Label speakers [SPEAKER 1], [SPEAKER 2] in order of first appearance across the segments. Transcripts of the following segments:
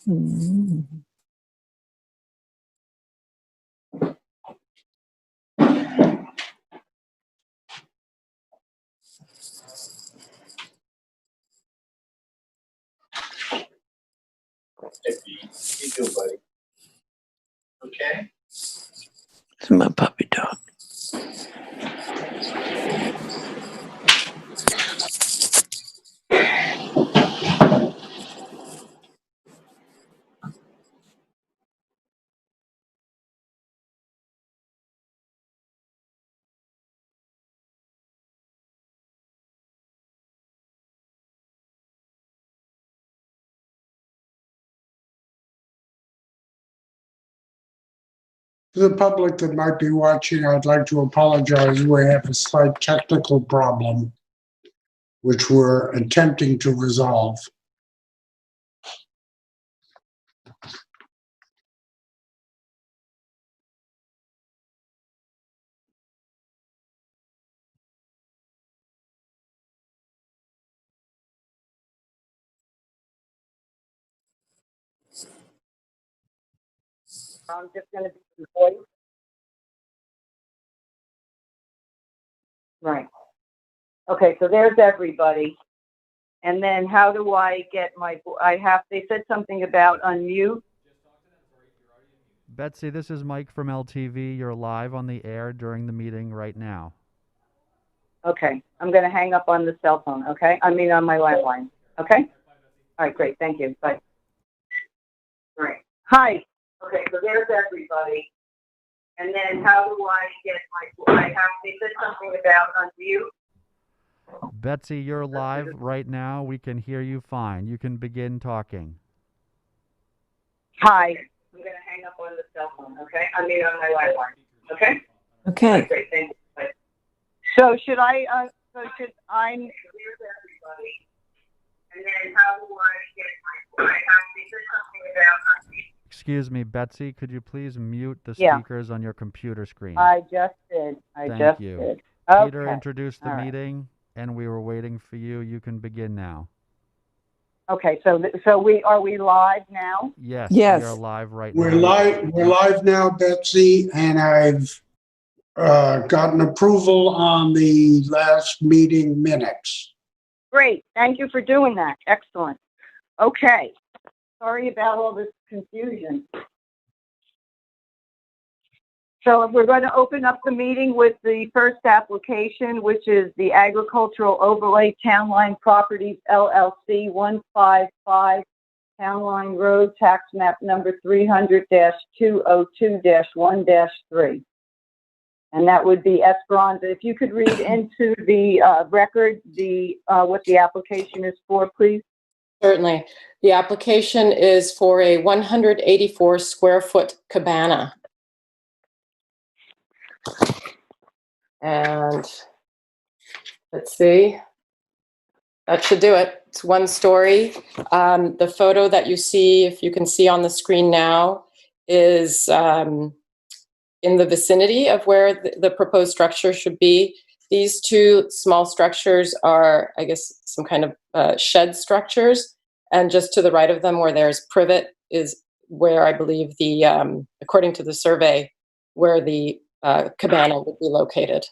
[SPEAKER 1] Mm.
[SPEAKER 2] You do, buddy. Okay.
[SPEAKER 1] It's my puppy dog.
[SPEAKER 3] For the public that might be watching, I'd like to apologize. We have a slight technical problem, which we're attempting to resolve.
[SPEAKER 4] I'm just going to be recording. Right. Okay, so there's everybody. And then how do I get my, they said something about unmute.
[SPEAKER 5] Betsy, this is Mike from LTV. You're live on the air during the meeting right now.
[SPEAKER 4] Okay, I'm going to hang up on the cell phone, okay? I mean on my landline, okay? All right, great, thank you, bye. All right, hi. Okay, so there's everybody. And then how do I get my, they said something about unmute.
[SPEAKER 5] Betsy, you're live right now. We can hear you fine. You can begin talking.
[SPEAKER 4] Hi. I'm going to hang up on the cell phone, okay? I mean on my landline, okay?
[SPEAKER 1] Okay.
[SPEAKER 4] Right, great, thank you. Bye. So should I, here's everybody. And then how do I get my, they said something about unmute.
[SPEAKER 5] Excuse me, Betsy, could you please mute the
[SPEAKER 4] Yeah.
[SPEAKER 5] speakers on your computer screen?
[SPEAKER 4] I just did.
[SPEAKER 5] Thank you.
[SPEAKER 4] Did.
[SPEAKER 5] Peter
[SPEAKER 4] Okay.
[SPEAKER 5] introduced the meeting, and we were waiting for you. You can begin now.
[SPEAKER 4] Okay, so are we live now?
[SPEAKER 5] Yes,
[SPEAKER 1] Yes.
[SPEAKER 5] we are live right now.
[SPEAKER 3] We're live now, Betsy, and I've gotten approval on the last meeting minutes.
[SPEAKER 4] Great. Thank you for doing that. Excellent. Okay. Sorry about all this confusion. So we're going to open up the meeting with the first application, which is the Agricultural Overlay Townline Properties LLC 155 Townline Road, tax map number 300-202-1-3. And that would be Esperanza. If you could read into the record what the application is for, please.
[SPEAKER 6] Certainly. The application is for a 184 square foot cabana. And let's see, that should do it. It's one story. The photo that you see, if you can see on the screen now, is in the vicinity of where the proposed structure should be. These two small structures are, I guess, some kind of shed structures. And just to the right of them, where there's privet, is where I believe the, according to the survey, where the cabana would be located.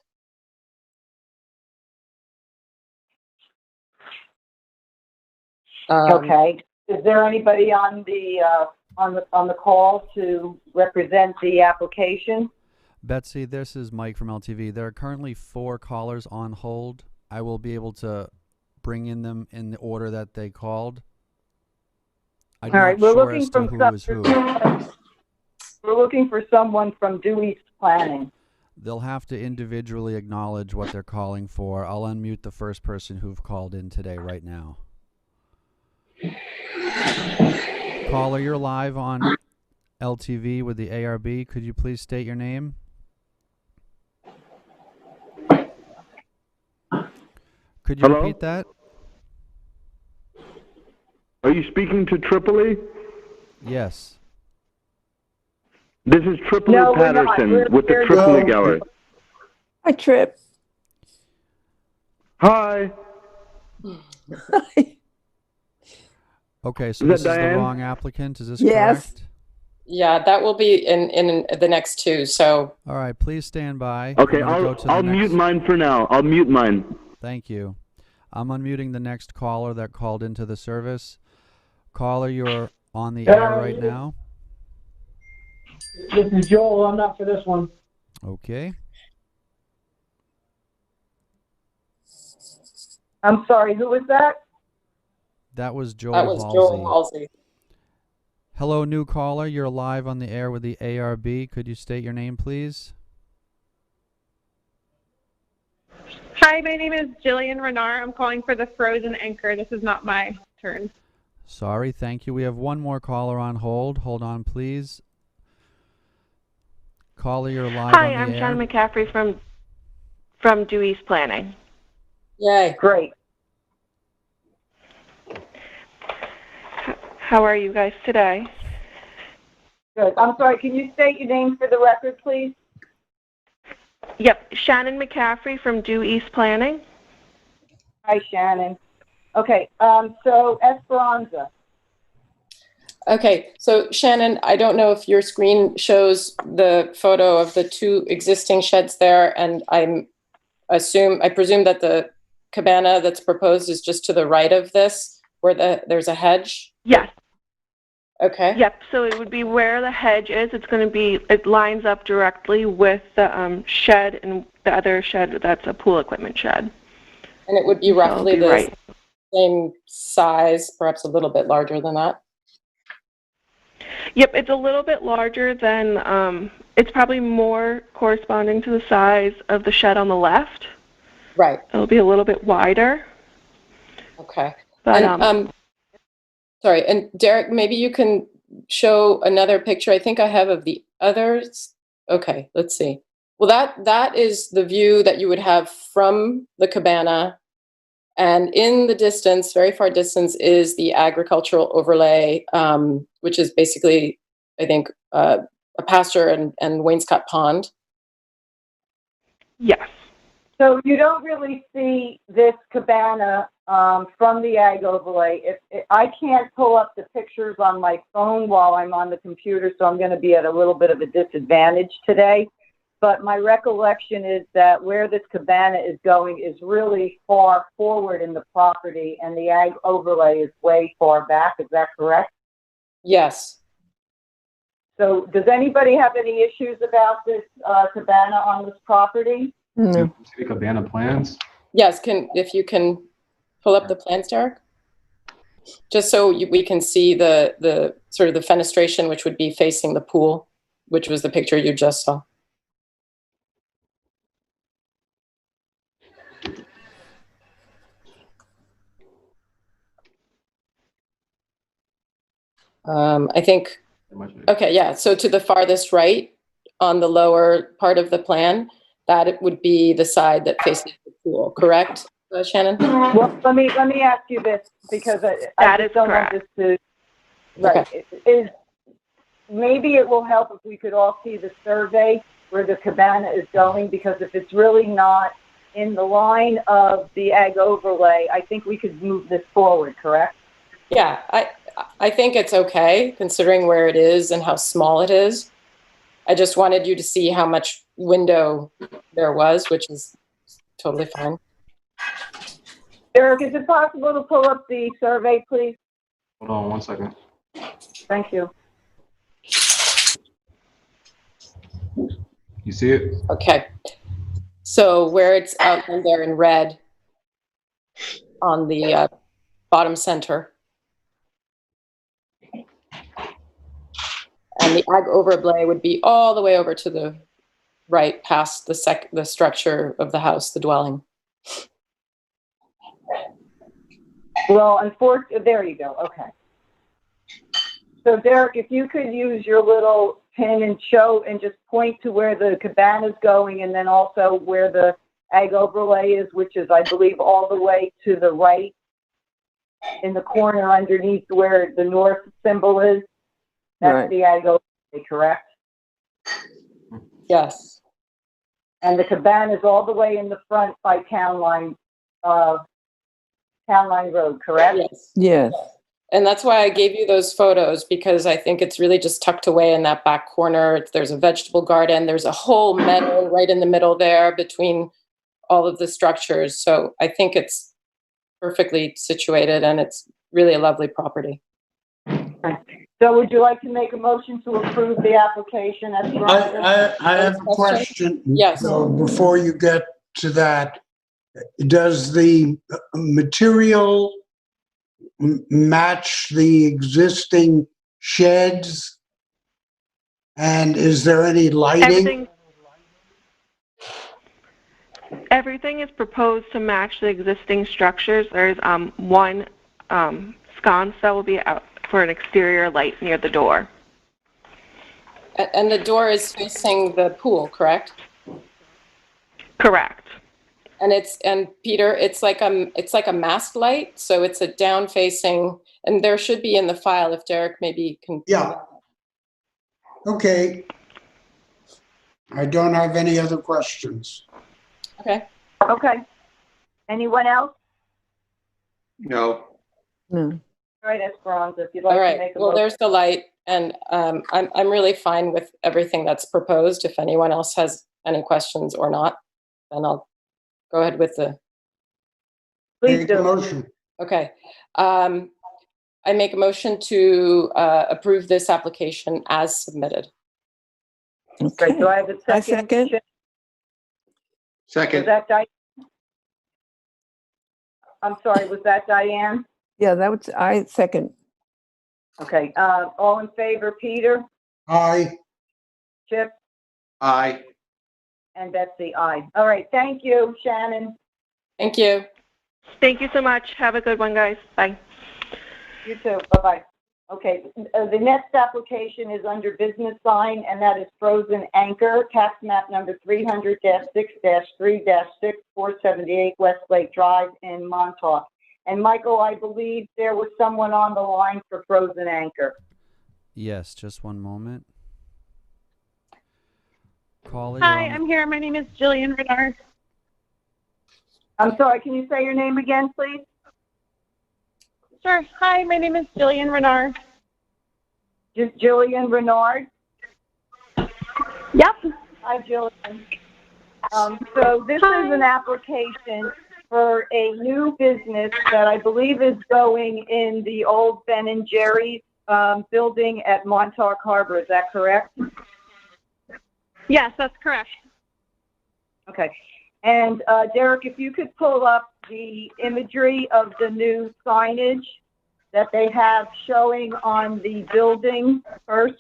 [SPEAKER 4] Okay. Is there anybody on the call to represent the application?
[SPEAKER 5] Betsy, this is Mike from LTV. There are currently 4 callers on hold. I will be able to bring in them in the order that they called. I'm
[SPEAKER 4] All right,
[SPEAKER 5] not
[SPEAKER 4] we're
[SPEAKER 5] sure
[SPEAKER 4] looking
[SPEAKER 5] as to who is who.
[SPEAKER 4] We're looking for someone from Dewey's Planning.
[SPEAKER 5] They'll have to individually acknowledge what they're calling for. I'll unmute the first person who've called in today right now. Caller, you're live on LTV with the ARB. Could you please state your name? Could you repeat that?
[SPEAKER 7] Are you speaking to Tripoli?
[SPEAKER 5] Yes.
[SPEAKER 7] This is Tripoli Patterson with the Tripoli Gallery.
[SPEAKER 1] Hi, Trip.
[SPEAKER 7] Hi.
[SPEAKER 5] Okay, so
[SPEAKER 7] Is that
[SPEAKER 5] this is the
[SPEAKER 7] Diane?
[SPEAKER 5] wrong applicant. Is this
[SPEAKER 1] Yes.
[SPEAKER 5] correct?
[SPEAKER 6] Yeah, that will be in the next two. So,
[SPEAKER 5] All right, please stand by.
[SPEAKER 7] Okay,
[SPEAKER 5] I'm gonna go to the
[SPEAKER 7] I'll
[SPEAKER 5] next.
[SPEAKER 7] mute mine for now. I'll mute mine.
[SPEAKER 5] Thank you. I'm unmuting the next caller that called into the service. Caller, you're on the air right now.
[SPEAKER 2] This is Joel, I'm not for this one.
[SPEAKER 5] Okay.
[SPEAKER 4] I'm sorry, who was that?
[SPEAKER 5] That was Joel
[SPEAKER 6] that was
[SPEAKER 5] Halsey.
[SPEAKER 6] Joel Halsey.
[SPEAKER 5] Hello, new caller. You're live on the air with the ARB. Could you state your name, please?
[SPEAKER 8] Hi, my name is Jillian Renard. I'm calling for the Frozen Anchor. This is not my turn.
[SPEAKER 5] Sorry, thank you. We have one more caller on hold. Hold on, please. Caller, you're live
[SPEAKER 8] Hi,
[SPEAKER 5] on the
[SPEAKER 8] I'm
[SPEAKER 5] air.
[SPEAKER 8] Shannon McCaffrey from Due East Planning.
[SPEAKER 6] Yay.
[SPEAKER 4] Great.
[SPEAKER 8] How are you guys today?
[SPEAKER 4] Good. I'm sorry, can you state your name for the record, please?
[SPEAKER 8] Yep, Shannon McCaffrey from Due East Planning.
[SPEAKER 4] Hi, Shannon. Okay, so Esperanza.
[SPEAKER 6] Okay, so Shannon, I don't know if your screen shows the photo of the two existing sheds there, and I presume that the cabana that's proposed is just to the right of this, where there's a hedge?
[SPEAKER 8] Yes.
[SPEAKER 6] Okay.
[SPEAKER 8] Yep, so it would be where the hedge is. It lines up directly with the shed and the other shed that's a pool equipment shed.
[SPEAKER 6] And it would be
[SPEAKER 8] So it'll
[SPEAKER 6] roughly
[SPEAKER 8] be
[SPEAKER 6] the
[SPEAKER 8] right.
[SPEAKER 6] same size, perhaps a little bit larger than that?
[SPEAKER 8] Yep, it's a little bit larger than, it's probably more corresponding to the size of the shed on the left.
[SPEAKER 6] Right.
[SPEAKER 8] It'll be a little bit wider.
[SPEAKER 6] Okay.
[SPEAKER 8] But,
[SPEAKER 6] And, sorry, and Derek, maybe you can show another picture. I think I have of the others. Okay, let's see. Well, that is the view that you would have from the cabana. And in the distance, very far distance, is the agricultural overlay, which is basically, I think, a pasture and wainscot pond.
[SPEAKER 8] yes.
[SPEAKER 4] So you don't really see this cabana from the ag overlay. I can't pull up the pictures on my phone while I'm on the computer, so I'm going to be at a little bit of a disadvantage today. But my recollection is that where this cabana is going is really far forward in the property, and the ag overlay is way far back. Is that correct?
[SPEAKER 6] Yes.
[SPEAKER 4] So does anybody have any issues about this cabana on this property?
[SPEAKER 1] No.
[SPEAKER 9] See the cabana plans?
[SPEAKER 6] Yes, if you can pull up the plans, Derek? Just so we can see the sort of the fenestration, which would be facing the pool, which was the picture you just saw. I think, okay, yeah, so to the farthest right on the lower part of the plan, that it would be the side that faces the pool, correct, Shannon?
[SPEAKER 4] Well, let me ask you this, because I
[SPEAKER 8] That
[SPEAKER 4] just
[SPEAKER 8] is
[SPEAKER 4] don't
[SPEAKER 8] correct.
[SPEAKER 4] want this to, right, maybe it will help if we could all see the survey where the cabana is going, because if it's really not in the line of the ag overlay, I think we could move this forward, correct?
[SPEAKER 6] Yeah, I think it's okay, considering where it is and how small it is. I just wanted you to see how much window there was, which is totally fine.
[SPEAKER 4] Eric, is it possible to pull up the survey, please?
[SPEAKER 9] Hold on 1 second.
[SPEAKER 4] Thank you.
[SPEAKER 9] You see it?
[SPEAKER 6] Okay. So where it's outlined there in red on the bottom center. And the ag overlay would be all the way over to the right, past the structure of the house, the dwelling.
[SPEAKER 4] Well, unfortunately, there you go. Okay. So, Derek, if you could use your little pin and show and just point to where the cabana is going, and then also where the ag overlay is, which is, I believe, all the way to the right in the corner underneath where the north symbol is. That's
[SPEAKER 1] Right.
[SPEAKER 4] the ag overlay, correct?
[SPEAKER 6] Yes.
[SPEAKER 4] And the cabana is all the way in the front by Town Line Road, correct?
[SPEAKER 6] Yes.
[SPEAKER 1] Yes.
[SPEAKER 6] And that's why I gave you those photos, because I think it's really just tucked away in that back corner. There's a vegetable garden. There's a whole meadow right in the middle there between all of the structures. So I think it's perfectly situated and it's really a lovely property.
[SPEAKER 4] So would you like to make a motion to approve the application as presented?
[SPEAKER 3] I have a question.
[SPEAKER 6] Yes.
[SPEAKER 3] So before you get to that, does the material match the existing sheds? And is there any lighting?
[SPEAKER 8] Everything is proposed to match the existing structures. There's one sconce that will be out for an exterior light near the door.
[SPEAKER 6] And the door is facing the pool, correct?
[SPEAKER 8] Correct.
[SPEAKER 6] And Peter, it's like a mast light, so it's a down facing, and there should be in the file if Derek maybe can.
[SPEAKER 3] Yeah. Okay. I don't have any other questions.
[SPEAKER 6] Okay.
[SPEAKER 4] Okay. Anyone else?
[SPEAKER 7] No.
[SPEAKER 1] No.
[SPEAKER 4] All right, Esperanza, if you'd like
[SPEAKER 6] All
[SPEAKER 4] to
[SPEAKER 6] right.
[SPEAKER 4] make a
[SPEAKER 6] Well,
[SPEAKER 4] motion.
[SPEAKER 6] there's the light, and I'm really fine with everything that's proposed. If anyone else has any questions or not, then I'll go ahead with the.
[SPEAKER 4] Please
[SPEAKER 3] Make a
[SPEAKER 4] do.
[SPEAKER 3] motion.
[SPEAKER 6] Okay. I make a motion to approve this application as submitted.
[SPEAKER 1] Okay.
[SPEAKER 4] Great, do I have a second?
[SPEAKER 1] I second.
[SPEAKER 4] Was
[SPEAKER 7] Second.
[SPEAKER 4] that Diane? I'm sorry, was that Diane?
[SPEAKER 1] Yeah, that was, I second.
[SPEAKER 4] Okay, all in favor, Peter,
[SPEAKER 3] Aye.
[SPEAKER 4] Chip,
[SPEAKER 7] Aye.
[SPEAKER 4] and Betsy, aye. All right, thank you, Shannon.
[SPEAKER 6] Thank you.
[SPEAKER 8] Thank you so much. Have a good one, guys. Bye.
[SPEAKER 4] You too, bye-bye. Okay, the next application is under business sign, and that is Frozen Anchor, tax map number 300-6-3-6-478 Westlake Drive in Montauk. And Michael, I believe there was someone on the line for Frozen Anchor.
[SPEAKER 5] Yes, just one moment. Caller,
[SPEAKER 10] Hi,
[SPEAKER 5] you're on
[SPEAKER 10] I'm here. My name is Jillian Renard.
[SPEAKER 4] I'm sorry, can you say your name again, please?
[SPEAKER 10] Sure. Hi, my name is Jillian Renard.
[SPEAKER 4] Just Jillian Renard?
[SPEAKER 10] Yep.
[SPEAKER 4] Hi, Jillian. So this is an application for a new business that I believe is going in the old Ben and Jerry's building at Montauk Harbor. Is that correct?
[SPEAKER 10] Yes, that's correct.
[SPEAKER 4] Okay. And Derek, if you could pull up the imagery of the new signage that they have showing on the building first.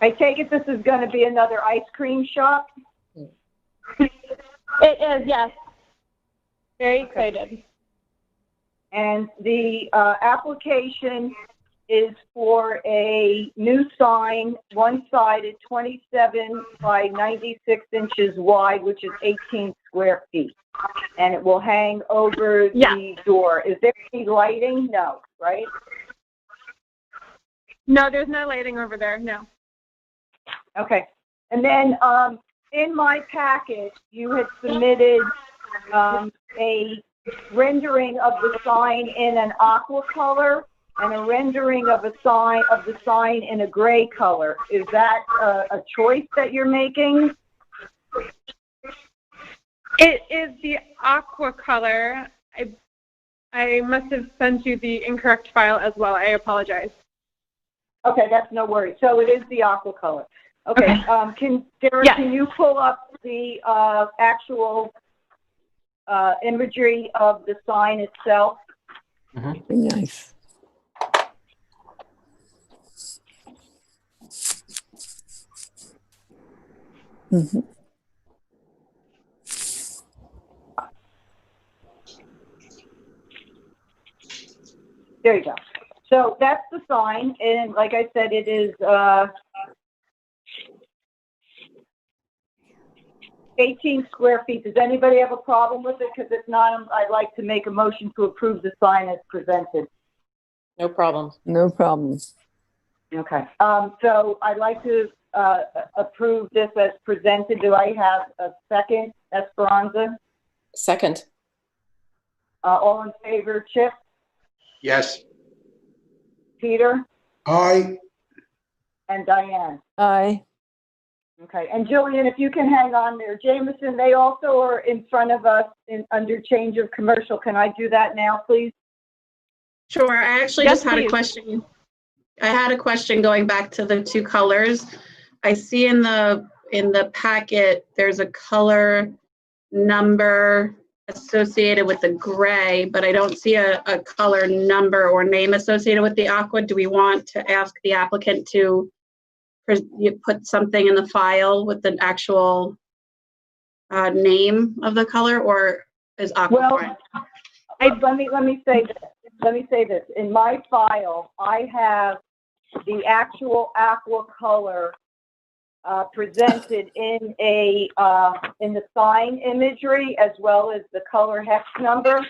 [SPEAKER 4] I take it this is going to be another ice cream shop?
[SPEAKER 10] It is, yes. Very excited.
[SPEAKER 4] And the application is for a new sign, one side at 27 by 96 inches wide, which is 18 square feet. And it will hang over the door. Is there any lighting? No, right?
[SPEAKER 10] No, there's no lighting over there, no.
[SPEAKER 4] Okay. And then in my packet, you had submitted a rendering of the sign in an aqua color and a rendering of the sign in a gray color. Is that a choice that you're making?
[SPEAKER 10] It is the aqua color. I must have sent you the incorrect file as well. I apologize.
[SPEAKER 4] Okay, that's no worry. So it is the aqua color. Okay. Derek, can you pull up the actual imagery of the sign itself?
[SPEAKER 1] Mm-hmm. Nice. Mm-hmm.
[SPEAKER 4] There you go. So that's the sign, and like I said, it is 18 square feet. Does anybody have a problem with it? Because if not, I'd like to make a motion to approve the sign as presented.
[SPEAKER 6] No problem.
[SPEAKER 1] No problem.
[SPEAKER 4] Okay. So I'd like to approve this as presented. Do I have a second? Esperanza.
[SPEAKER 6] Second.
[SPEAKER 4] All in favor, Chip,
[SPEAKER 3] Yes.
[SPEAKER 4] Peter,
[SPEAKER 3] Aye.
[SPEAKER 4] and Diane.
[SPEAKER 1] Aye.
[SPEAKER 4] Okay, and Jillian, if you can hang on there. Jameson, they also are in front of us under change of commercial. Can I do that now, please?
[SPEAKER 11] Sure. I actually
[SPEAKER 10] Yes,
[SPEAKER 11] just had a
[SPEAKER 10] please.
[SPEAKER 11] question. I had a question going back to the two colors. I see in the packet, there's a color number associated with the gray, but I don't see a color number or name associated with the aqua. Do we want to ask the applicant to put something in the file with the actual name of the color, or is aqua
[SPEAKER 4] Well,
[SPEAKER 11] fine?
[SPEAKER 4] let me say this. Let me say this. In my file, I have the actual aqua color presented in the sign imagery, as well as the color hex number.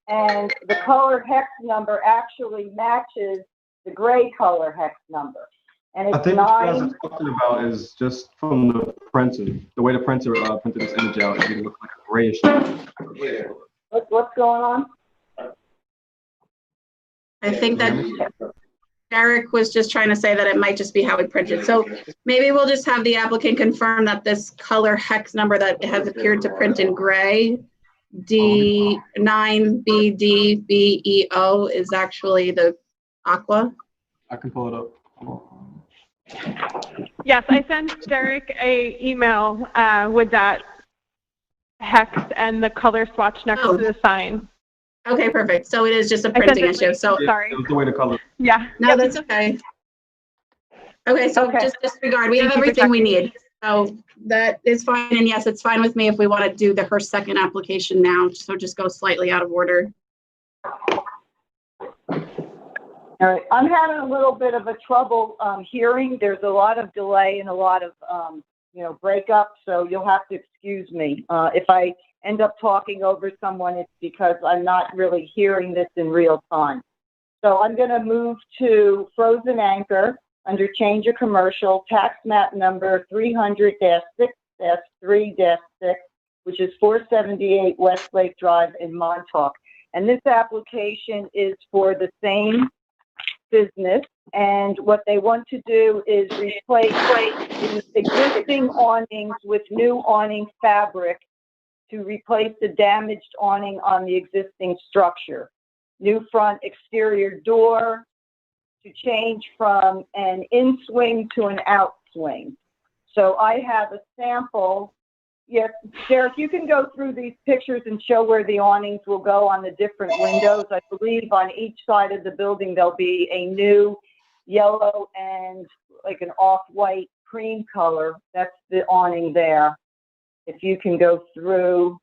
[SPEAKER 4] And the color hex number actually matches the gray color hex number. And
[SPEAKER 9] I
[SPEAKER 4] it's
[SPEAKER 9] think what you guys
[SPEAKER 4] 9.
[SPEAKER 9] are talking about is just from the printer. The way the printer printed this image out, it didn't look like a grayish.
[SPEAKER 4] What's going on?
[SPEAKER 11] I think that Derek was just trying to say that it might just be how we printed. So maybe we'll just have the applicant confirm that this color hex number that has appeared to print in gray, D9BDBEO, is actually the aqua.
[SPEAKER 9] I can pull it up.
[SPEAKER 10] Yes, I sent Derek a email with that hex and the color swatch next to the sign.
[SPEAKER 11] Okay, perfect. So it is just a
[SPEAKER 10] I sent
[SPEAKER 11] printing
[SPEAKER 10] it
[SPEAKER 11] issue. So
[SPEAKER 10] sorry.
[SPEAKER 9] It was the way the color.
[SPEAKER 10] Yeah.
[SPEAKER 11] no, that's okay. Okay, so just disregard. We have everything we need. So that is fine. And yes, it's fine with me if we want to do her second application now. So just go slightly out of order.
[SPEAKER 4] All right, I'm having a little bit of a trouble hearing. There's a lot of delay and a lot of, breakup, so you'll have to excuse me. If I end up talking over someone, it's because I'm not really hearing this in real time. So I'm going to move to Frozen Anchor under change of commercial, tax map number 300-6-3-6, which is 478 Westlake Drive in Montauk. And this application is for the same business, and what they want to do is replace the existing awnings with new awning fabric to replace the damaged awning on the existing structure. New front exterior door to change from an in-swing to an out-swing. So I have a sample. Yes, Derek, you can go through these pictures and show where the awnings will go on the different windows. I believe on each side of the building there'll be a new yellow and like an off-white cream color. That's the awning there. If you can go through.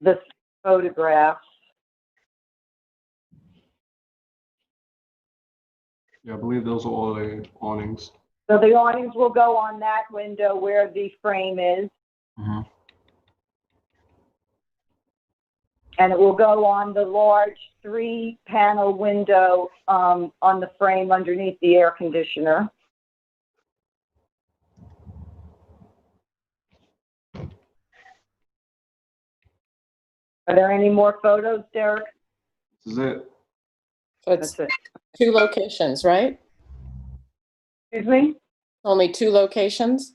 [SPEAKER 4] The photographs.
[SPEAKER 9] Yeah, I believe those are all the awnings.
[SPEAKER 4] So the awnings will go on that window where the frame is.
[SPEAKER 9] Mm-hmm.
[SPEAKER 4] And it will go on the large 3-panel window on the frame underneath the air conditioner. Are there any more photos, Derek?
[SPEAKER 9] This is it.
[SPEAKER 6] So it's
[SPEAKER 4] That's it.
[SPEAKER 6] 2 locations, right?
[SPEAKER 4] Excuse me?
[SPEAKER 6] Only 2 locations?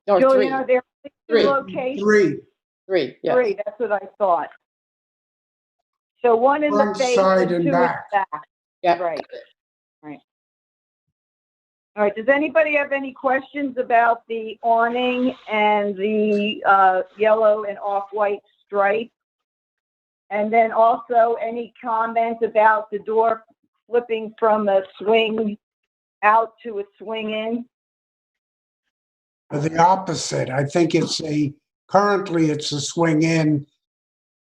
[SPEAKER 6] Or 3?
[SPEAKER 4] Julian, are there 2
[SPEAKER 6] Three.
[SPEAKER 4] locations?
[SPEAKER 3] 3.
[SPEAKER 6] 3, yes.
[SPEAKER 4] 3, that's what I thought. So 1 in
[SPEAKER 3] Front,
[SPEAKER 4] the face
[SPEAKER 3] side,
[SPEAKER 4] and
[SPEAKER 3] and
[SPEAKER 4] 2 in
[SPEAKER 3] back.
[SPEAKER 4] the back.
[SPEAKER 6] Yeah.
[SPEAKER 4] Right. All right, does anybody have any questions about the awning and the yellow and off-white stripe? And then also any comment about the door flipping from a swing out to a swing in?
[SPEAKER 3] The opposite. I think currently it's a swing in,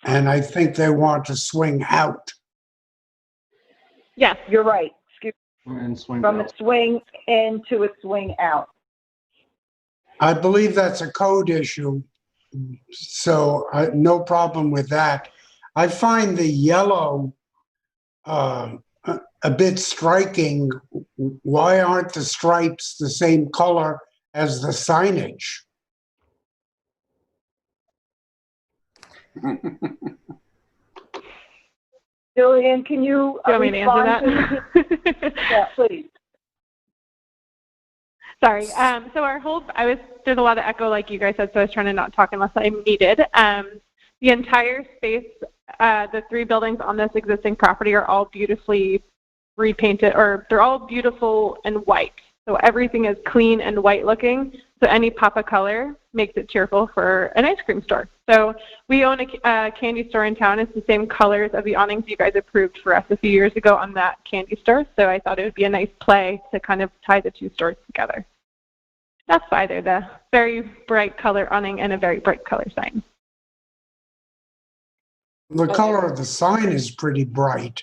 [SPEAKER 3] and I think they want to swing out.
[SPEAKER 10] Yes.
[SPEAKER 4] You're right.
[SPEAKER 9] And swing
[SPEAKER 4] From
[SPEAKER 9] out.
[SPEAKER 4] a swing in to a swing out.
[SPEAKER 3] I believe that's a code issue, so no problem with that. I find the yellow a bit striking. Why aren't the stripes the same color as the signage?
[SPEAKER 4] Jillian, can you
[SPEAKER 8] Do you want me to answer
[SPEAKER 4] respond
[SPEAKER 8] that?
[SPEAKER 4] Yeah, please.
[SPEAKER 8] Sorry. So our whole, there's a lot of echo like you guys said, so I was trying to not talk unless I'm needed. The entire space, the 3 buildings on this existing property are all beautifully repainted, or they're all beautiful and white. So everything is clean and white looking. So any pop of color makes it cheerful for an ice cream store. So we own a candy store in town. It's the same colors of the awnings you guys approved for us a few years ago on that candy store. So I thought it would be a nice play to kind of tie the 2 stores together. That's why they're the very bright color awning and a very bright color sign.
[SPEAKER 3] The color of the sign is pretty bright.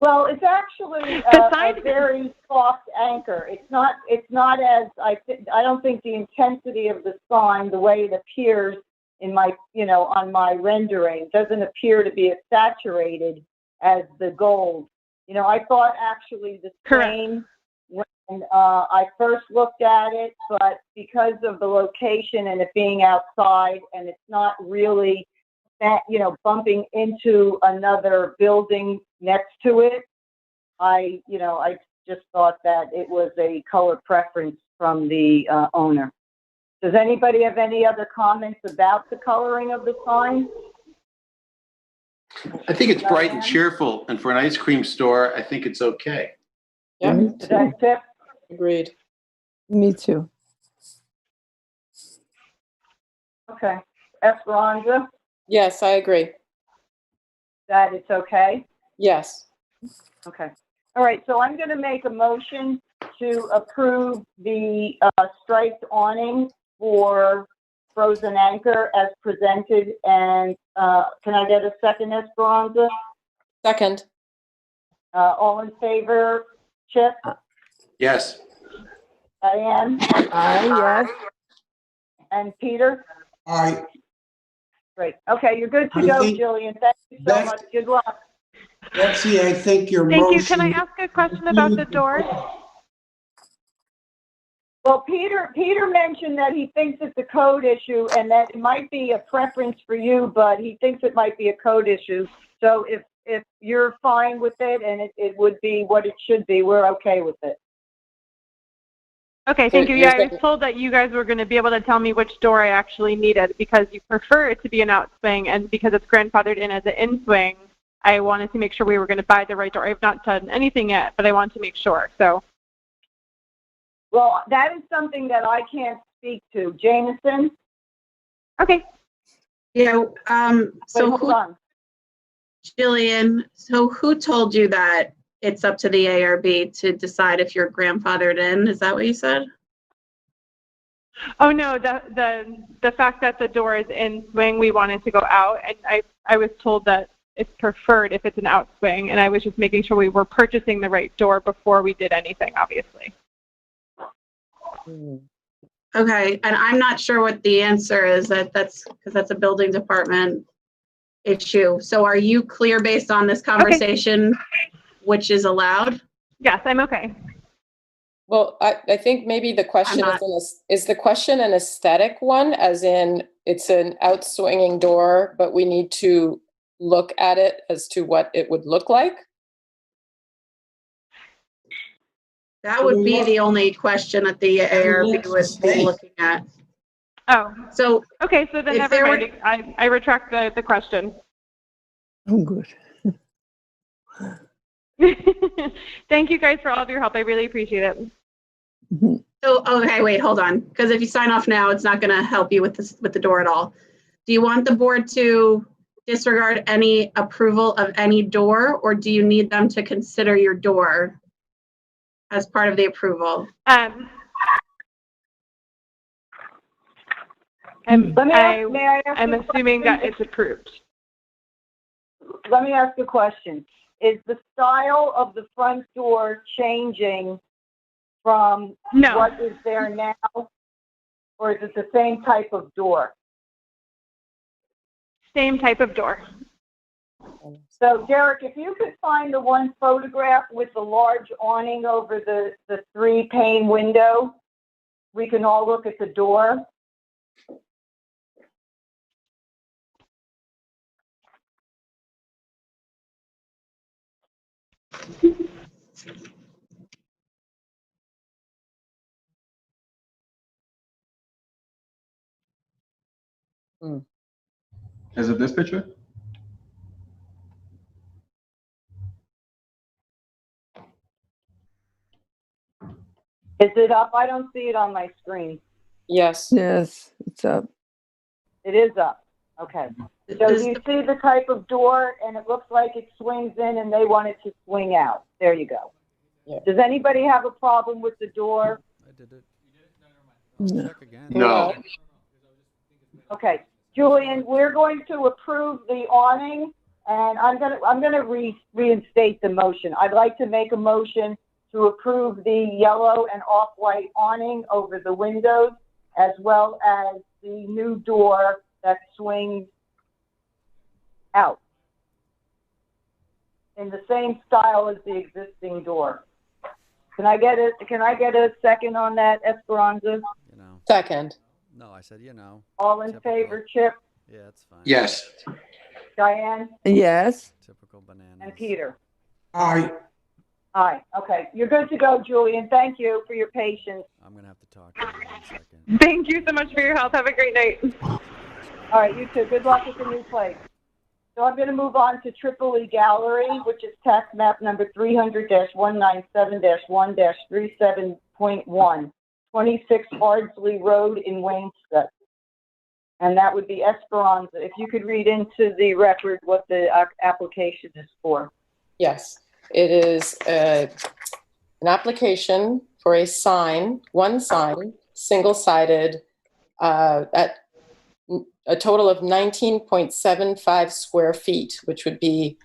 [SPEAKER 4] Well, it's actually a very soft anchor. It's not as, I don't think the intensity of the sign, the way it appears in my, on my rendering, doesn't appear to be as saturated as the gold. I thought actually the same when I first looked at it, but because of the location and it being outside and it's not really, bumping into another building next to it, I just thought that it was a color preference from the owner. Does anybody have any other comments about the coloring of the sign?
[SPEAKER 12] I think it's bright and cheerful, and for an ice cream store, I think it's okay.
[SPEAKER 6] Yeah.
[SPEAKER 4] Is that tip?
[SPEAKER 6] Agreed.
[SPEAKER 1] Me too.
[SPEAKER 4] Okay. Esperanza,
[SPEAKER 6] Yes, I agree.
[SPEAKER 4] that it's okay?
[SPEAKER 6] Yes.
[SPEAKER 4] Okay. All right, so I'm going to make a motion to approve the striped awning for Frozen Anchor as presented. And can I get a second, Esperanza?
[SPEAKER 6] Second.
[SPEAKER 4] All in favor? Chip?
[SPEAKER 12] Yes.
[SPEAKER 4] Diane?
[SPEAKER 1] Yes.
[SPEAKER 4] And Peter?
[SPEAKER 3] I
[SPEAKER 4] Great. Okay, you're good to
[SPEAKER 3] I
[SPEAKER 4] go,
[SPEAKER 3] think
[SPEAKER 4] Jillian. Thank you so
[SPEAKER 3] that's-
[SPEAKER 4] much. Good luck.
[SPEAKER 3] Betsy, I think your
[SPEAKER 8] Thank
[SPEAKER 3] motion.
[SPEAKER 8] you. Can I ask a question about the doors?
[SPEAKER 4] Well, Peter mentioned that he thinks it's a code issue and that it might be a preference for you, but he thinks it might be a code issue. So if you're fine with it and it would be what it should be, we're okay with it.
[SPEAKER 8] Okay, thank you. Yeah, I was told that you guys were going to be able to tell me which door I actually needed because you prefer it to be an outswing, and because it's grandfathered in as an inswing, I wanted to make sure we were going to buy the right door. I've not done anything yet, but I wanted to make sure. So.
[SPEAKER 4] Well, that is something that I can't speak to. Jameson?
[SPEAKER 8] Okay.
[SPEAKER 11] Yeah, so
[SPEAKER 4] Wait, hold on.
[SPEAKER 11] Jillian, so who told you that it's up to the ARB to decide if you're grandfathered in? Is that what you said?
[SPEAKER 8] Oh no, the fact that the door is in swing, we wanted to go out, and I was told that it's preferred if it's an outswing, and I was just making sure we were purchasing the right door before we did anything, obviously.
[SPEAKER 11] Okay, and I'm not sure what the answer is. That's because that's a building department issue. So are you clear based on this conversation, which is allowed?
[SPEAKER 8] Yes, I'm okay.
[SPEAKER 6] Well, I think maybe the question is the question an aesthetic one, as in it's an outswinging door, but we need to look at it as to what it would look like?
[SPEAKER 11] That would be the only question that the ARB would be looking at.
[SPEAKER 8] Oh.
[SPEAKER 11] So
[SPEAKER 8] okay, so then never mind. I retract the question.
[SPEAKER 1] Oh, good.
[SPEAKER 8] Thank you guys for all of your help. I really appreciate it.
[SPEAKER 11] So, okay, wait, hold on. Because if you sign off now, it's not going to help you with the door at all. Do you want the board to disregard any approval of any door, or do you need them to consider your door as part of the approval?
[SPEAKER 8] I'm assuming that it's approved.
[SPEAKER 4] Let me ask a question. Is the style of the front door changing from what is there now, or is it the same type of door?
[SPEAKER 8] Same type of door.
[SPEAKER 4] So Derek, if you could find the one photograph with the large awning over the 3-pane window, we can all look at the door.
[SPEAKER 9] Is it this picture?
[SPEAKER 4] Is it up? I don't see it on my screen.
[SPEAKER 6] Yes.
[SPEAKER 1] Yes, it's up.
[SPEAKER 4] It is up. Okay. So do you see the type of door, and it looks like it swings in and they want it to swing out? There you go.
[SPEAKER 6] Yeah.
[SPEAKER 4] Does anybody have a problem with the door?
[SPEAKER 5] I did it.
[SPEAKER 1] No.
[SPEAKER 5] Check again.
[SPEAKER 12] No.
[SPEAKER 4] Okay. Julian, we're going to approve the awning, and I'm gonna reinstate the motion. I'd like to make a motion to approve the yellow and off-white awning over the windows, as well as the new door that swings out in the same style as the existing door. Can I get a second on that, Esperanza?
[SPEAKER 5] You know.
[SPEAKER 6] Second.
[SPEAKER 5] No, I said you know.
[SPEAKER 4] All in
[SPEAKER 5] Typical.
[SPEAKER 4] favor, Chip,
[SPEAKER 5] Yeah, it's fine.
[SPEAKER 12] Yes.
[SPEAKER 4] Diane,
[SPEAKER 1] Yes.
[SPEAKER 5] Typical bananas.
[SPEAKER 4] and Peter?
[SPEAKER 3] Aye.
[SPEAKER 4] Aye. Okay. You're good to go, Julian. Thank you for your patience.
[SPEAKER 5] I'm gonna have to talk to you in a second.
[SPEAKER 10] Thank you so much for your help. Have a great night.
[SPEAKER 4] All right, you too. Good luck with the new place. So I'm going to move on to Tripoli Gallery, which is tax map number 300-197-1-37.1, 26 Ardsley Road in Wainscott. And that would be Esperanza. If you could read into the record what the application is for.
[SPEAKER 6] Yes, it is an application for a sign, one sign, single-sided, at a total of 19.75 square feet, which would be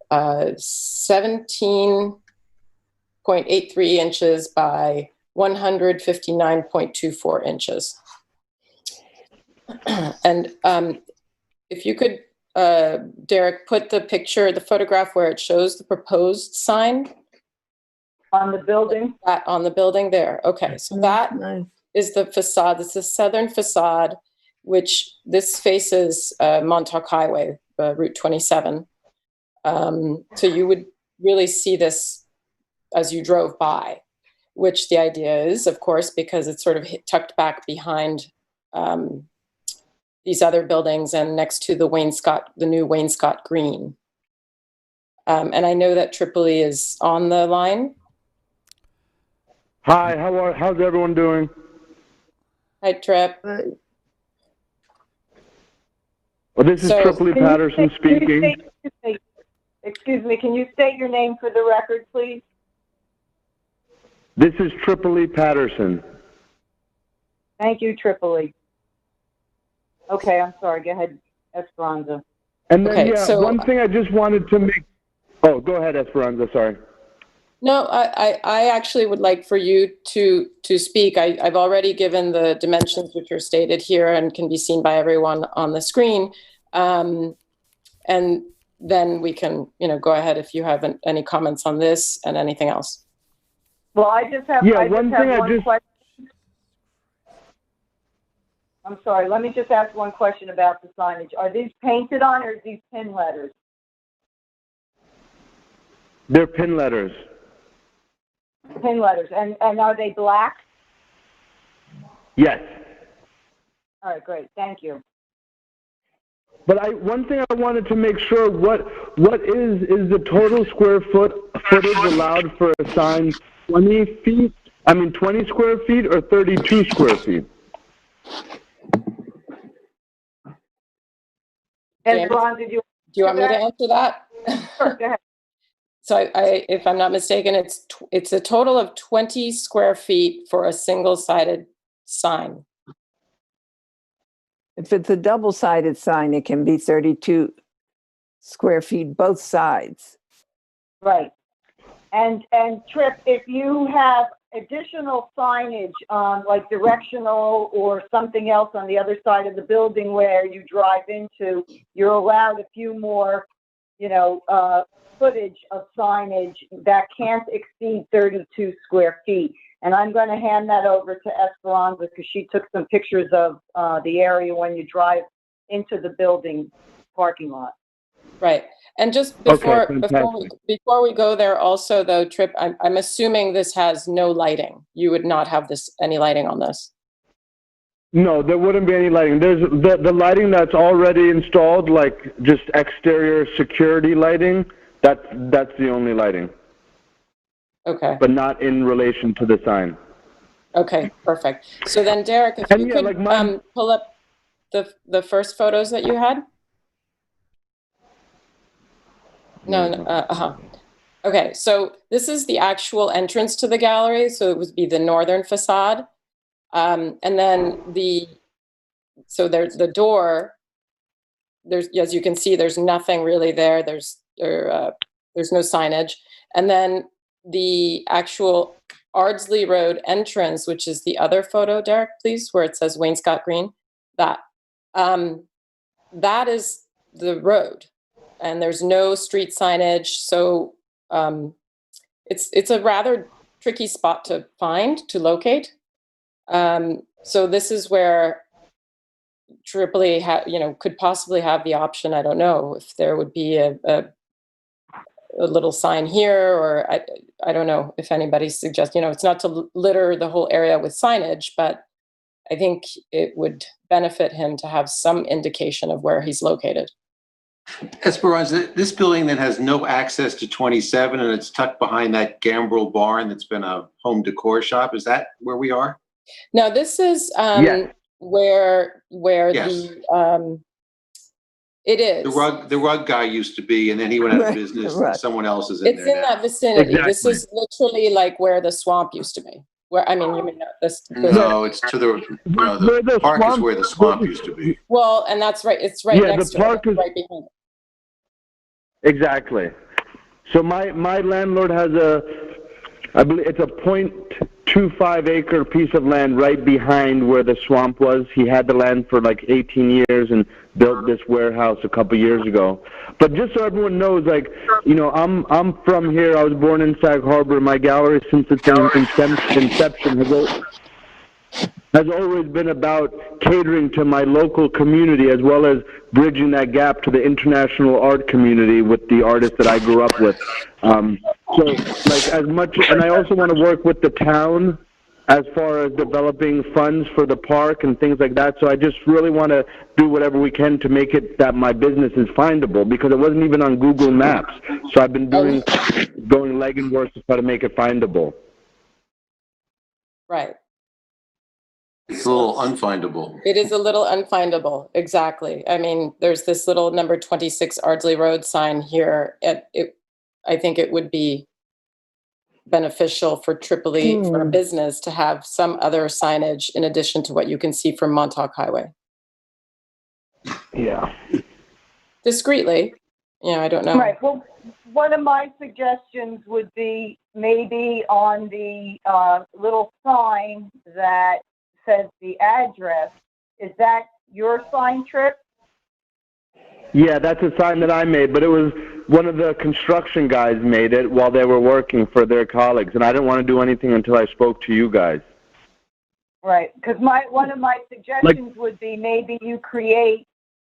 [SPEAKER 6] 17.83 inches by 159.24 inches. And if you could, Derek, put the picture, the photograph where it shows the proposed sign.
[SPEAKER 4] On the building?
[SPEAKER 6] That on the building there. Okay, so that
[SPEAKER 1] Nice.
[SPEAKER 6] is the facade. It's the southern facade, which this faces Montauk Highway, Route 27. So you would really see this as you drove by, which the idea is, of course, because it's sort of tucked back behind these other buildings and next to the new Wainscott Green. And I know that Tripoli is on the line.
[SPEAKER 7] Hi, how's everyone doing?
[SPEAKER 6] Hi, Trip.
[SPEAKER 7] Well, this is
[SPEAKER 6] So-
[SPEAKER 7] Tripoli Patterson speaking.
[SPEAKER 4] Excuse me, can you state your name for the record, please?
[SPEAKER 7] This is Tripoli Patterson.
[SPEAKER 4] Thank you, Tripoli. Okay, I'm sorry. Go ahead, Esperanza.
[SPEAKER 7] And then,
[SPEAKER 6] Okay,
[SPEAKER 7] yeah,
[SPEAKER 6] so-
[SPEAKER 7] one thing I just wanted to make... Oh, go ahead, Esperanza, sorry.
[SPEAKER 6] No, I actually would like for you to speak. I've already given the dimensions which are stated here and can be seen by everyone on the screen. And then we can, go ahead if you have any comments on this and anything else.
[SPEAKER 4] Well, I just have one question. I'm sorry, let me just ask one question about the signage. Are these painted on or are these pin letters?
[SPEAKER 7] They're pin letters.
[SPEAKER 4] Pin letters. And are they black?
[SPEAKER 7] Yes.
[SPEAKER 4] All right, great. Thank you.
[SPEAKER 7] But one thing I wanted to make sure, what is the total square footage allowed for a sign? 20 square feet or 32 square feet?
[SPEAKER 4] Esperanza,
[SPEAKER 6] Do you want me to answer that?
[SPEAKER 4] Sure, go ahead.
[SPEAKER 6] So I if I'm not mistaken, it's a total of 20 square feet for a single-sided sign.
[SPEAKER 1] If it's a double-sided sign, it can be 32 square feet, both sides.
[SPEAKER 4] Right. And Trip, if you have additional signage, like directional or something else on the other side of the building where you drive into, you're allowed a few more, footage of signage that can't exceed 32 square feet. And I'm going to hand that over to Esperanza because she took some pictures of the area when you drive into the building parking lot.
[SPEAKER 6] Right. And just before we go there also though, Trip, I'm assuming this has no lighting. You would not have any lighting on this.
[SPEAKER 7] No, there wouldn't be any lighting. There's the lighting that's already installed, like just exterior security lighting. That's the only lighting.
[SPEAKER 6] Okay.
[SPEAKER 7] But not in relation to the sign.
[SPEAKER 6] Okay, perfect. So then, Derek, if you could pull up the first photos that you had. No. Okay, so this is the actual entrance to the gallery. So it would be the northern facade. And then so there's the door. There's, as you can see, there's nothing really there. There's no signage. And then the actual Ardsley Road entrance, which is the other photo, Derek, please, where it says Wainscott Green, that is the road. And there's no street signage. So it's a rather tricky spot to locate. So this is where Tripoli could possibly have the option. I don't know if there would be a little sign here, or I don't know if anybody suggests, it's not to litter the whole area with signage, but I think it would benefit him to have some indication of where he's located.
[SPEAKER 12] Esperanza, this building then has no access to 27 and it's tucked behind that gambrel barn that's been a home decor shop. Is that where we are?
[SPEAKER 6] No, this is
[SPEAKER 12] Yes.
[SPEAKER 6] where
[SPEAKER 12] Yes.
[SPEAKER 6] it is.
[SPEAKER 12] The rug guy used to be, and then he went out of business. And someone else is in there.
[SPEAKER 6] It's in that vicinity.
[SPEAKER 12] Exactly.
[SPEAKER 6] This is literally like where the swamp used to be. Where you may know this.
[SPEAKER 12] No, it's to the park is where the swamp used to be.
[SPEAKER 6] Well, and that's right. It's right next
[SPEAKER 7] the park
[SPEAKER 6] to it,
[SPEAKER 7] is
[SPEAKER 6] right behind it.
[SPEAKER 7] Exactly. So my landlord has I believe it's a 0.25 acre piece of land right behind where the swamp was. He had the land for like 18 years and built this warehouse a couple years ago. But just so everyone knows, I'm from here. I was born in Sag Harbor. My gallery, since its inception, has always been about catering to my local community as well as bridging that gap to the international art community with the artists that I grew up with. And I also want to work with the town as far as developing funds for the park and things like that. So I just really want to do whatever we can to make it that my business is findable, because it wasn't even on Google Maps. So I've been going leg and work to try to make it findable.
[SPEAKER 6] Right.
[SPEAKER 12] It's a little unfindable.
[SPEAKER 6] It is a little unfindable, exactly. I mean, there's this little number 26 Ardsley Road sign here. I think it would be beneficial for Tripoli, for a business, to have some other signage in addition to what you can see from Montauk Highway.
[SPEAKER 7] Yeah.
[SPEAKER 6] Discreetly, I don't know.
[SPEAKER 4] Right. Well, one of my suggestions would be maybe on the little sign that says the address. Is that your sign, Trip?
[SPEAKER 7] Yeah, that's a sign that I made, but it was one of the construction guys made it while they were working for their colleagues, and I didn't want to do anything until I spoke to you guys.
[SPEAKER 4] Right, because one of my suggestions would be maybe you create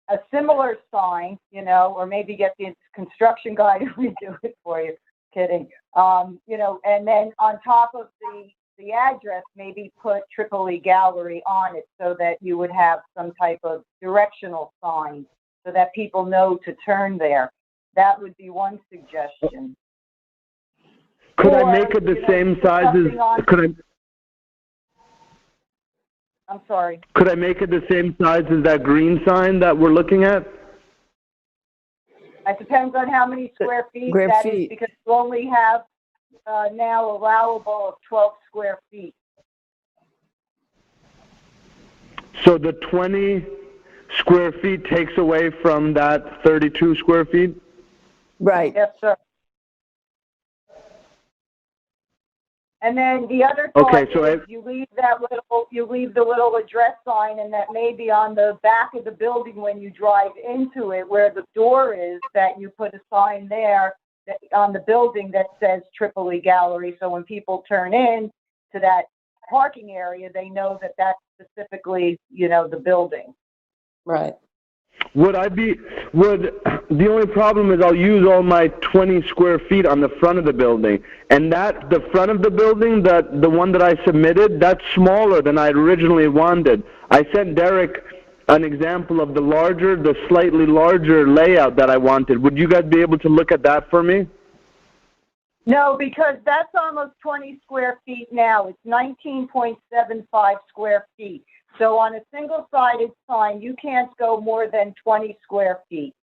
[SPEAKER 4] a similar sign, or maybe get the construction guy to redo it for you. Kidding. And then on top of the address, maybe put Tripoli Gallery on it so that you would have some type of directional sign so that people know to turn there. That would be one suggestion.
[SPEAKER 7] Could I make it the same size as?
[SPEAKER 4] I'm sorry.
[SPEAKER 7] Could I make it the same size as that green sign that we're looking at?
[SPEAKER 4] It depends on how many square feet that is, because you only have now allowable of 12 square feet.
[SPEAKER 7] So the 20 square feet takes away from that 32 square feet?
[SPEAKER 1] Right.
[SPEAKER 4] Yes, sir. And then the other thought
[SPEAKER 7] Okay, so
[SPEAKER 4] is you leave the little address sign, and that may be on the back of the building when you drive into it, where the door is, that you put a sign there on the building that says Tripoli Gallery. So when people turn in to that parking area, they know that that's specifically, the building.
[SPEAKER 6] Right.
[SPEAKER 7] The only problem is I'll use all my 20 square feet on the front of the building. And the front of the building, the one that I submitted, that's smaller than I originally wanted. I sent Derek an example of the slightly larger layout that I wanted. Would you guys be able to look at that for me?
[SPEAKER 4] No, because that's almost 20 square feet now. It's 19.75 square feet. So on a single-sided sign, you can't go more than 20 square feet.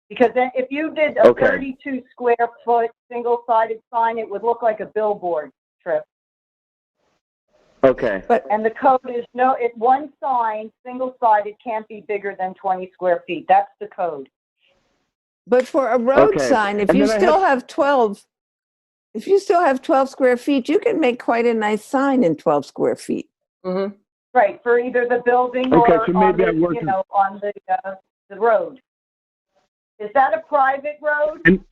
[SPEAKER 4] Because if you did a 32 square foot single-sided sign, it would look like a billboard trip.
[SPEAKER 7] Okay.
[SPEAKER 4] And the code is one sign, single-sided, can't be bigger than 20 square feet. That's the code.
[SPEAKER 1] But for a road sign, if you still have 12 square feet, you can make quite a nice sign in 12 square feet.
[SPEAKER 6] Mm-hmm.
[SPEAKER 4] Right, for either the building or
[SPEAKER 7] so maybe
[SPEAKER 4] on the road. Is that a private road?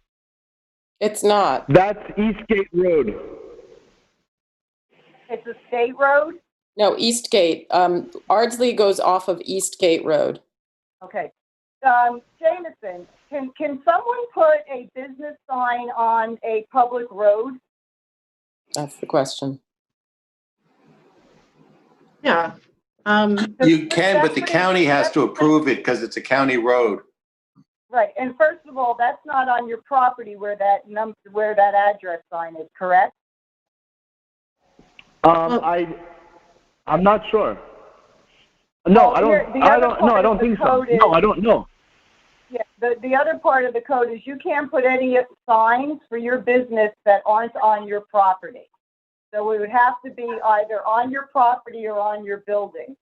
[SPEAKER 6] It's not.
[SPEAKER 7] That's Eastgate Road.
[SPEAKER 4] It's a state road?
[SPEAKER 6] No, Eastgate. Ardsley goes off of Eastgate Road.
[SPEAKER 4] Okay. Jameson, can someone put a business sign on a public road?
[SPEAKER 6] That's the question.
[SPEAKER 11] Yeah.
[SPEAKER 12] You can, but the county has to approve it because it's a county road.
[SPEAKER 4] Right, and first of all, that's not on your property where that address sign is, correct?
[SPEAKER 7] I'm not sure. No, I don't think so. No, I don't know.
[SPEAKER 4] Yeah, the other part of the code is you can't put any signs for your business that aren't on your property. So it would have to be either on your property or on your building.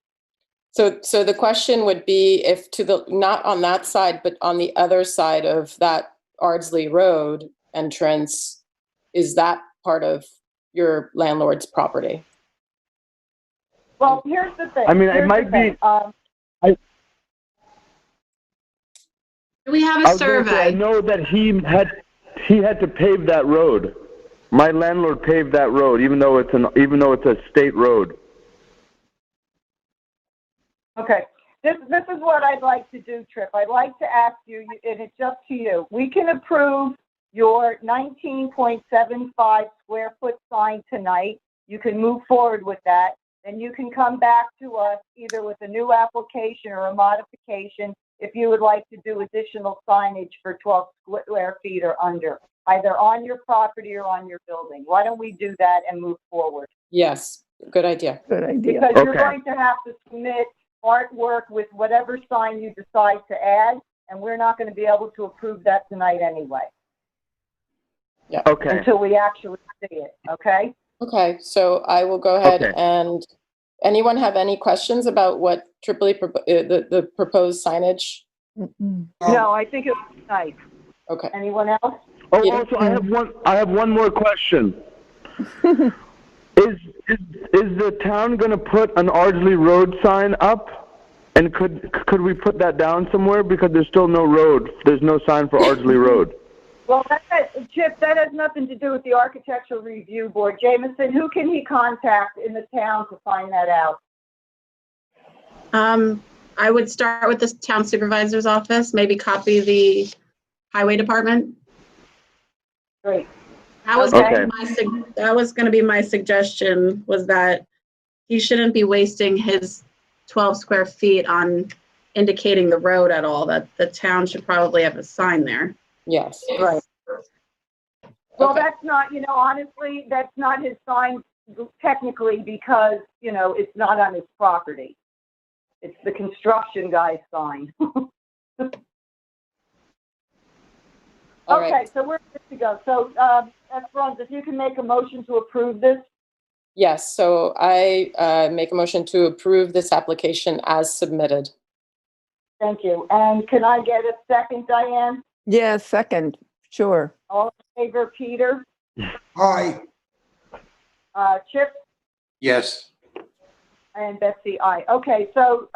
[SPEAKER 6] So the question would be if not on that side, but on the other side of that Ardsley Road entrance, is that part of your landlord's property?
[SPEAKER 4] Well, here's the thing.
[SPEAKER 7] I mean, it might be.
[SPEAKER 11] Do we have a survey?
[SPEAKER 7] I know that he had to pave that road. My landlord paved that road, even though it's a state road.
[SPEAKER 4] Okay. This is what I'd like to do, Trip. I'd like to ask you, and it's up to you. We can approve your 19.75 square foot sign tonight. You can move forward with that. Then you can come back to us either with a new application or a modification if you would like to do additional signage for 12 square feet or under, either on your property or on your building. Why don't we do that and move forward?
[SPEAKER 6] Yes, good idea.
[SPEAKER 1] Good idea.
[SPEAKER 4] Because you're going to have to submit artwork with whatever sign you decide to add, and we're not going to be able to approve that tonight anyway.
[SPEAKER 6] Yeah.
[SPEAKER 7] Okay.
[SPEAKER 4] Until we actually see it, okay?
[SPEAKER 6] Okay, so I will go ahead and anyone have any questions about what Tripoli, the proposed signage?
[SPEAKER 4] No, I think it was nice.
[SPEAKER 6] Okay.
[SPEAKER 4] Anyone else?
[SPEAKER 7] Oh,
[SPEAKER 6] Yeah.
[SPEAKER 7] also, I have one more question. Is the town going to put an Ardsley Road sign up? And could we put that down somewhere? Because there's still no road. There's no sign for Ardsley Road.
[SPEAKER 4] Well, Chip, that has nothing to do with the Architectural Review Board. Jameson, who can he contact in the town to find that out?
[SPEAKER 11] I would start with the town supervisor's office, maybe copy the highway department.
[SPEAKER 4] Great.
[SPEAKER 11] That was going to be my suggestion, was that he shouldn't be wasting his 12 square feet on indicating the road at all, that the town should probably have a sign there.
[SPEAKER 6] Yes.
[SPEAKER 4] Right. Well,
[SPEAKER 6] Okay.
[SPEAKER 4] that's not, honestly, that's not his sign technically because, it's not on his property. It's the construction guy's sign.
[SPEAKER 6] All
[SPEAKER 4] Okay,
[SPEAKER 6] right.
[SPEAKER 4] so we're good to go. So, Esperanza, if you can make a motion to approve this.
[SPEAKER 6] Yes, so I make a motion to approve this application as submitted.
[SPEAKER 4] Thank you. And can I get a second, Diane?
[SPEAKER 1] Yeah, second, sure.
[SPEAKER 4] All in favor, Peter?
[SPEAKER 3] Aye.
[SPEAKER 4] Chip
[SPEAKER 12] Yes.
[SPEAKER 4] and Betsy, aye. Okay, so,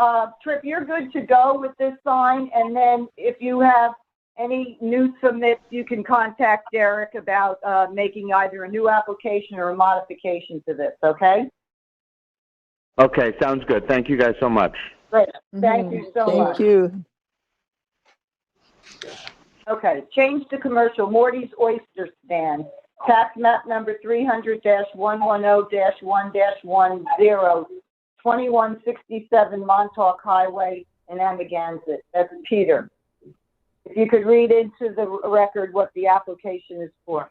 [SPEAKER 4] Trip, you're good to go with this sign, and then if you have any new submits, you can contact Derek about, making either a new application or a modification to this, okay?
[SPEAKER 7] Okay, sounds good. Thank you guys so much.
[SPEAKER 4] Great, thank you so much.
[SPEAKER 1] Thank you.
[SPEAKER 4] Okay, change to commercial, Morty's Oyster Stand, tax map number 300-110-1-110, 2167 Montauk Highway in Amagansett. That's Peter. If you could read into the record what the application is for.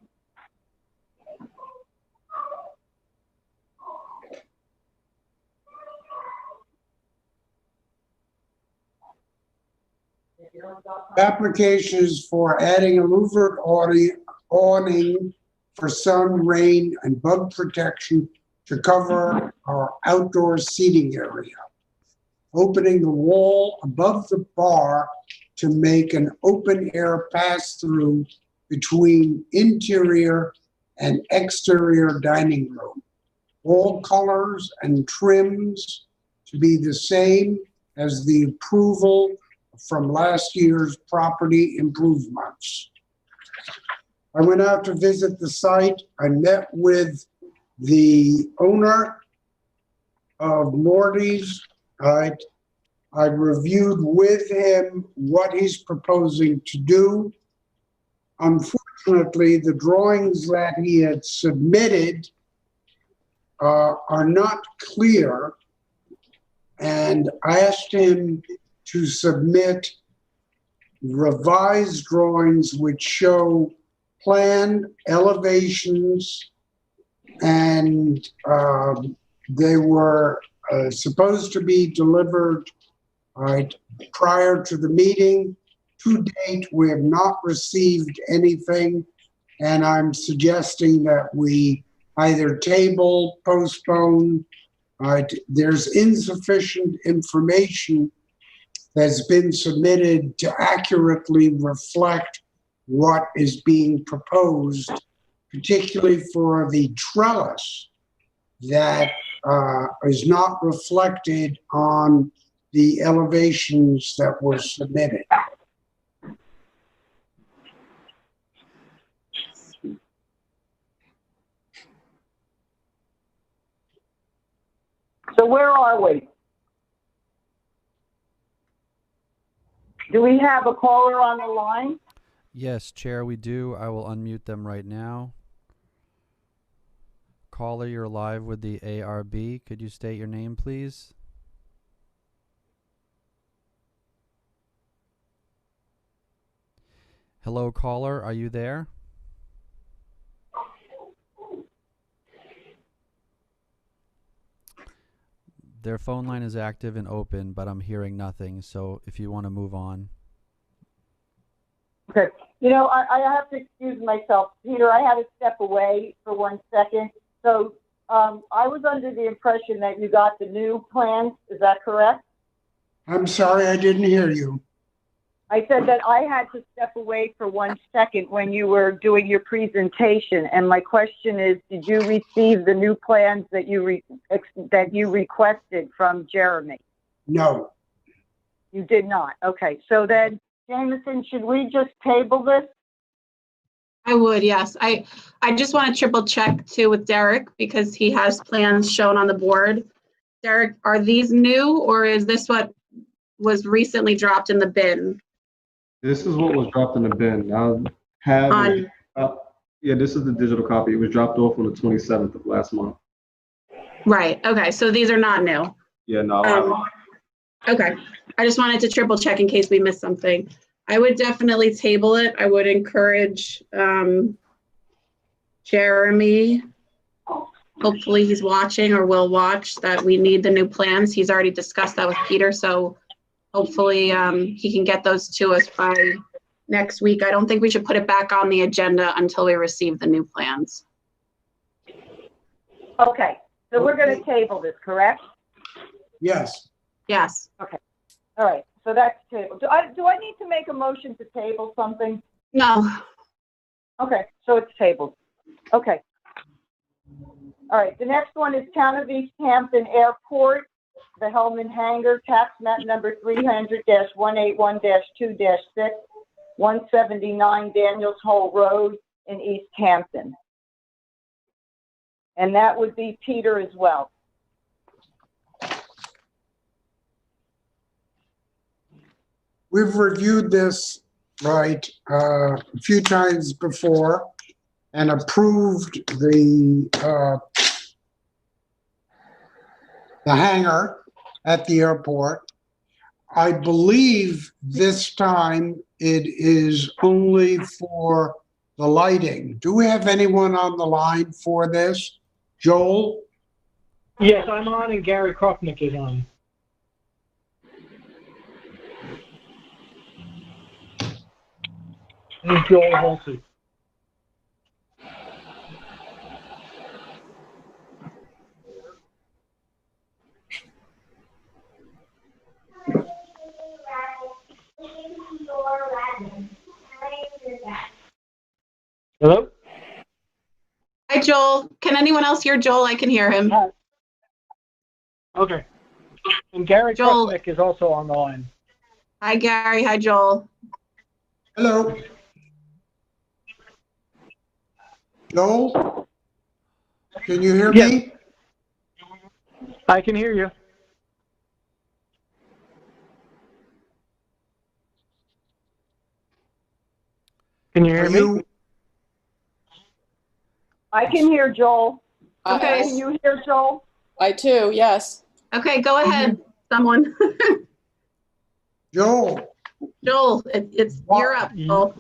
[SPEAKER 3] Application is for adding a louvered awning for sun, rain, and bug protection to cover our outdoor seating area. Opening the wall above the bar to make an open-air pass-through between interior and exterior dining room. All colors and trims to be the same as the approval from last year's property improvements. I went out to visit the site. I met with the owner of Morty's. I reviewed with him what he's proposing to do. Unfortunately, the drawings that he had submitted are not clear, and I asked him to submit revised drawings which show planned elevations, and they were supposed to be delivered prior to the meeting. To date, we have not received anything, and I'm suggesting that we either table, postpone. There's insufficient information that's been submitted to accurately reflect what is being proposed, particularly for the trellis that is not reflected on the elevations that were submitted.
[SPEAKER 4] So where are we? Do we have a caller on the line?
[SPEAKER 5] Yes, Chair, we do. I will unmute them right now. Caller, you're live with the ARB. Could you state your name, please? Hello, caller. Are you there? Their phone line is active and open, but I'm hearing nothing. So if you want to move on.
[SPEAKER 4] Okay. You know, I have to excuse myself. Peter, I had to step away for 1 second. So I was under the impression that you got the new plans. Is that correct?
[SPEAKER 3] I'm sorry, I didn't hear you.
[SPEAKER 4] I said that I had to step away for 1 second when you were doing your presentation. And my question is, did you receive the new plans that you requested from Jeremy?
[SPEAKER 3] No.
[SPEAKER 4] You did not. Okay. So then, Jameson, should we just table this?
[SPEAKER 11] I would, yes. I just want to triple check too with Derek because he has plans shown on the board. Derek, are these new or is this what was recently dropped in the bin?
[SPEAKER 9] This is what was dropped in the bin. Yeah, this is the digital copy. It was dropped off on the 27th of last month.
[SPEAKER 11] Right. Okay. So these are not new.
[SPEAKER 9] Yeah, no.
[SPEAKER 11] Okay. I just wanted to triple check in case we missed something. I would definitely table it. I would encourage Jeremy, hopefully he's watching or will watch, that we need the new plans. He's already discussed that with Peter, so hopefully he can get those to us by next week. I don't think we should put it back on the agenda until we receive the new plans.
[SPEAKER 4] Okay. So we're going to table this, correct?
[SPEAKER 3] Yes.
[SPEAKER 11] Yes.
[SPEAKER 4] Okay. All right. So that's tabled. Do I need to make a motion to table something?
[SPEAKER 11] No.
[SPEAKER 4] Okay. So it's tabled. Okay. All right, the next one is Town of East Hampton Airport, the Hellman Hangar, tax map number 300-181-2-6, 179 Daniels Hole Road in East Hampton. And that would be Peter as well.
[SPEAKER 3] We've reviewed this, right, a few times before and approved the hangar at the airport. I believe this time it is only for the lighting. Do we have anyone on the line for this? Joel?
[SPEAKER 2] Yes, I'm on and Gary Krupnick is on. This is Joel Halsey. Hello?
[SPEAKER 11] Hi, Joel. Can anyone else hear Joel? I can hear him.
[SPEAKER 2] Okay. And Gary
[SPEAKER 11] Joel.
[SPEAKER 2] Krupnick is also on the line.
[SPEAKER 11] Hi, Gary. Hi, Joel.
[SPEAKER 3] Hello? Joel? Can you hear
[SPEAKER 2] Yes.
[SPEAKER 3] me?
[SPEAKER 2] I can hear you. Can you hear me?
[SPEAKER 4] I can hear Joel.
[SPEAKER 11] Okay.
[SPEAKER 4] Can you hear Joel?
[SPEAKER 6] I too, yes.
[SPEAKER 11] Okay, go ahead, someone.
[SPEAKER 3] Joel?
[SPEAKER 11] Joel, you're up, Joel.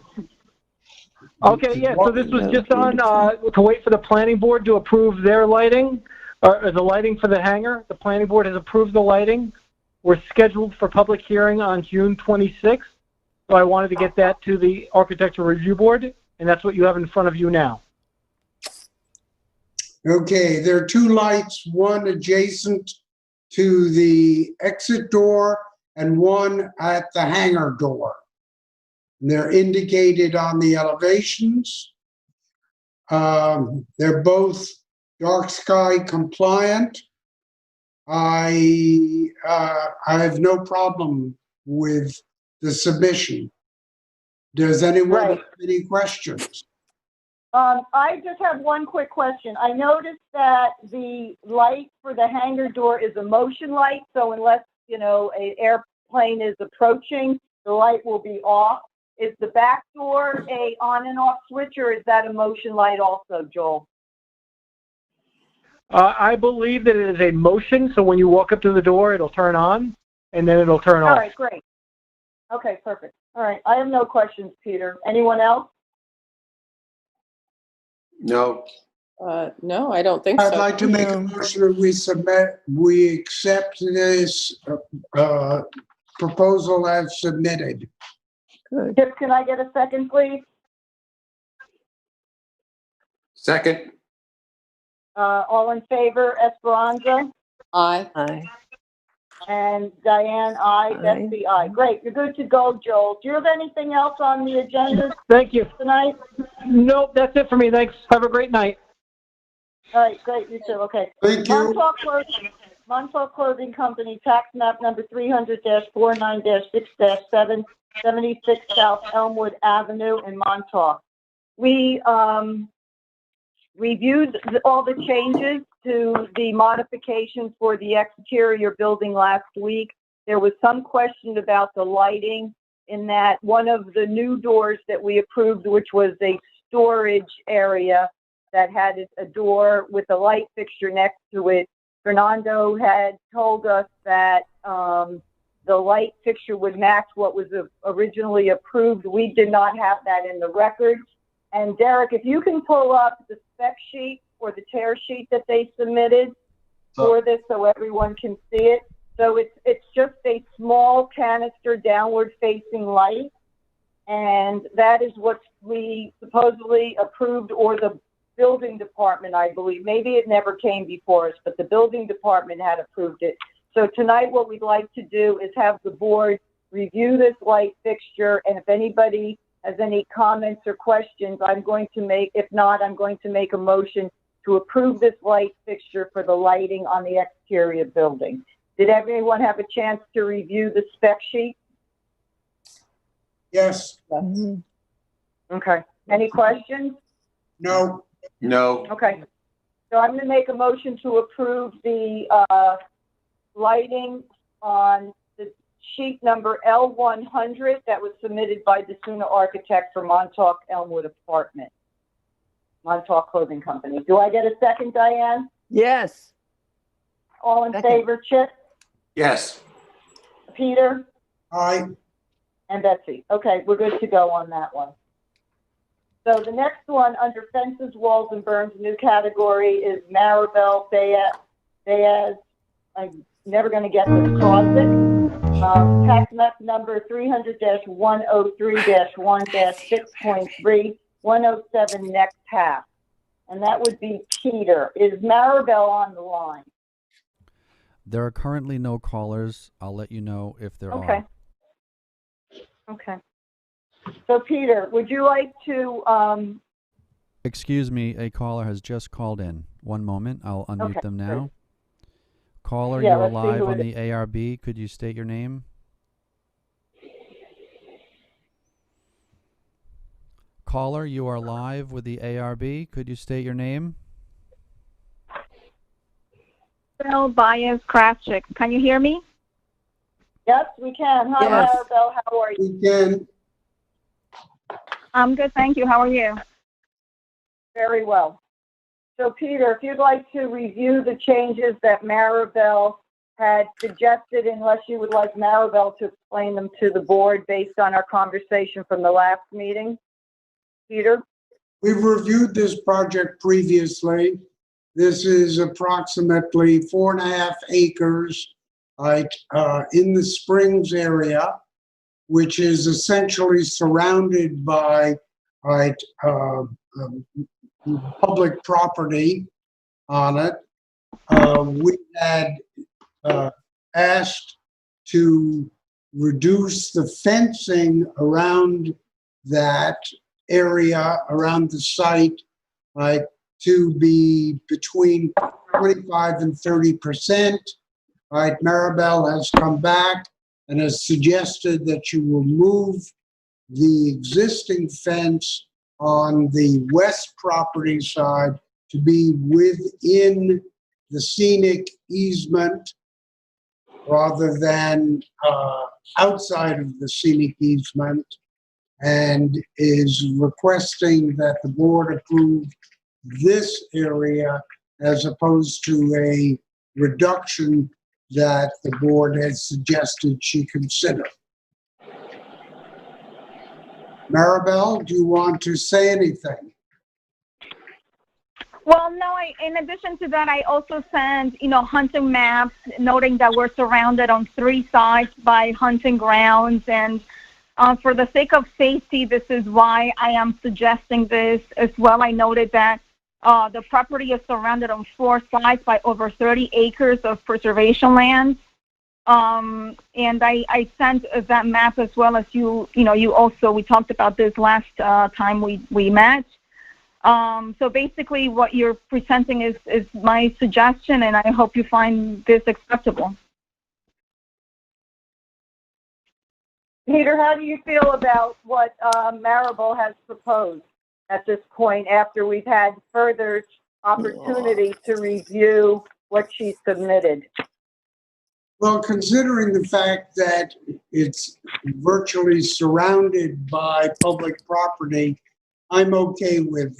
[SPEAKER 2] Okay, yeah, so this was just on to wait for the planning board to approve their lighting, or the lighting for the hangar. The planning board has approved the lighting. We're scheduled for public hearing on June 26th. So I wanted to get that to the Architecture Review Board, and that's what you have in front of you now.
[SPEAKER 3] Okay, there are two lights, one adjacent to the exit door and one at the hangar door. They're indicated on the elevations. They're both dark sky compliant. I have no problem with the submission. Does anyone have any questions?
[SPEAKER 4] I just have one quick question. I noticed that the light for the hangar door is a motion light, so unless, you know, an airplane is approaching, the light will be off. Is the back door a on and off switch, or is that a motion light also, Joel?
[SPEAKER 2] I believe that it is a motion, so when you walk up to the door, it'll turn on, and then it'll turn off.
[SPEAKER 4] All right, great. Okay, perfect. All right, I have no questions, Peter. Anyone else?
[SPEAKER 12] No.
[SPEAKER 6] No, I don't think so.
[SPEAKER 3] I'd like to make a motion that we accept this proposal as submitted.
[SPEAKER 1] Good.
[SPEAKER 4] Just, can I get a second, please?
[SPEAKER 12] Second?
[SPEAKER 4] All in favor, Esperanza?
[SPEAKER 6] Aye.
[SPEAKER 1] Aye.
[SPEAKER 4] And Diane, aye.
[SPEAKER 1] Aye.
[SPEAKER 4] Betsy, aye. Great, you're good to go, Joel. Do you have anything else on the agenda
[SPEAKER 2] Thank you.
[SPEAKER 4] tonight?
[SPEAKER 2] Nope, that's it for me. Thanks. Have a great night.
[SPEAKER 4] All right, great, you too, okay.
[SPEAKER 3] Thank you.
[SPEAKER 4] Montauk Clothing Company, tax map number 300-49-6-7, 76 South Elmwood Avenue in Montauk. We reviewed all the changes to the modifications for the exterior building last week. There was some question about the lighting in that one of the new doors that we approved, which was a storage area that had a door with a light fixture next to it. Fernando had told us that the light fixture would match what was originally approved. We did not have that in the record. And Derek, if you can pull up the spec sheet or the tear sheet that they submitted for this so everyone can see it. So it's just a small canister downward facing light. And that is what we supposedly approved, or the building department, I believe. Maybe it never came before us, but the building department had approved it. So tonight what we'd like to do is have the board review this light fixture, and if anybody has any comments or questions, I'm going to make, if not, I'm going to make a motion to approve this light fixture for the lighting on the exterior building. Did everyone have a chance to review the spec sheet?
[SPEAKER 3] Yes,
[SPEAKER 1] Mhm.
[SPEAKER 4] Okay. Any questions?
[SPEAKER 3] no,
[SPEAKER 12] No,
[SPEAKER 4] Okay. So I'm going to make a motion to approve the lighting on the sheet number L100 that was submitted by DeSuna Architect for Montauk Elmwood Apartment, Montauk Clothing Company. Do I get a second, Diane?
[SPEAKER 1] Yes.
[SPEAKER 4] All in
[SPEAKER 1] Second.
[SPEAKER 4] favor, Chip,
[SPEAKER 12] yes,
[SPEAKER 4] Peter,
[SPEAKER 3] aye,
[SPEAKER 4] and Betsy? Okay, we're good to go on that one. So the next one, under fences, walls, and berms, new category is Maribel Diaz. I'm never going to get this crossing. Tax map number 300-103-1-6.3, 107 next half. And that would be Peter. Is Maribel on the line?
[SPEAKER 5] There are currently no callers. I'll let you know if there
[SPEAKER 4] Okay.
[SPEAKER 5] are.
[SPEAKER 4] Okay. So Peter, would you like to,
[SPEAKER 5] Excuse me, a caller has just called in. One moment, I'll unmute
[SPEAKER 4] Okay,
[SPEAKER 5] them
[SPEAKER 4] great.
[SPEAKER 5] now. Caller,
[SPEAKER 4] Yeah,
[SPEAKER 5] you're
[SPEAKER 4] let's see
[SPEAKER 5] live
[SPEAKER 4] who
[SPEAKER 5] on
[SPEAKER 4] it
[SPEAKER 5] the ARB. Could you state your name? Caller, you are live with the ARB. Could you state your name?
[SPEAKER 10] Bill Baez Kravchik. Can you hear me?
[SPEAKER 4] yes, we can. Hi,
[SPEAKER 1] Yes.
[SPEAKER 4] Maribel, how are you?
[SPEAKER 3] we can,
[SPEAKER 10] I'm good, thank you. How are you?
[SPEAKER 4] Very well. So Peter, if you'd like to review the changes that Maribel had suggested, unless you would like Maribel to explain them to the board based on our conversation from the last meeting. Peter?
[SPEAKER 3] we've reviewed this project previously. This is approximately 4.5 acres, right, in the Springs area, which is essentially surrounded by, right, public property on it. We had asked to reduce the fencing around that area, around the site, right, to be between 25 and 30%. Right, Maribel has come back and has suggested that you will move the existing fence on the west property side to be within the scenic easement rather than outside of the scenic easement, and is requesting that the board approve this area as opposed to a reduction that the board has suggested she consider. Maribel, do you want to say anything?
[SPEAKER 10] Well, no, in addition to that, I also sent, hunting maps noting that we're surrounded on 3 sides by hunting grounds. And for the sake of safety, this is why I am suggesting this as well. I noted that the property is surrounded on 4 sides by over 30 acres of preservation land. And I sent that map as well as you also, we talked about this last time we met. So basically what you're presenting is my suggestion, and I hope you find this acceptable.
[SPEAKER 4] Peter, how do you feel about what Maribel has proposed at this point after we've had further opportunity to review what she submitted?
[SPEAKER 3] Well, considering the fact that it's virtually surrounded by public property, I'm okay with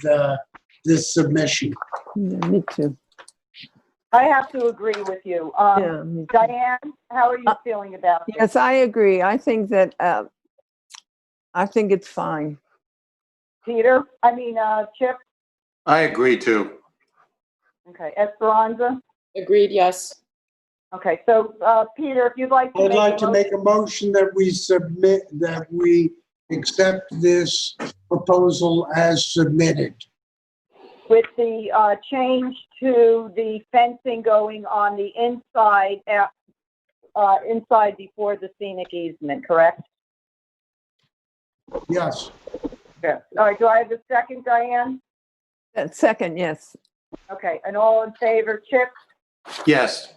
[SPEAKER 3] this submission.
[SPEAKER 1] Yeah, me too.
[SPEAKER 4] I have to agree with you.
[SPEAKER 1] Yeah, me too.
[SPEAKER 4] Diane, how are you feeling about this?
[SPEAKER 1] Yes, I agree. I think that, I think it's fine.
[SPEAKER 4] Peter, Chip?
[SPEAKER 12] I agree too.
[SPEAKER 4] Okay, Esperanza?
[SPEAKER 6] Agreed, yes.
[SPEAKER 4] Okay, so Peter, if you'd like to
[SPEAKER 3] I'd like to make a motion that we accept this proposal as submitted.
[SPEAKER 4] with the change to the fencing going on the inside, inside before the scenic easement, correct?
[SPEAKER 3] Yes.
[SPEAKER 4] Yeah. All right, do I have a second, Diane?
[SPEAKER 1] Second, yes.
[SPEAKER 4] Okay, and all in favor, Chip,
[SPEAKER 12] Yes.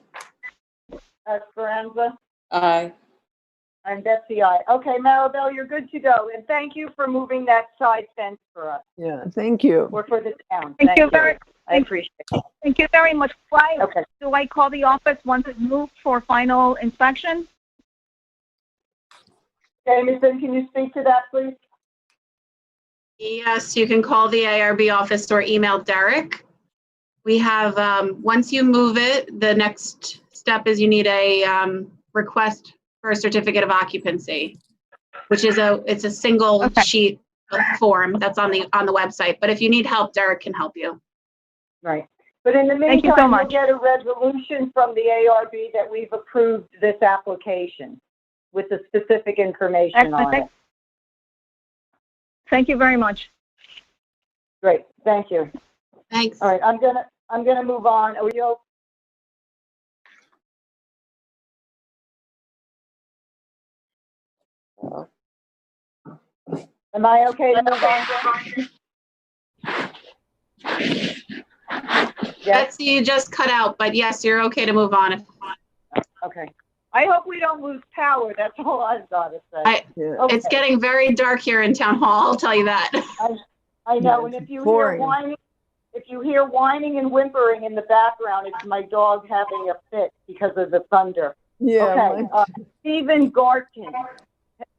[SPEAKER 4] Esperanza,
[SPEAKER 6] Aye.
[SPEAKER 4] and Betsy, I. Okay, Maribel, you're good to go. And thank you for moving that side fence for us,
[SPEAKER 1] Yeah, thank you.
[SPEAKER 4] or for the town.
[SPEAKER 10] Thank you very,
[SPEAKER 4] I appreciate it.
[SPEAKER 10] thank you very much. Why
[SPEAKER 4] Okay.
[SPEAKER 10] do I call the office once it's moved for final inspection?
[SPEAKER 4] Jameson, can you speak to that, please?
[SPEAKER 11] Yes, you can call the ARB office or email Derek. We have, once you move it, the next step is you need a request for a certificate of occupancy, which is it's a single sheet of form that's on the website. But if you need help, Derek can help you.
[SPEAKER 4] Right. But in the
[SPEAKER 10] Thank you so
[SPEAKER 4] meantime,
[SPEAKER 10] much.
[SPEAKER 4] we'll get a resolution from the ARB that we've approved this application with the specific information on it.
[SPEAKER 10] Thank you very much.
[SPEAKER 4] Great, thank you.
[SPEAKER 11] Thanks.
[SPEAKER 4] All right, I'm gonna move on. Are you? Am I okay to move on? Yes,
[SPEAKER 11] Betsy, you just cut out, but yes, you're okay to move on.
[SPEAKER 4] okay. I hope we don't lose power, that's all I've got to say.
[SPEAKER 1] Yeah.
[SPEAKER 4] Okay.
[SPEAKER 11] It's getting very dark here in town hall, I'll tell you that.
[SPEAKER 4] I know,
[SPEAKER 1] Yeah,
[SPEAKER 4] and
[SPEAKER 1] it's
[SPEAKER 4] if you
[SPEAKER 1] boring.
[SPEAKER 4] hear whining and whimpering in the background, it's my dog having a fit because of the thunder.
[SPEAKER 1] Yeah,
[SPEAKER 4] Okay, Stephen Garton,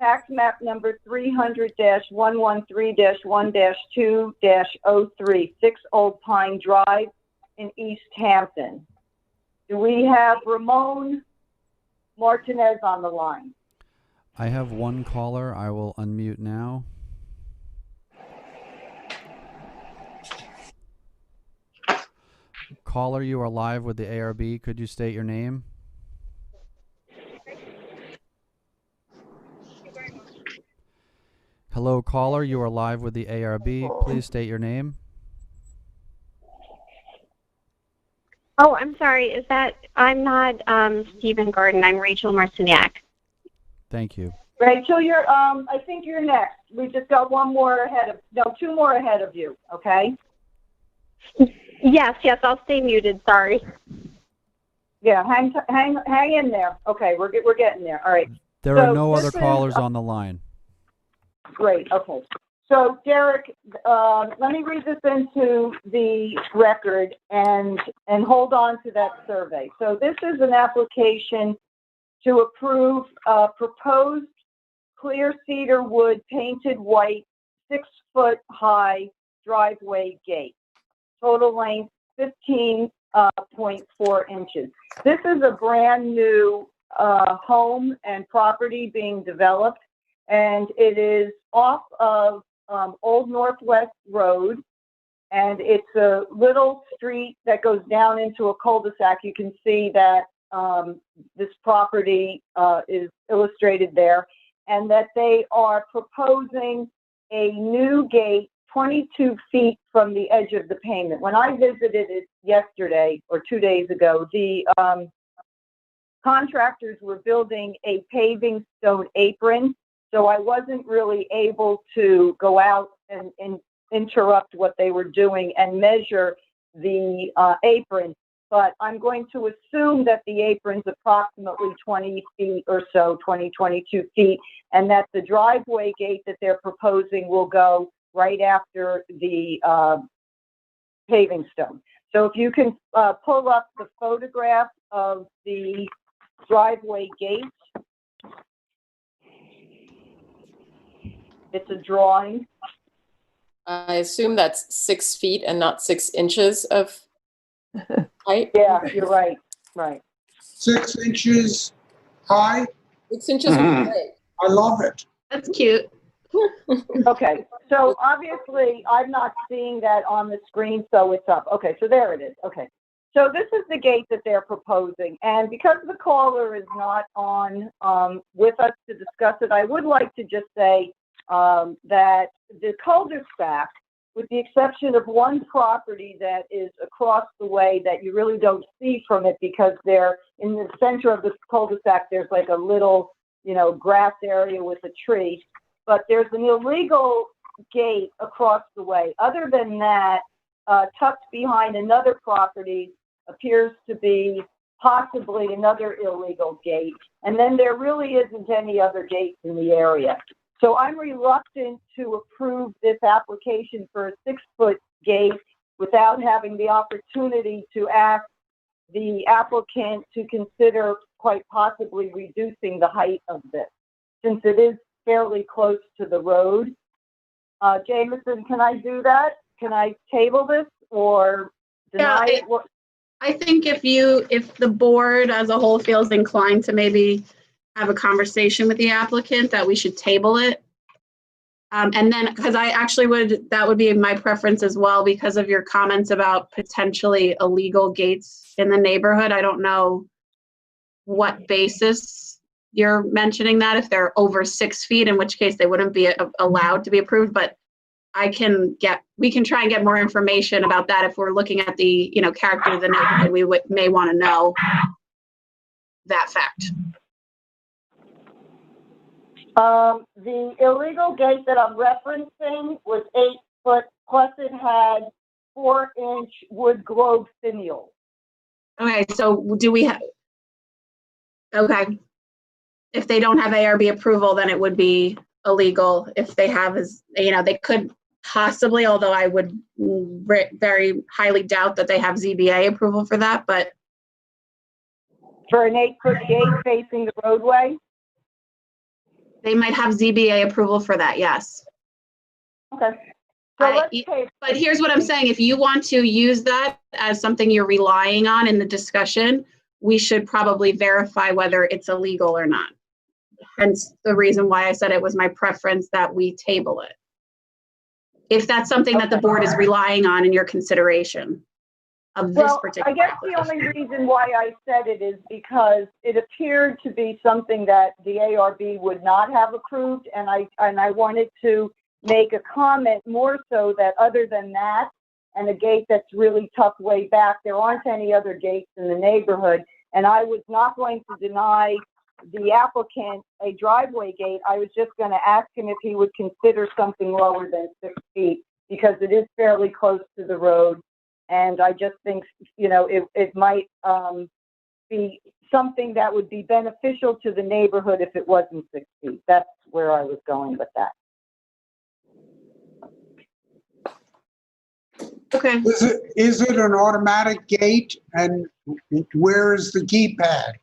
[SPEAKER 4] tax map number 300-113-1-2-03, 6 Old Pine Drive in East Hampton. Do we have Ramon Martinez on the line?
[SPEAKER 5] I have one caller. I will unmute now. Caller, you are live with the ARB. Could you state your name? Hello, caller. You are live with the ARB. Please state your name.
[SPEAKER 13] Oh, I'm sorry. I'm not Stephen Garden. I'm Rachel Marciniak.
[SPEAKER 5] Thank you.
[SPEAKER 4] Rachel, I think you're next. We just got two more ahead of you, okay?
[SPEAKER 13] Yes, I'll stay muted. Sorry.
[SPEAKER 4] Yeah, hang in there. Okay, we're getting there. All right.
[SPEAKER 5] There are no other callers on the line.
[SPEAKER 4] Great. Okay. So, Derek, let me read this into the record and hold on to that survey. So, this is an application to approve proposed clear cedar wood painted white 6-foot high driveway gate. Total length 15.4 inches. This is a brand new home and property being developed, and it is off of Old Northwest Road, and it's a little street that goes down into a cul-de-sac. You can see that this property is illustrated there, and that they are proposing a new gate 22 feet from the edge of the pavement. When I visited it yesterday or 2 days ago, the contractors were building a paving stone apron, so I wasn't really able to go out and interrupt what they were doing and measure the apron. But I'm going to assume that the apron's approximately 20 feet or so, 22 feet, and that the driveway gate that they're proposing will go right after the paving stone. So if you can pull up the photograph of the driveway gate. It's a drawing.
[SPEAKER 6] I assume that's 6 feet and not 6 inches of height?
[SPEAKER 4] Yeah, you're right. Right.
[SPEAKER 3] 6 inches high.
[SPEAKER 6] 6 inches of height.
[SPEAKER 3] I love it.
[SPEAKER 11] That's cute.
[SPEAKER 4] Okay, so obviously I'm not seeing that on the screen, so it's up. Okay, so there it is. Okay, so this is the gate that they're proposing, and because the caller is not on with us to discuss it, I would like to just say that the cul-de-sac, with the exception of one property that is across the way that you really don't see from it because they're in the center of the cul-de-sac, there's like a little, grass area with a tree. But there's an illegal gate across the way. Other than that, tucked behind another property appears to be possibly another illegal gate. And then there really isn't any other gates in the area. So I'm reluctant to approve this application for a 6-foot gate without having the opportunity to ask the applicant to consider quite possibly reducing the height of this, since it is fairly close to the road. Jameson, can I do that? Can I table this or deny it?
[SPEAKER 11] I think if the board as a whole feels inclined to maybe have a conversation with the applicant, that we should table it. And then, because that would be my preference as well, because of your comments about potentially illegal gates in the neighborhood. I don't know what basis you're mentioning that, if they're over 6 feet, in which case they wouldn't be allowed to be approved, but we can try and get more information about that. If we're looking at the, character of the neighborhood, we may want to know that fact.
[SPEAKER 4] The illegal gate that I'm referencing was 8 foot, plus it had 4-inch wood globe finials. Okay, so do we have, okay. If they don't have ARB approval, then it would be illegal. If they have, they could possibly, although I would very highly doubt that they have ZBA approval for that, but. For an 8-foot gate facing the roadway? They might have ZBA approval for that, yes. Okay. So but here's what I'm saying. If you want to use that as something you're relying on in the discussion, we should probably verify whether it's illegal or not. Hence the reason why I said it was my preference that we table it. If that's something that the board is relying on in your consideration of this particular. I guess the only reason why I said it is because it appeared to be something that the ARB would not have approved, and I wanted to make a comment more so that other than that, and a gate that's really tucked way back, there aren't any other gates in the neighborhood, and I was not going to deny the applicant a driveway gate. I was just going to ask him if he would consider something lower than 6 feet, because it is fairly close to the road. And I just think, it might be something that would be beneficial to the neighborhood if it wasn't 6 feet. That's where I was going with that. Okay.
[SPEAKER 3] Is it an automatic gate, and where is the keypad?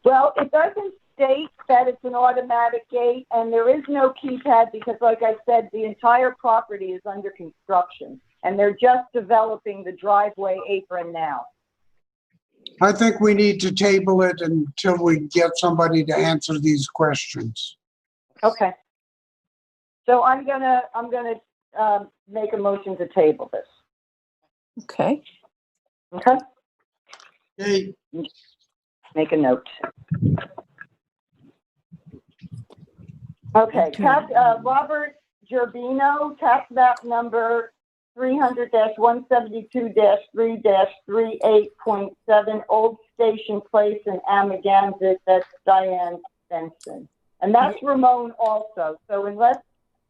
[SPEAKER 4] Well, it doesn't state that it's an automatic gate, and there is no keypad because, like I said, the entire property is under construction, and they're just developing the driveway apron now.
[SPEAKER 3] I think we need to table it until we get somebody to answer these questions. Okay.
[SPEAKER 4] So I'm gonna make a motion to table this.
[SPEAKER 1] Okay.
[SPEAKER 4] Okay.
[SPEAKER 3] Okay.
[SPEAKER 4] Make a note. Okay. Robert Gerbino, tax map number 300-172-3-38.7, Old Station Place in Amagansett. That's Diane Benson. And that's Ramon also. So unless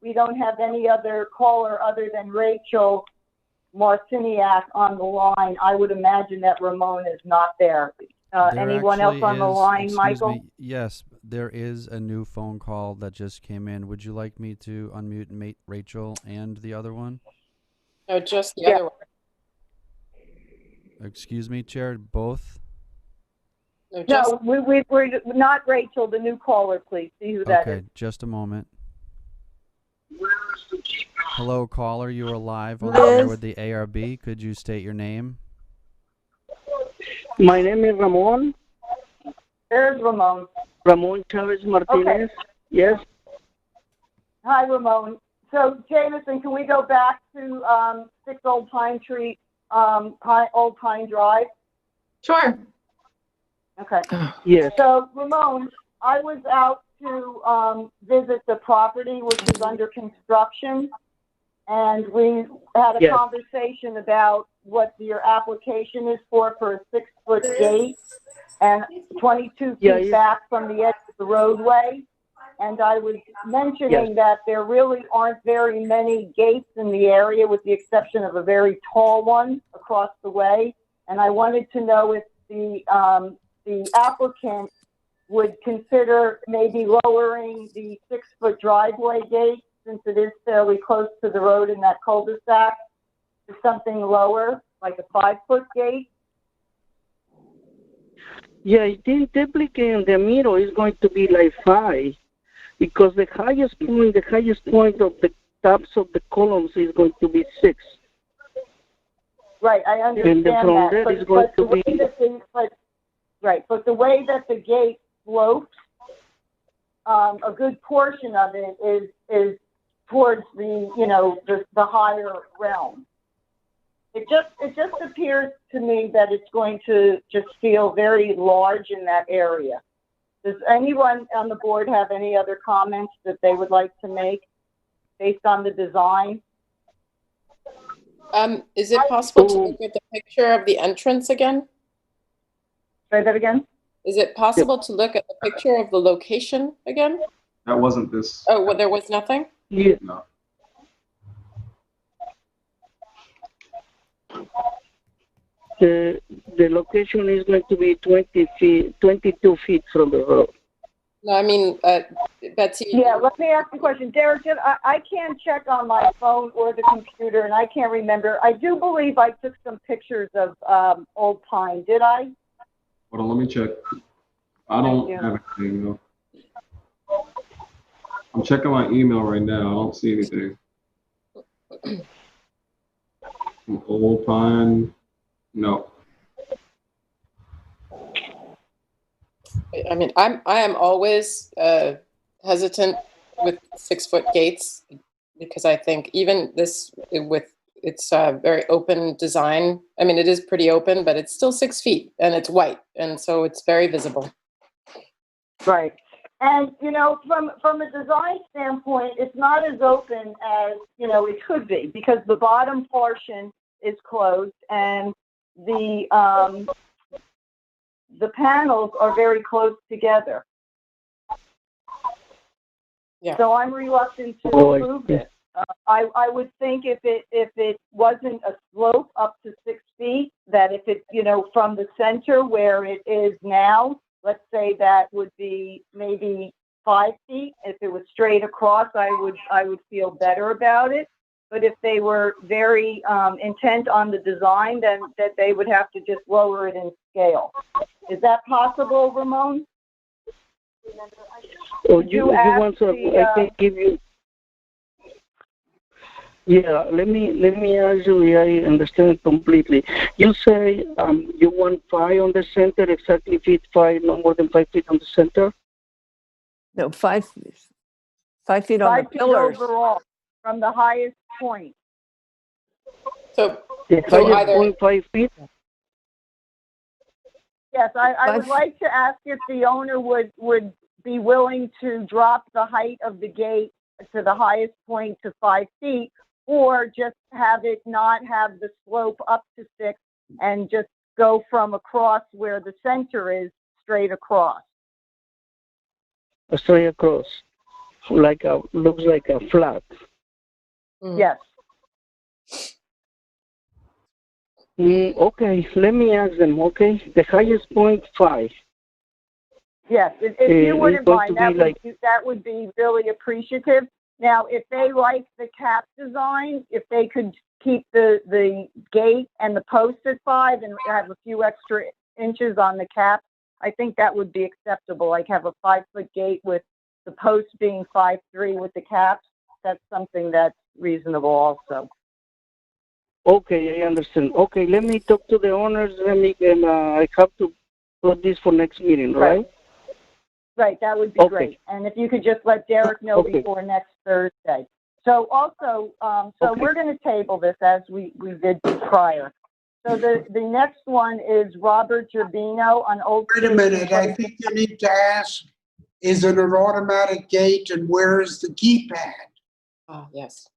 [SPEAKER 4] we don't have any other caller other than Rachel Marciniak on the line, I would imagine that Ramon is not there. Anyone else on the line, Michael?
[SPEAKER 5] Yes, there is a new phone call that just came in. Would you like me to unmute Rachel and the other one?
[SPEAKER 6] No, just the other one.
[SPEAKER 5] Excuse me, Chair, both?
[SPEAKER 4] No, we're not Rachel, the new caller, please. See who that is.
[SPEAKER 5] Okay, just a moment. Hello, caller. You are live on the air with the ARB. Could you state your name?
[SPEAKER 7] My name is Ramon.
[SPEAKER 4] There's Ramon.
[SPEAKER 7] Ramon Chavez Martinez.
[SPEAKER 4] Okay.
[SPEAKER 7] Yes.
[SPEAKER 4] Hi, Ramon. So, Jameson, can we go back to 6 Old Pine Tree, Old Pine Drive?
[SPEAKER 11] Sure.
[SPEAKER 4] Okay.
[SPEAKER 7] Yes.
[SPEAKER 4] So, Ramon, I was out to visit the property, which is under construction, and we had a conversation about what your application is for a 6-foot gate and 22 feet back from the edge of the roadway. and I was mentioning that there really aren't very many gates in the area with the exception of a very tall one across the way. And I wanted to know if the applicant would consider maybe lowering the 6-foot driveway gate, since it is fairly close to the road in that cul-de-sac, to something lower, like a 5-foot gate.
[SPEAKER 14] Yeah, I think typically in the middle is going to be like 5, because the highest point of the tops of the columns is going to be 6.
[SPEAKER 4] Right, I understand that. But the way that the gate slopes, a good portion of it is towards the higher realm. It just appears to me that it's going to just feel very large in that area. Does anyone on the board have any other comments that they would like to make based on the design?
[SPEAKER 6] Is it possible to look at the picture of the entrance again?
[SPEAKER 4] Say that again?
[SPEAKER 6] Is it possible to look at the picture of the location again?
[SPEAKER 9] That wasn't this.
[SPEAKER 6] Oh, well, there was nothing?
[SPEAKER 14] Yeah.
[SPEAKER 9] No.
[SPEAKER 14] The location is going to be 22 feet from the road.
[SPEAKER 6] No, I mean, Betsy.
[SPEAKER 4] Yeah, let me ask you a question. Derek, I can't check on my phone or the computer, and I can't remember. I do believe I took some pictures of Old Pine. Did I?
[SPEAKER 9] Hold on, let me check. I don't have anything, though. I'm checking my email right now. I don't see anything. From Old Pine, no.
[SPEAKER 6] I mean, I am always hesitant with 6-foot gates, because I think even this with its very open design. I mean, it is pretty open, but it's still 6 feet and it's white, and so it's very visible.
[SPEAKER 4] Right. And, from a design standpoint, it's not as open as, it could be, because the bottom portion is closed and the panels are very close together.
[SPEAKER 6] Yeah.
[SPEAKER 4] So I'm reluctant to approve it. I would think if it wasn't a slope up to 6 feet, that if it, from the center where it is now, let's say that would be maybe 5 feet. If it was straight across, I would feel better about it. But if they were very intent on the design, then that they would have to just lower it in scale. Is that possible, Ramon?
[SPEAKER 14] Oh, you want to? I can give you. Yeah, let me ask you. I understand it completely. You say you want 5 on the center, exactly 5, no more than 5 feet on the center.
[SPEAKER 1] No, 5 feet on the
[SPEAKER 4] 5 feet
[SPEAKER 1] pillars.
[SPEAKER 4] overall, from the highest point.
[SPEAKER 6] So
[SPEAKER 14] highest point 5 feet.
[SPEAKER 4] Yes, I would like to ask if the owner would be willing to drop the height of the gate to the highest point to 5 feet, or just have it not have the slope up to 6 and just go from across where the center is straight across.
[SPEAKER 14] Straight across, looks like a flat.
[SPEAKER 4] Yes.
[SPEAKER 14] Okay, let me ask them. Okay, the highest point 5.
[SPEAKER 4] Yes, if you wouldn't mind, that would be really appreciative. Now, if they like the cap design, if they could keep the gate and the post at 5 and have a few extra inches on the cap, I think that would be acceptable. Like have a 5-foot gate with the post being 5'3" with the caps. That's something that's reasonable also.
[SPEAKER 14] Okay, I understand. Okay, let me talk to the owners. I have to put this for next meeting, right?
[SPEAKER 4] Right, that would be great. And if you could just let Derek know before next Thursday. So also, we're going to table this as we did prior. So the next one is Robert Gerbino on Old
[SPEAKER 3] Wait a minute, I think you need to ask, is it an automatic gate and where is the keypad?
[SPEAKER 6] Oh, yes.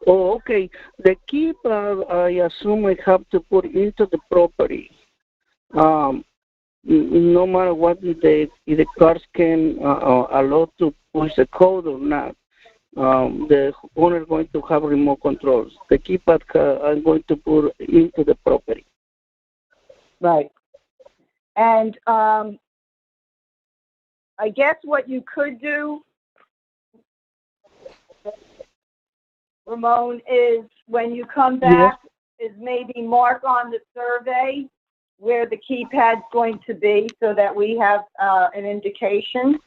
[SPEAKER 14] Oh, okay. The keypad, I assume I have to put into the property. no matter what, if the cars can allow to push the code or not. The owner is going to have remote controls. The keypad I'm going to put into the property.
[SPEAKER 4] Right. And I guess what you could do, Ramon, is when you come back, is maybe mark on the survey where the keypad's going to be so that we have an indication.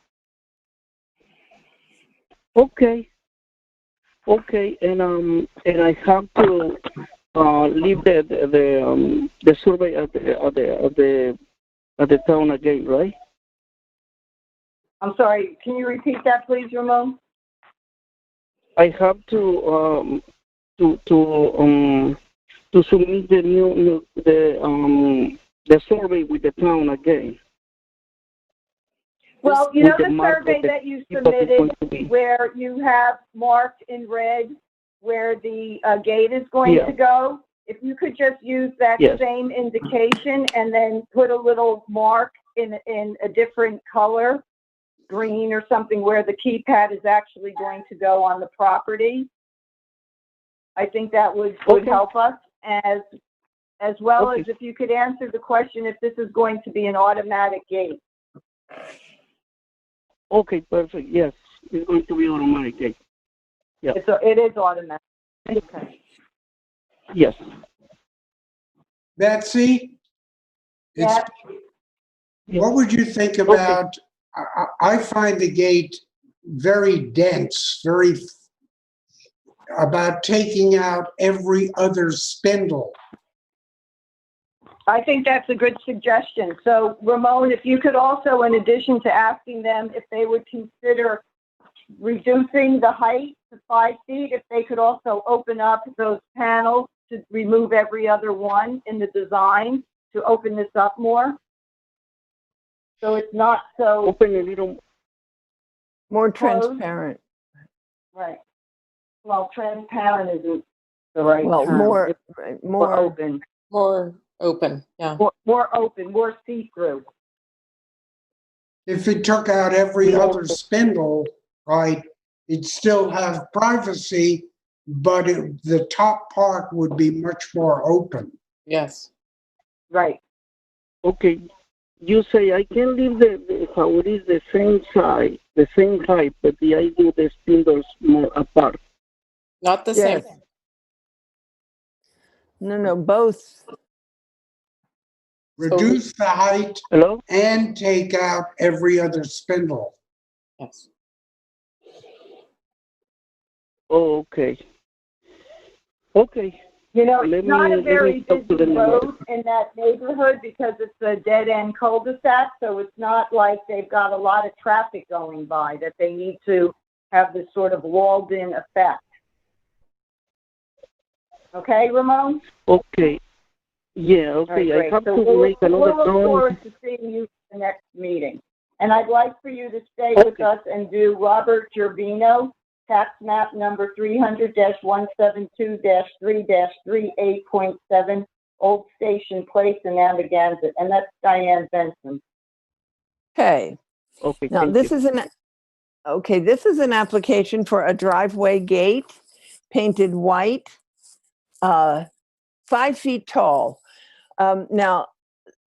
[SPEAKER 14] Okay. Okay, and I have to leave the survey at the town again, right?
[SPEAKER 4] I'm sorry, can you repeat that, please, Ramon?
[SPEAKER 14] I have to submit the survey with the town again.
[SPEAKER 4] Well, you know the survey that you submitted where you have marked in red where the gate is going to go? If you could just use that same indication and then put a little mark in a different color, green or something, where the keypad is actually going to go on the property, I think that would help us, as well as if you could answer the question if this is going to be an automatic gate.
[SPEAKER 14] Okay, perfect. Yes, it's going to be automatic gate. Yeah.
[SPEAKER 4] It is automatic. Okay.
[SPEAKER 14] Yes.
[SPEAKER 3] Betsy?
[SPEAKER 4] Yes.
[SPEAKER 3] What would you think about, I find the gate very dense, about taking out every other spindle.
[SPEAKER 4] I think that's a good suggestion. So, Ramon, if you could also, in addition to asking them if they would consider reducing the height to 5 feet, if they could also open up those panels to remove every other one in the design to open this up more. So it's not so...
[SPEAKER 14] Open a little...
[SPEAKER 1] More
[SPEAKER 4] closed.
[SPEAKER 1] transparent.
[SPEAKER 4] Right. Well, transparent isn't the right
[SPEAKER 1] Well,
[SPEAKER 4] term.
[SPEAKER 1] more
[SPEAKER 4] open.
[SPEAKER 6] More open, yeah.
[SPEAKER 4] More open, more see-through.
[SPEAKER 3] If it took out every other spindle, right, it'd still have privacy, but the top part would be much more open.
[SPEAKER 6] Yes.
[SPEAKER 4] Right.
[SPEAKER 14] Okay. You say I can leave the how it is the same size, the same height, but I do the spindles more apart.
[SPEAKER 6] Not the same.
[SPEAKER 1] No, both.
[SPEAKER 3] Reduce the height and take out every other spindle.
[SPEAKER 6] Yes.
[SPEAKER 14] Oh, okay. Okay.
[SPEAKER 4] You know, it's not a very busy road in that neighborhood because it's a dead-end cul-de-sac, so it's not like they've got a lot of traffic going by that they need to have this sort of walled-in effect. Okay, Ramon?
[SPEAKER 14] Okay. Yeah, okay.
[SPEAKER 4] Right,
[SPEAKER 14] I have
[SPEAKER 4] so
[SPEAKER 14] to make another
[SPEAKER 4] we'll look
[SPEAKER 14] drawing.
[SPEAKER 4] forward to seeing you at the next meeting. And I'd like for you to stay with us and do Robert Gervino, tax map number 300-172-3-38.7, Old Station Place in Amagansett. And that's Diane Benson.
[SPEAKER 1] Okay.
[SPEAKER 14] Okay.
[SPEAKER 1] Now this is an application for a driveway gate painted white, 5 feet tall. Now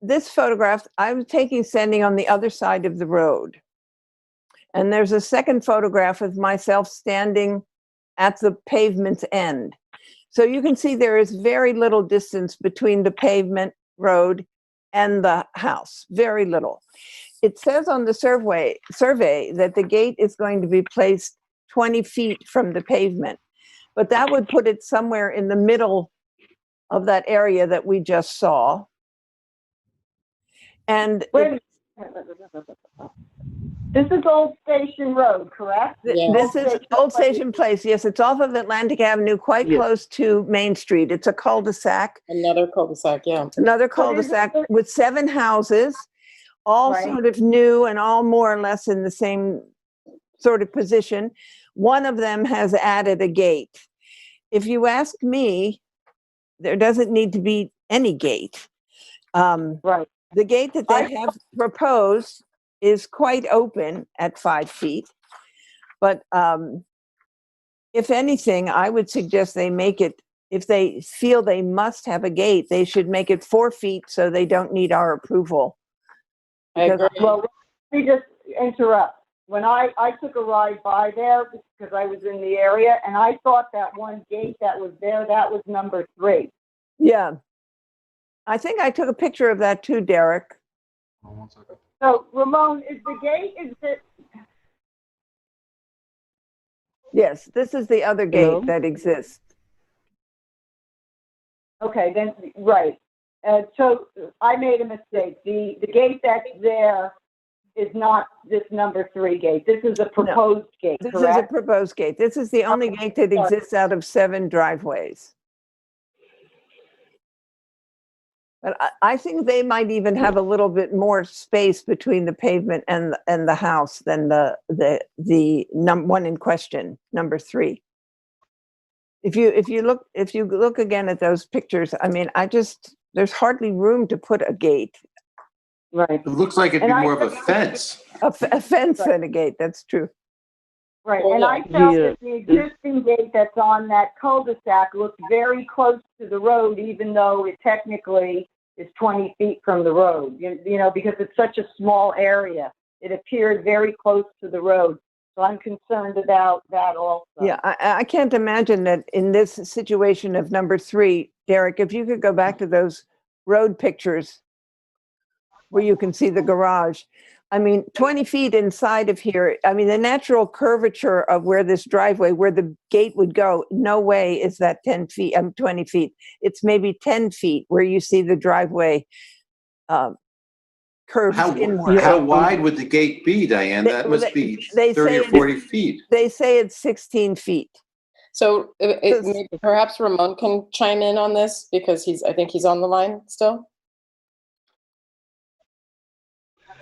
[SPEAKER 1] this photograph I was standing on the other side of the road. And there's a second photograph of myself standing at the pavement's end. So you can see there is very little distance between the pavement road and the house, very little. It says on the survey that the gate is going to be placed 20 feet from the pavement, but that would put it somewhere in the middle of that area that we just saw. And
[SPEAKER 4] this is Old Station Road, correct?
[SPEAKER 1] This is Old Station Place. Yes, it's off of Atlantic Avenue, quite close to Main Street. It's a cul-de-sac.
[SPEAKER 6] Another cul-de-sac, yeah.
[SPEAKER 1] Another cul-de-sac with 7 houses, all sort of new and all more or less in the same sort of position. One of them has added a gate. If you ask me, there doesn't need to be any gate.
[SPEAKER 4] Right.
[SPEAKER 1] The gate that they have proposed is quite open at 5 feet. But if anything, I would suggest they make it, if they feel they must have a gate, they should make it 4 feet so they don't need our approval.
[SPEAKER 6] I agree.
[SPEAKER 4] Well, let me just interrupt. When I took a ride by there because I was in the area, and I thought that one gate that was there, that was number 3.
[SPEAKER 1] Yeah. I think I took a picture of that too, Derek.
[SPEAKER 9] Oh, 1 second.
[SPEAKER 4] So, Ramon, is the gate,
[SPEAKER 1] Yes, this is the other gate that exists.
[SPEAKER 4] okay, then, right. So I made a mistake. The gate that's there is not this number 3 gate. This is a proposed gate,
[SPEAKER 1] This
[SPEAKER 4] correct?
[SPEAKER 1] is a proposed gate. This is the only gate that exists out of 7 driveways. But I think they might even have a little bit more space between the pavement and the house than the one in question, number 3. If you look again at those pictures, I mean, there's hardly room to put a gate.
[SPEAKER 4] Right.
[SPEAKER 12] It looks like it'd be more of a fence.
[SPEAKER 1] A fence and a gate, that's true.
[SPEAKER 4] Right, and I felt that the existing gate that's on that cul-de-sac looked very close to the road, even though it technically is 20 feet from the road, you know, because it's such a small area. It appeared very close to the road. So I'm concerned about that also.
[SPEAKER 1] Yeah, I can't imagine that in this situation of number 3, Derek, if you could go back to those road pictures where you can see the garage. I mean, 20 feet inside of here, I mean, the natural curvature of where this driveway, where the gate would go, no way is that 10 feet, 20 feet. It's maybe 10 feet where you see the driveway curves inward.
[SPEAKER 12] How wide would the gate be, Diane? That must be 30 or 40 feet.
[SPEAKER 1] They say it's 16 feet.
[SPEAKER 6] So maybe perhaps Ramon can chime in on this because I think he's on the line still.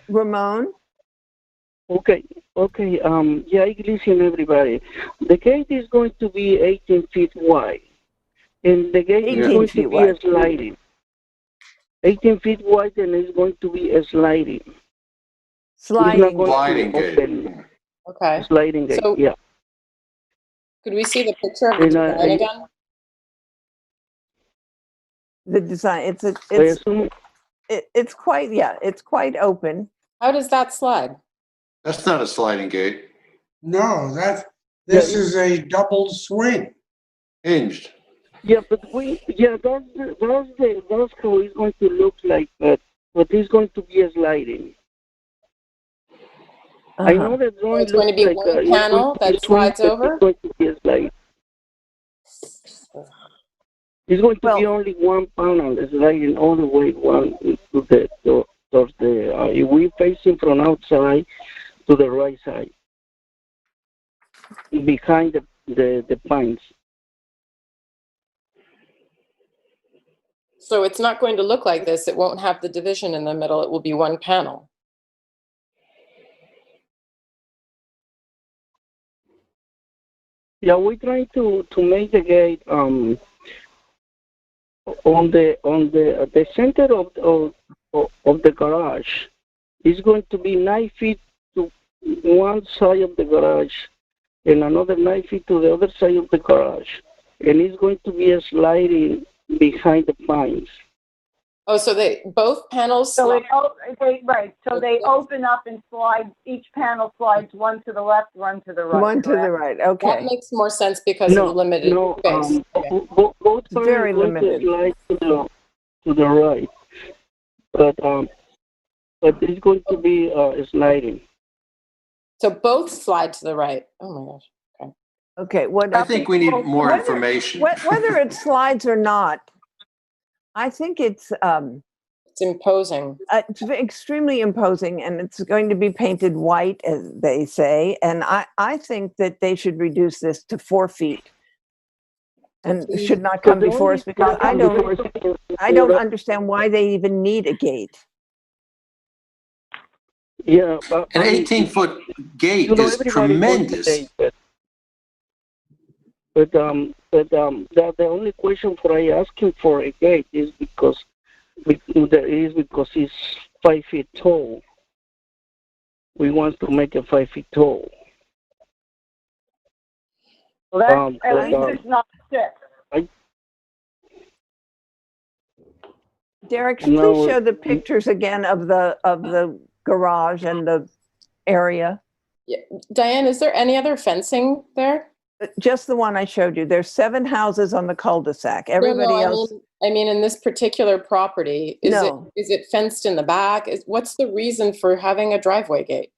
[SPEAKER 1] Ramon?
[SPEAKER 14] Okay. Yeah, I listen, everybody. The gate is going to be 18 feet wide, and the gate is going to be a sliding. 18 feet wide, and it's going to be a sliding.
[SPEAKER 12] Sliding gate.
[SPEAKER 6] Okay.
[SPEAKER 14] Sliding gate,
[SPEAKER 6] so,
[SPEAKER 14] yeah.
[SPEAKER 6] Could we see the picture of the design again?
[SPEAKER 1] The design, it's quite open.
[SPEAKER 6] How does that slide?
[SPEAKER 12] That's not a sliding gate.
[SPEAKER 3] No, this is a double swing.
[SPEAKER 12] Hinged.
[SPEAKER 14] Yeah, but that's how it's going to look like, but it's going to be a sliding. I know that
[SPEAKER 6] it's going to be like one panel that slides over?
[SPEAKER 14] It's going to be a slide. It's going to be only one panel sliding all the way towards if we facing from outside to the right side, behind the pines.
[SPEAKER 6] So it's not going to look like this. It won't have the division in the middle. It will be one panel.
[SPEAKER 14] Yeah, we're trying to make the gate on the center of the garage. It's going to be 9 feet to one side of the garage and another 9 feet to the other side of the garage. And it's going to be a sliding behind the pines.
[SPEAKER 6] Oh, so both panels slide?
[SPEAKER 4] So they open up and slide, each panel slides one to the left, one to the right.
[SPEAKER 1] One to the right, okay.
[SPEAKER 6] That makes more sense because of the limited space.
[SPEAKER 14] Both
[SPEAKER 1] very limited.
[SPEAKER 14] Slide to the right. But it's going to be sliding.
[SPEAKER 6] So both slide to the right. Oh my gosh.
[SPEAKER 1] Okay.
[SPEAKER 12] I think we need more information.
[SPEAKER 1] Whether it slides or not, I think it's
[SPEAKER 6] imposing.
[SPEAKER 1] It's extremely imposing, and it's going to be painted white, as they say. And I think that they should reduce this to 4 feet, and should not come before us because I don't understand why they even need a gate.
[SPEAKER 14] Yeah, but
[SPEAKER 12] an 18-foot gate is tremendous.
[SPEAKER 14] But the only question for I asking for a gate is because That is because it's 5 feet tall. We want to make it 5 feet tall.
[SPEAKER 4] Well, that's, at least it's not 6.
[SPEAKER 1] Derek,
[SPEAKER 14] No,
[SPEAKER 1] please show the pictures again of the garage and the area.
[SPEAKER 6] Yeah. Diane, is there any other fencing there?
[SPEAKER 1] Just the one I showed you. There's 7 houses on the cul-de-sac. Everybody else.
[SPEAKER 6] I mean, in this particular property, is it fenced in the back? What's the reason for having a driveway gate?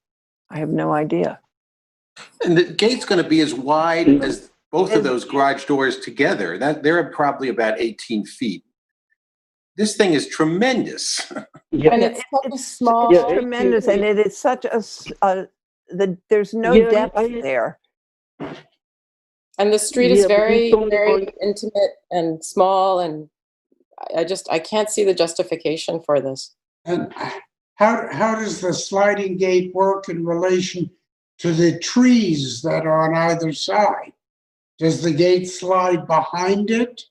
[SPEAKER 1] I have no idea.
[SPEAKER 12] And the gate's going to be as wide as both of those garage doors together. They're probably about 18 feet. This thing is tremendous.
[SPEAKER 6] Yeah. And it's such a small.
[SPEAKER 1] It's tremendous, and it is such there's no depth there.
[SPEAKER 6] And the street is very, very intimate and small, and I can't see the justification for this.
[SPEAKER 3] And how does the sliding gate work in relation to the trees that are on either side? Does the gate slide behind it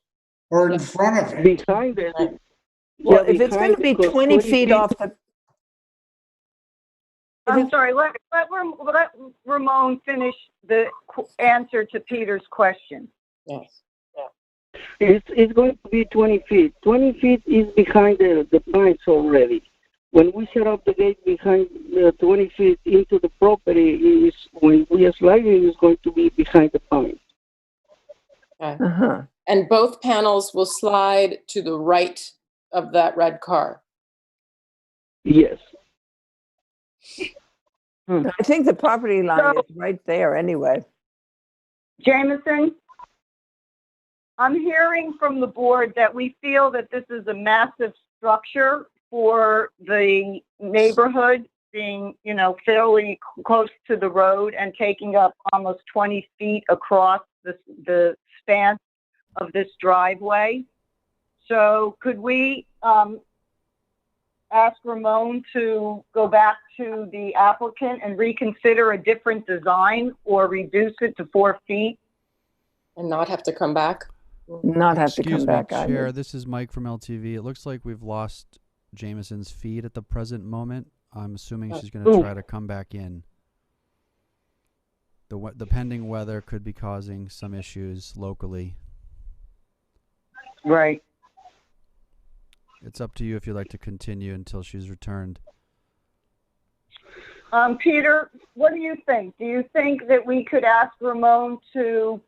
[SPEAKER 3] or in front of it?
[SPEAKER 14] Behind it.
[SPEAKER 1] Well, if it's going to be 20 feet off the...
[SPEAKER 4] I'm sorry, let Ramon finish the answer to Peter's question.
[SPEAKER 6] Yes.
[SPEAKER 14] It's going to be 20 feet. 20 feet is behind the pines already. When we set up the gate behind 20 feet into the property, is when we are sliding, it's going to be behind the pines.
[SPEAKER 6] Okay. And both panels will slide to the right of that red car.
[SPEAKER 14] Yes.
[SPEAKER 1] I think the property line is right there anyway.
[SPEAKER 4] Jameson, I'm hearing from the board that we feel that this is a massive structure for the neighborhood, being, fairly close to the road and taking up almost 20 feet across the span of this driveway. So could we ask Ramon to go back to the applicant and reconsider a different design or reduce it to 4 feet?
[SPEAKER 6] And not have to come back?
[SPEAKER 1] Not have to come
[SPEAKER 5] Excuse me,
[SPEAKER 1] back.
[SPEAKER 5] Chair, this is Mike from LTV. It looks like we've lost Jameson's feed at the present moment. I'm assuming she's going to try to come back in. The pending weather could be causing some issues locally.
[SPEAKER 4] Right.
[SPEAKER 5] It's up to you if you'd like to continue until she's returned.
[SPEAKER 4] Peter, what do you think? Do you think that we could ask Ramon to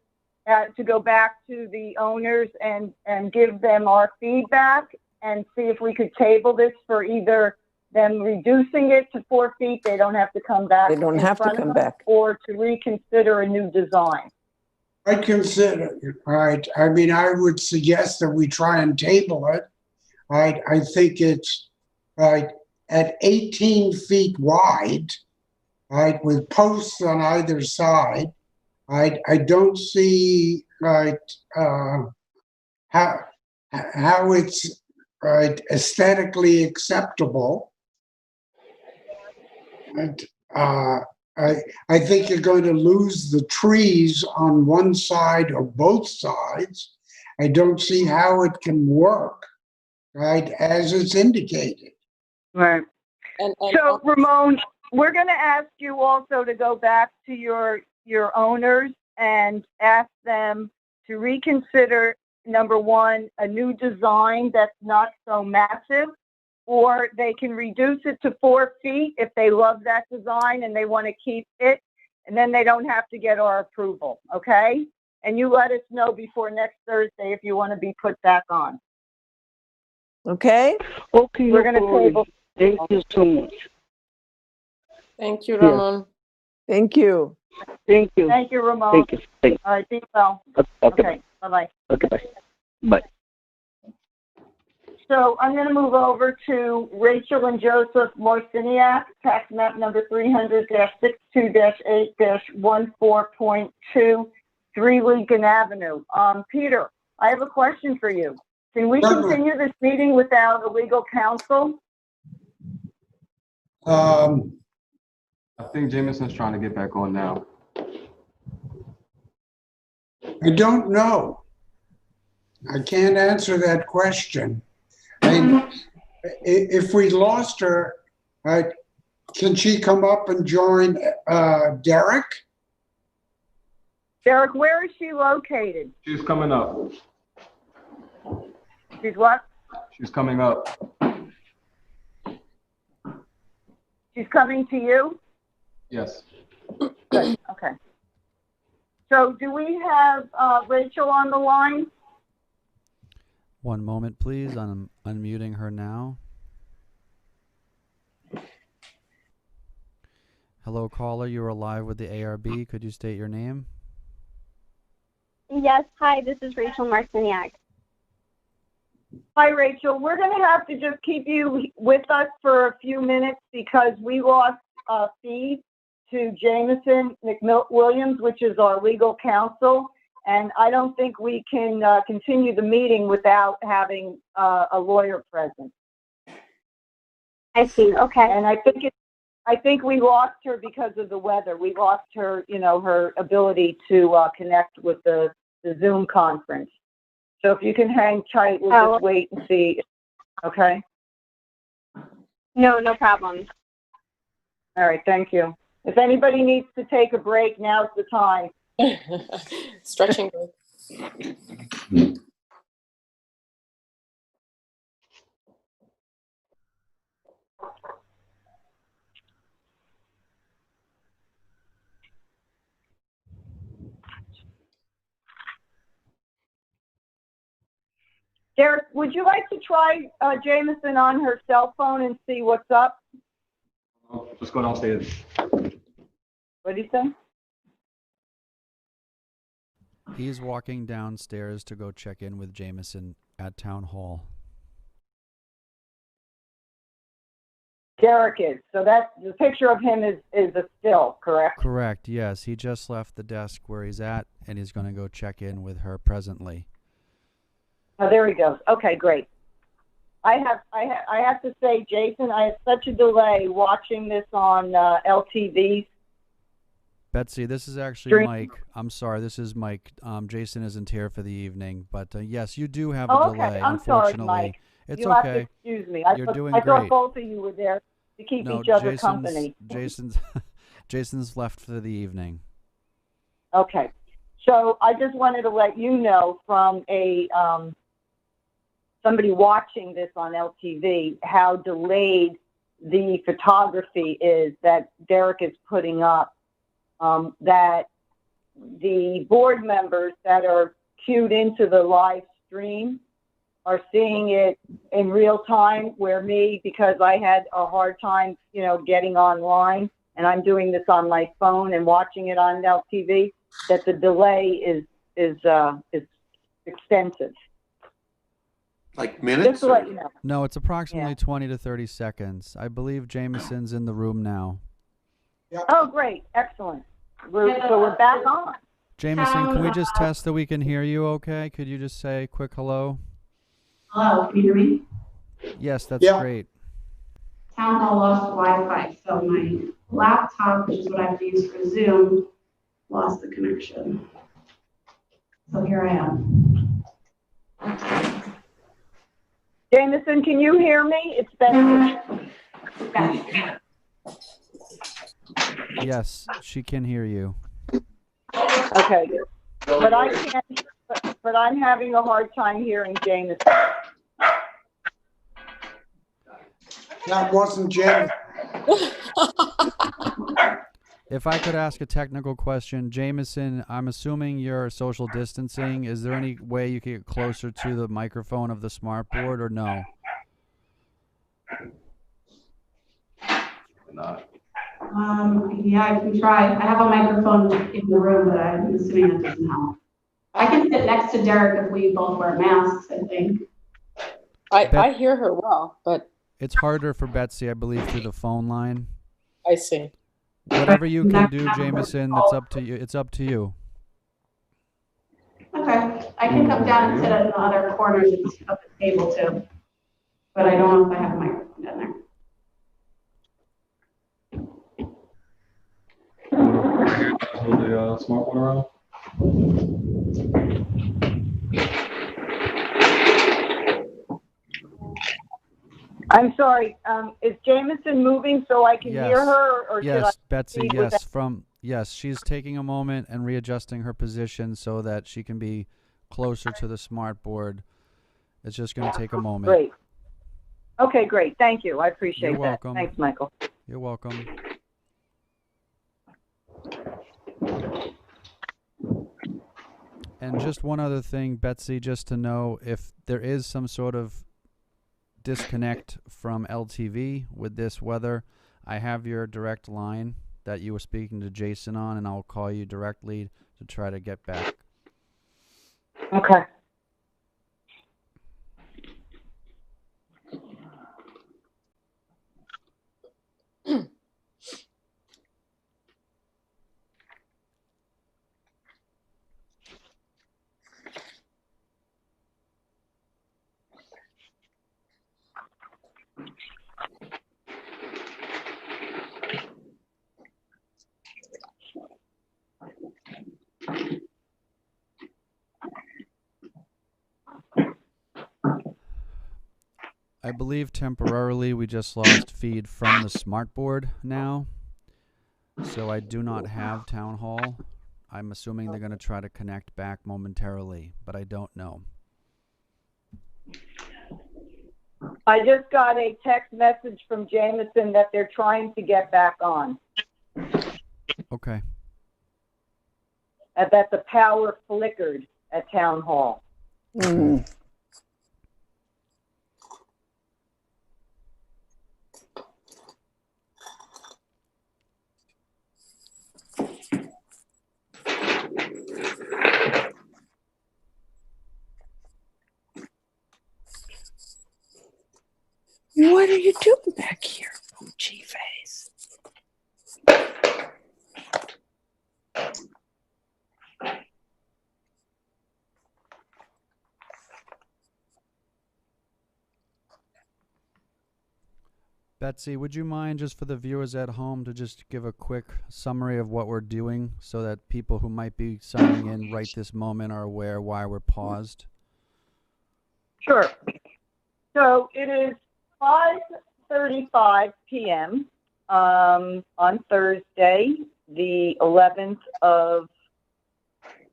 [SPEAKER 4] go back to the owners and give them our feedback and see if we could table this for either them reducing it to 4 feet, they don't have to come back.
[SPEAKER 1] They don't have to come back.
[SPEAKER 4] Or to reconsider a new design?
[SPEAKER 3] I'd consider, right? I mean, I would suggest that we try and table it. I think it's right at 18 feet wide, right, with posts on either side. I don't see how it's aesthetically acceptable. And I think you're going to lose the trees on one side or both sides. I don't see how it can work, right, as it's indicated.
[SPEAKER 4] Right. So, Ramon, we're going to ask you also to go back to your owners and ask them to reconsider, number one, a new design that's not so massive, or they can reduce it to 4 feet if they love that design and they want to keep it, and then they don't have to get our approval, okay? And you let us know before next Thursday if you want to be put back on.
[SPEAKER 1] Okay?
[SPEAKER 14] Okay.
[SPEAKER 4] We're going to table.
[SPEAKER 14] Thank you so much.
[SPEAKER 6] Thank you, Ramon.
[SPEAKER 1] Thank you.
[SPEAKER 14] Thank you.
[SPEAKER 4] Thank you, Ramon.
[SPEAKER 14] Thank you. Thank you.
[SPEAKER 4] All right, be well.
[SPEAKER 14] Okay.
[SPEAKER 4] Bye-bye.
[SPEAKER 14] Okay, bye. Bye.
[SPEAKER 4] So I'm going to move over to Rachel and Joseph Marciniak, tax map number 300-62-8-14.2, 3 Lincoln Avenue. Peter, I have a question for you. Can we continue this meeting without a legal counsel?
[SPEAKER 9] I think Jameson's trying to get back on now.
[SPEAKER 3] I don't know. I can't answer that question. And if we lost her, can she come up and join Derek?
[SPEAKER 4] Derek, where is she located?
[SPEAKER 9] She's coming up.
[SPEAKER 4] She's what?
[SPEAKER 9] She's coming up.
[SPEAKER 4] She's coming to you?
[SPEAKER 9] Yes.
[SPEAKER 4] Good, okay. So do we have Rachel on the line?
[SPEAKER 5] One moment, please. I'm unmuting her now. Hello, caller. You are live with the ARB. Could you state your name?
[SPEAKER 13] Yes, hi, this is Rachel Marciniak.
[SPEAKER 4] Hi, Rachel. We're going to have to just keep you with us for a few minutes because we lost a feed to Jameson McWilliams, which is our legal counsel, and I don't think we can continue the meeting without having a lawyer present.
[SPEAKER 13] I see. Okay.
[SPEAKER 4] And I think we lost her because of the weather. We lost her, her ability to connect with the Zoom conference. So if you can hang tight, we'll just wait and see. Okay?
[SPEAKER 13] No problem.
[SPEAKER 4] All right, thank you. If anybody needs to take a break, now's the time.
[SPEAKER 6] Stretching break.
[SPEAKER 4] Derek, would you like to try Jameson on her cell phone and see what's up?
[SPEAKER 9] Just go downstairs.
[SPEAKER 4] What do you say?
[SPEAKER 5] He's walking downstairs to go check in with Jameson at Town Hall.
[SPEAKER 4] Derek is. So that's the picture of him is a still, correct?
[SPEAKER 5] Correct, yes. He just left the desk where he's at, and he's going to go check in with her presently.
[SPEAKER 4] Oh, there he goes. Okay, great. I have to say, Jason, I have such a delay watching this on LTV.
[SPEAKER 5] Betsy, this is actually Mike. I'm sorry, this is Mike. Jason isn't here for the evening, but yes, you do have a delay.
[SPEAKER 4] I'm
[SPEAKER 5] Unfortunately,
[SPEAKER 4] sorry, Mike.
[SPEAKER 5] It's
[SPEAKER 4] You'll
[SPEAKER 5] okay.
[SPEAKER 4] Have to excuse me.
[SPEAKER 5] You're doing
[SPEAKER 4] I
[SPEAKER 5] great.
[SPEAKER 4] thought both of you were there to keep each other company.
[SPEAKER 5] Jason's left for the evening.
[SPEAKER 4] Okay, so I just wanted to let you know from a somebody watching this on LTV how delayed the photography is that Derek is putting up. That the board members that are queued into the live stream are seeing it in real time, where me, because I had a hard time, getting online, and I'm doing this on my phone and watching it on LTV, that the delay is extensive.
[SPEAKER 12] Like minutes?
[SPEAKER 4] Just to let you know.
[SPEAKER 5] No, it's approximately 20 to 30 seconds. I believe Jameson's in the room now.
[SPEAKER 4] Oh, great. Excellent. So we're back on.
[SPEAKER 5] Jameson, can we just test that we can hear you okay? Could you just say a quick hello?
[SPEAKER 15] Hello, can you hear me?
[SPEAKER 5] Yes, that's great.
[SPEAKER 15] Town Hall lost Wi-Fi, so my laptop, which is what I have to use for Zoom, lost the connection. So here I am.
[SPEAKER 4] Jameson, can you hear me? It's Betsy.
[SPEAKER 5] Yes, she can hear you.
[SPEAKER 4] Okay, but I can't. But I'm having a hard time hearing Jameson.
[SPEAKER 3] That wasn't Jim.
[SPEAKER 5] If I could ask a technical question, Jameson, I'm assuming you're social distancing. Is there any way you could get closer to the microphone of the smartboard, or no?
[SPEAKER 9] Not.
[SPEAKER 15] Yeah, I can try. I have a microphone in the room, but I'm assuming that doesn't help. I can sit next to Derek if we both wear masks, I think.
[SPEAKER 6] I hear her well, but
[SPEAKER 5] it's harder for Betsy, I believe, through the phone line.
[SPEAKER 6] I see.
[SPEAKER 5] Whatever you can do, Jameson, that's up to you. It's up to you.
[SPEAKER 15] Okay, I can come down and sit at the other corners and sit up at the table too. But I don't know if I have a microphone down there.
[SPEAKER 9] Hold the smart one around.
[SPEAKER 4] I'm sorry, is Jameson moving so I can hear
[SPEAKER 5] Yes.
[SPEAKER 4] her, or should I?
[SPEAKER 5] Yes, Betsy,
[SPEAKER 4] proceed with
[SPEAKER 5] yes. Yes, she's taking a moment and readjusting her position so that she can be closer to the smart board. It's just going to take a moment.
[SPEAKER 4] Great. Okay, great. Thank you. I appreciate
[SPEAKER 5] You're
[SPEAKER 4] that.
[SPEAKER 5] welcome.
[SPEAKER 4] Thanks, Michael.
[SPEAKER 5] You're welcome. And just one other thing, Betsy, just to know if there is some sort of disconnect from LTV with this weather, I have your direct line that you were speaking to Jason on, and I'll call you directly to try to get back.
[SPEAKER 4] Okay.
[SPEAKER 5] I believe temporarily we just lost feed from the smart board now, so I do not have town hall. I'm assuming they're going to try to connect back momentarily, but I don't know.
[SPEAKER 4] I just got a text message from Jameson that they're trying to get back on,
[SPEAKER 5] Okay.
[SPEAKER 4] and that the power flickered at Town Hall.
[SPEAKER 1] Mm. What are you doing back here, Poochie face?
[SPEAKER 5] Betsy, would you mind, just for the viewers at home, to just give a quick summary of what we're doing so that people who might be signing in right this moment are aware why we're paused?
[SPEAKER 4] Sure. So it is 5:35 p.m. On Thursday, the 11th of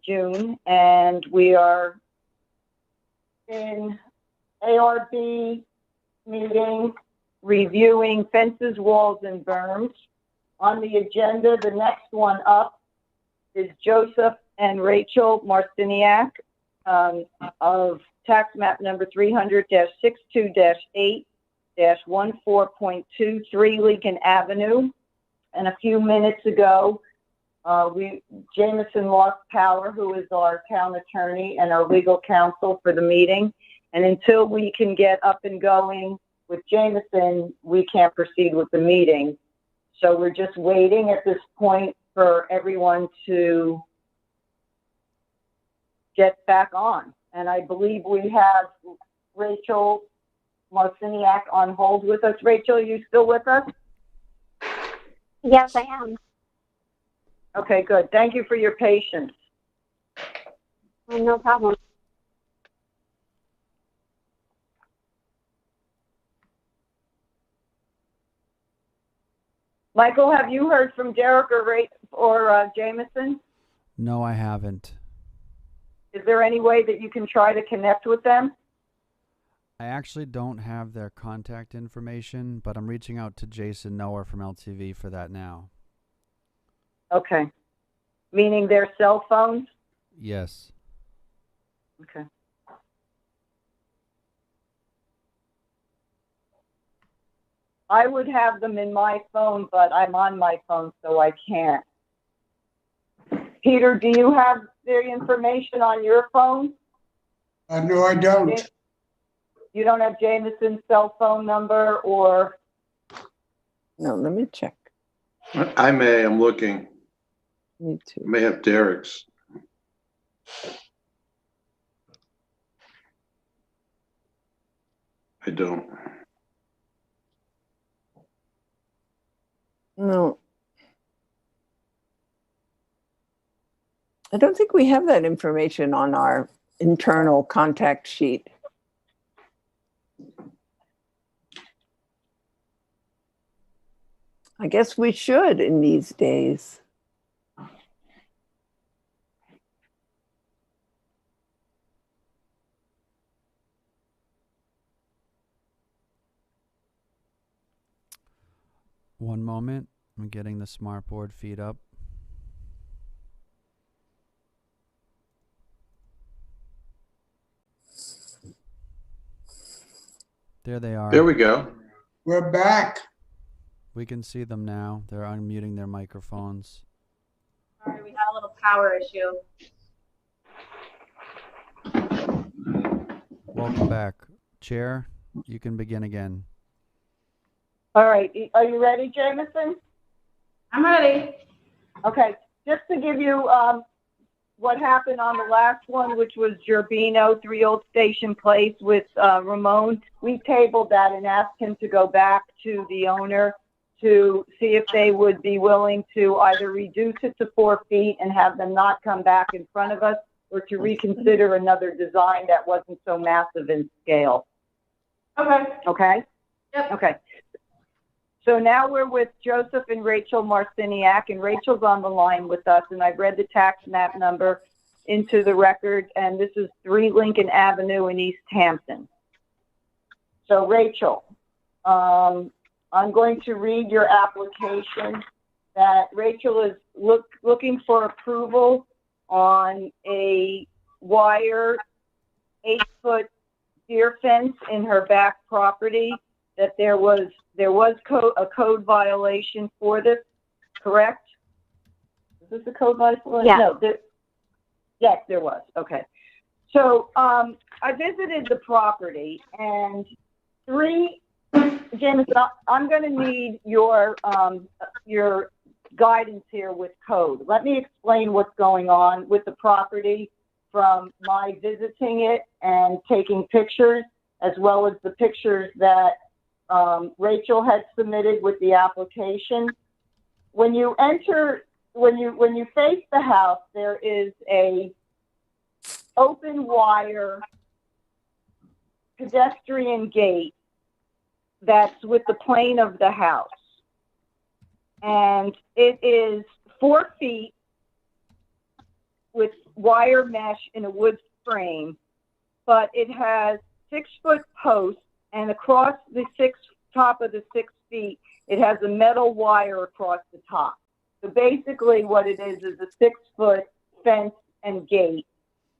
[SPEAKER 4] June, and we are in ARB meeting reviewing fences, walls, and berms. On the agenda, the next one up is Joseph and Rachel Marciniak of tax map number 300-62-8-14.23 Lincoln Avenue. And a few minutes ago, Jameson lost power, who is our town attorney and our legal counsel for the meeting. And until we can get up and going with Jameson, we can't proceed with the meeting. So we're just waiting at this point for everyone to get back on. And I believe we have Rachel Marciniak on hold with us. Rachel, are you still with us?
[SPEAKER 13] Yes, I am.
[SPEAKER 4] Okay, good. Thank you for your patience.
[SPEAKER 13] No problem.
[SPEAKER 4] Michael, have you heard from Derek or Jameson?
[SPEAKER 5] No, I haven't.
[SPEAKER 4] Is there any way that you can try to connect with them?
[SPEAKER 5] I actually don't have their contact information, but I'm reaching out to Jason Noah from LTV for that now.
[SPEAKER 4] Okay. Meaning their cell phones?
[SPEAKER 5] Yes.
[SPEAKER 4] Okay. I would have them in my phone, but I'm on my phone, so I can't. Peter, do you have their information on your phone?
[SPEAKER 3] No, I don't.
[SPEAKER 4] You don't have Jameson's cell phone number or?
[SPEAKER 1] No, let me check.
[SPEAKER 12] I may, I'm looking.
[SPEAKER 1] Me too.
[SPEAKER 12] I may have Derek's. I don't.
[SPEAKER 1] No. I don't think we have that information on our internal contact sheet. I guess we should in these days.
[SPEAKER 5] One moment. I'm getting the smartboard feed up. There they are.
[SPEAKER 12] There we go.
[SPEAKER 3] We're back.
[SPEAKER 5] We can see them now. They're unmuting their microphones.
[SPEAKER 15] Sorry, we had a little power issue.
[SPEAKER 5] Welcome back. Chair, you can begin again.
[SPEAKER 4] All right, are you ready, Jameson?
[SPEAKER 15] I'm ready.
[SPEAKER 4] Okay, just to give you what happened on the last one, which was Gerbino, 3 Old Station Place with Ramon. We tabled that and asked him to go back to the owner to see if they would be willing to either reduce it to 4 feet and have them not come back in front of us, or to reconsider another design that wasn't so massive in scale.
[SPEAKER 15] Okay.
[SPEAKER 4] Okay?
[SPEAKER 15] Yep.
[SPEAKER 4] Okay. So now we're with Joseph and Rachel Marciniak, and Rachel's on the line with us, and I've read the tax map number into the record, and this is 3 Lincoln Avenue in East Hampton. So Rachel, I'm going to read your application. That Rachel is looking for approval on a wire 8-foot deer fence in her back property, that there was a code violation for this, correct? Is this a code violation?
[SPEAKER 13] Yeah.
[SPEAKER 4] No, yes, there was. Okay. So I visited the property, and Jameson, I'm going to need your guidance here with code. Let me explain what's going on with the property from my visiting it and taking pictures, as well as the pictures that Rachel had submitted with the application. When you face the house, there is a open wire pedestrian gate that's with the plane of the house. And it is 4 feet with wire mesh in a wood frame, but it has 6-foot posts, and across the top of the 6 feet, it has a metal wire across the top. So basically what it is a 6-foot fence and gate.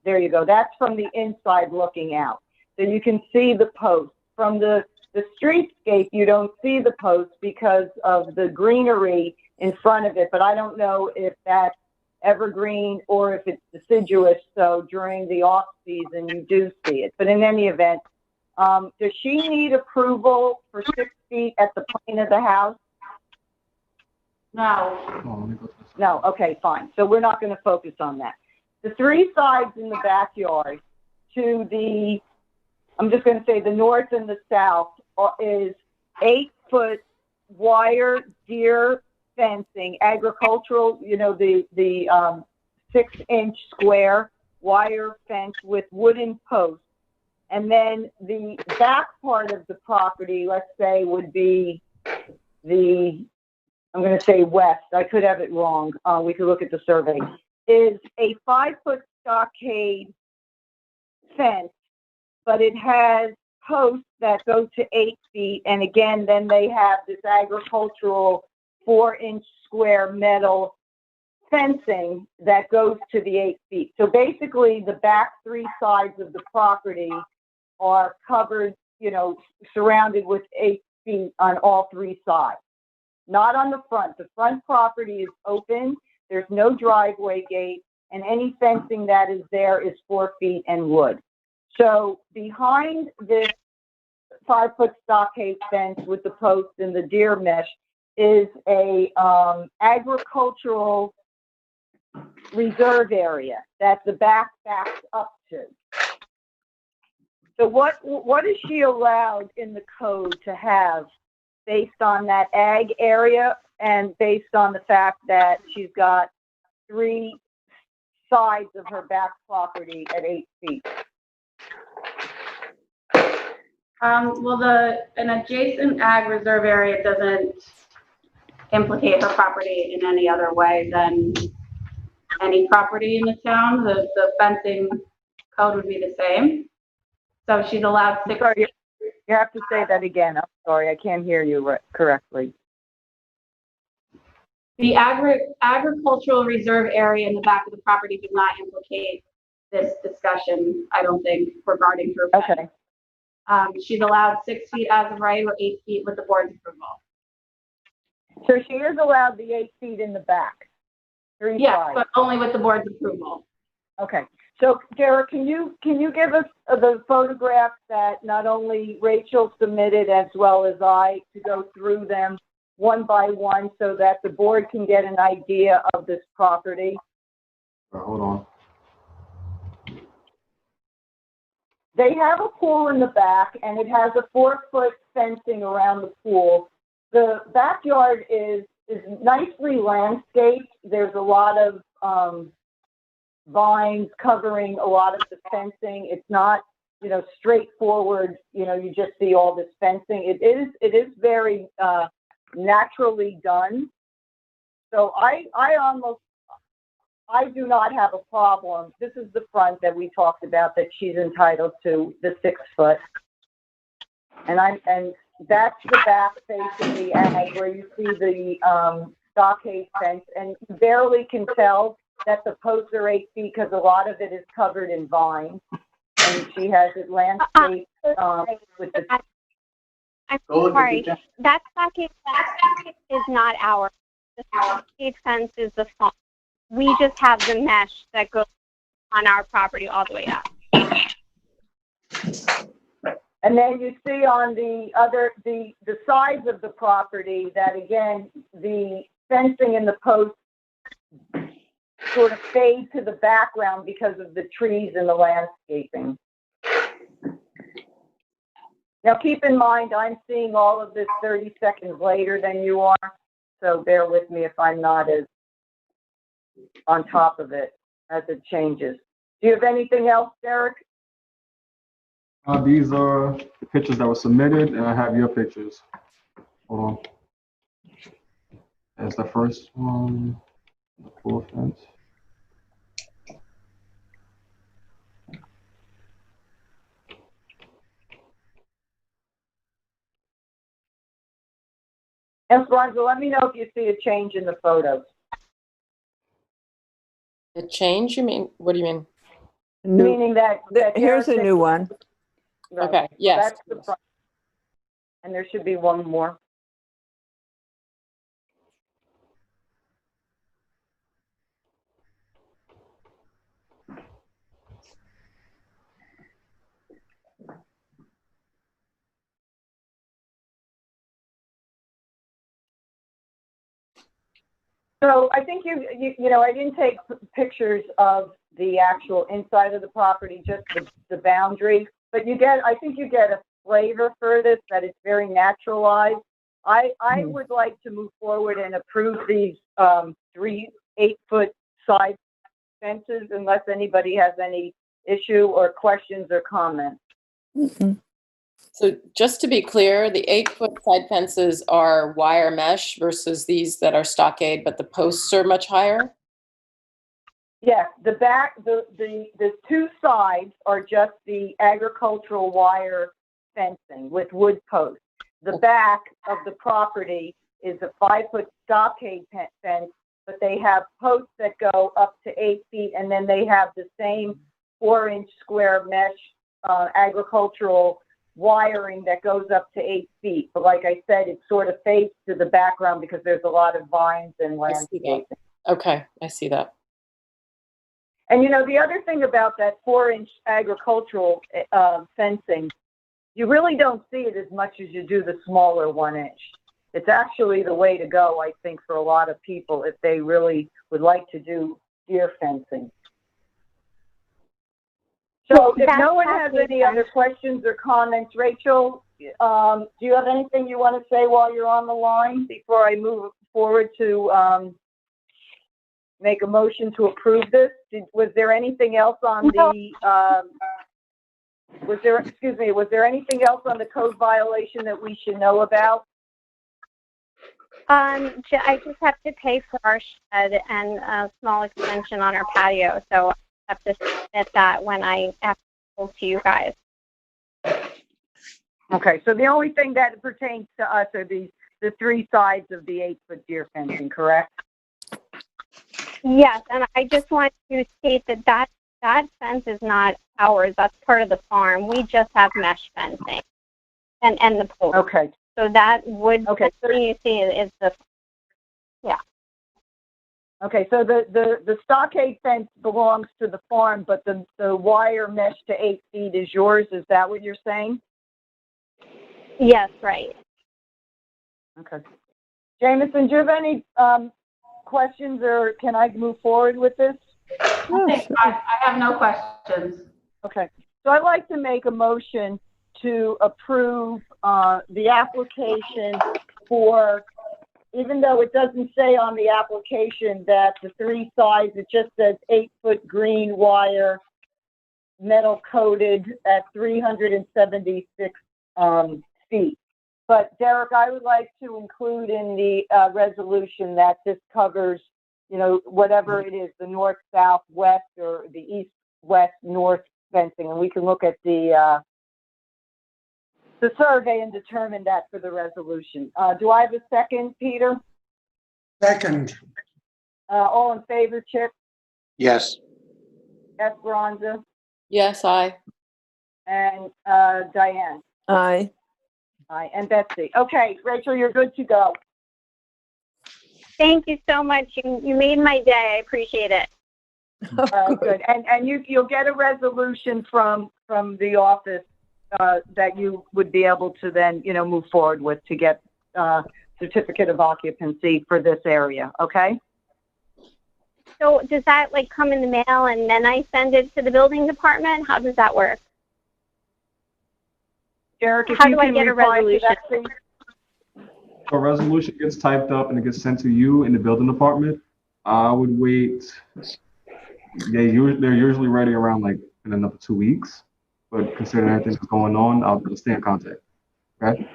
[SPEAKER 4] There you go. That's from the inside looking out. So you can see the posts. From the streetscape, you don't see the posts because of the greenery in front of it, but I don't know if that's evergreen or if it's deciduous, so during the off season you do see it. But in any event, does she need approval for 6 feet at the plane of the house?
[SPEAKER 15] No.
[SPEAKER 4] No, okay, fine. So we're not going to focus on that. The 3 sides in the backyard to the, I'm just going to say the north and the south, is 8-foot wire deer fencing, agricultural, the 6-inch square wire fence with wooden posts. And then the back part of the property, let's say, would be I'm going to say west. I could have it wrong. We could look at the survey. Is a 5-foot stockade fence, but it has posts that go to 8 feet. And again, then they have this agricultural 4-inch square metal fencing that goes to the 8 feet. So basically the back 3 sides of the property are covered, surrounded with 8 feet on all 3 sides. Not on the front. The front property is open. There's no driveway gate, and any fencing that is there is 4 feet and wood. So behind this 5-foot stockade fence with the posts and the deer mesh is a agricultural reserve area that the back backs up to. So what is she allowed in the code to have based on that ag area and based on the fact that she's got 3 sides of her back property at 8 feet?
[SPEAKER 15] Well, an adjacent ag reserve area implicate her property in any other way than any property in the town. The fencing code would be the same. So she's allowed 6.
[SPEAKER 4] Sorry, you have to say that again. I'm sorry, I can't hear you correctly.
[SPEAKER 15] The agricultural reserve area in the back of the property does not implicate this discussion, I don't think, regarding her fence.
[SPEAKER 4] Okay.
[SPEAKER 15] She's allowed 6 feet as of right, or 8 feet with the board's approval.
[SPEAKER 4] So she is allowed the 8 feet in the back? 3
[SPEAKER 15] Yes,
[SPEAKER 4] sides.
[SPEAKER 15] but only with the board's approval.
[SPEAKER 4] Okay. So, Derek, can you give us the photographs that not only Rachel submitted as well as I, to go through them one by one so that the board can get an idea of this property?
[SPEAKER 9] Hold on.
[SPEAKER 4] They have a pool in the back, and it has a 4-foot fencing around the pool. The backyard is nicely landscaped. There's a lot of vines covering a lot of the fencing. It's not, straightforward, you just see all this fencing. It is very naturally done. So I do not have a problem. This is the front that we talked about that she's entitled to, the 6 foot. And that's the back facing the ag where you see the stockade fence, and you barely can tell that the posts are 8 feet because a lot of it is covered in vines. And she has it landscaped with the.
[SPEAKER 13] I'm sorry. That stockade fence is not ours. The stockade fence is the farm. We just have the mesh that goes on our property all the way up.
[SPEAKER 4] And then you see on the sides of the property that, again, the fencing and the posts sort of fade to the background because of the trees and the landscaping. Now, keep in mind, I'm seeing all of this 30 seconds later than you are, so bear with me if I'm not as on top of it as it changes. Do you have anything else, Derek?
[SPEAKER 9] These are the pictures that were submitted, and I have your pictures. Hold on. That's the first one, the pool fence.
[SPEAKER 4] Esperanza, let me know if you see a change in the photos.
[SPEAKER 6] A change? You mean? What do you mean?
[SPEAKER 4] Meaning that
[SPEAKER 1] here's a new one.
[SPEAKER 4] Right.
[SPEAKER 6] Okay. Yes.
[SPEAKER 4] That's the front. And there should be one more. So I think I didn't take pictures of the actual inside of the property, just the boundary, but I think you get a flavor for this, that it's very naturalized. I would like to move forward and approve these 3 8-foot side fences unless anybody has any issue or questions or comments.
[SPEAKER 1] Mm-hmm.
[SPEAKER 6] So just to be clear, the 8-foot side fences are wire mesh versus these that are stockade, but the posts are much higher?
[SPEAKER 4] Yes, the 2 sides are just the agricultural wire fencing with wood posts. The back of the property is a 5-foot stockade fence, but they have posts that go up to 8 feet, and then they have the same 4-inch square mesh agricultural wiring that goes up to 8 feet. But like I said, it sort of fades to the background because there's a lot of vines and landscaping.
[SPEAKER 6] Okay, I see that.
[SPEAKER 4] And the other thing about that 4-inch agricultural fencing, you really don't see it as much as you do the smaller 1-inch. It's actually the way to go, I think, for a lot of people if they really would like to do deer fencing. So if no one has any other questions or comments, Rachel, do you have anything you want to say while you're on the line before I move forward to make a motion to approve this? Was there anything else on the, was there anything else on the code violation that we should know about?
[SPEAKER 13] I just have to pay for our shed and a small extension on our patio, so I have to submit that when I have to go to you guys.
[SPEAKER 4] Okay, so the only thing that pertains to us are the 3 sides of the 8-foot deer fencing, correct?
[SPEAKER 13] Yes, and I just want to state that fence is not ours. That's part of the farm. We just have mesh fencing and the post.
[SPEAKER 4] Okay.
[SPEAKER 13] So that would,
[SPEAKER 4] okay.
[SPEAKER 13] So you see is the, yeah.
[SPEAKER 4] Okay, so the stockade fence belongs to the farm, but the wire mesh to 8 feet is yours. Is that what you're saying?
[SPEAKER 13] Yes, right.
[SPEAKER 4] Okay. Jameson, do you have any questions, or can I move forward with this?
[SPEAKER 11] I have no questions.
[SPEAKER 4] Okay. So I'd like to make a motion to approve the application for, even though it doesn't say on the application that the 3 sides, it just says 8-foot green wire, metal coated at 376 feet. But Derek, I would like to include in the resolution that this covers, you know, whatever it is, the north, south, west, or the east, west, north fencing, and we can look at the survey and determine that for the resolution. Do I have a second, Peter?
[SPEAKER 3] Second.
[SPEAKER 4] All in favor, Chip?
[SPEAKER 12] Yes.
[SPEAKER 4] Esperanza?
[SPEAKER 6] Yes, aye.
[SPEAKER 4] And Diane?
[SPEAKER 1] Aye.
[SPEAKER 4] Aye. And Betsy? Okay, Rachel, you're good to go.
[SPEAKER 13] Thank you so much. You made my day. I appreciate it.
[SPEAKER 4] Good. And you'll get a resolution from the office that you would be able to then, you know, move forward with to get certificate of occupancy for this area. Okay.
[SPEAKER 13] So does that like come in the mail and then I send it to the building department? How does that work?
[SPEAKER 4] Derek, if
[SPEAKER 13] how
[SPEAKER 4] you
[SPEAKER 13] do I
[SPEAKER 4] can
[SPEAKER 13] get a
[SPEAKER 4] reply to
[SPEAKER 13] resolution?
[SPEAKER 4] that, please.
[SPEAKER 9] A resolution gets typed up and it gets sent to you in the building department. I would wait. They're usually ready around like in another 2 weeks. But considering everything that's going on, I'll stay in contact. Okay?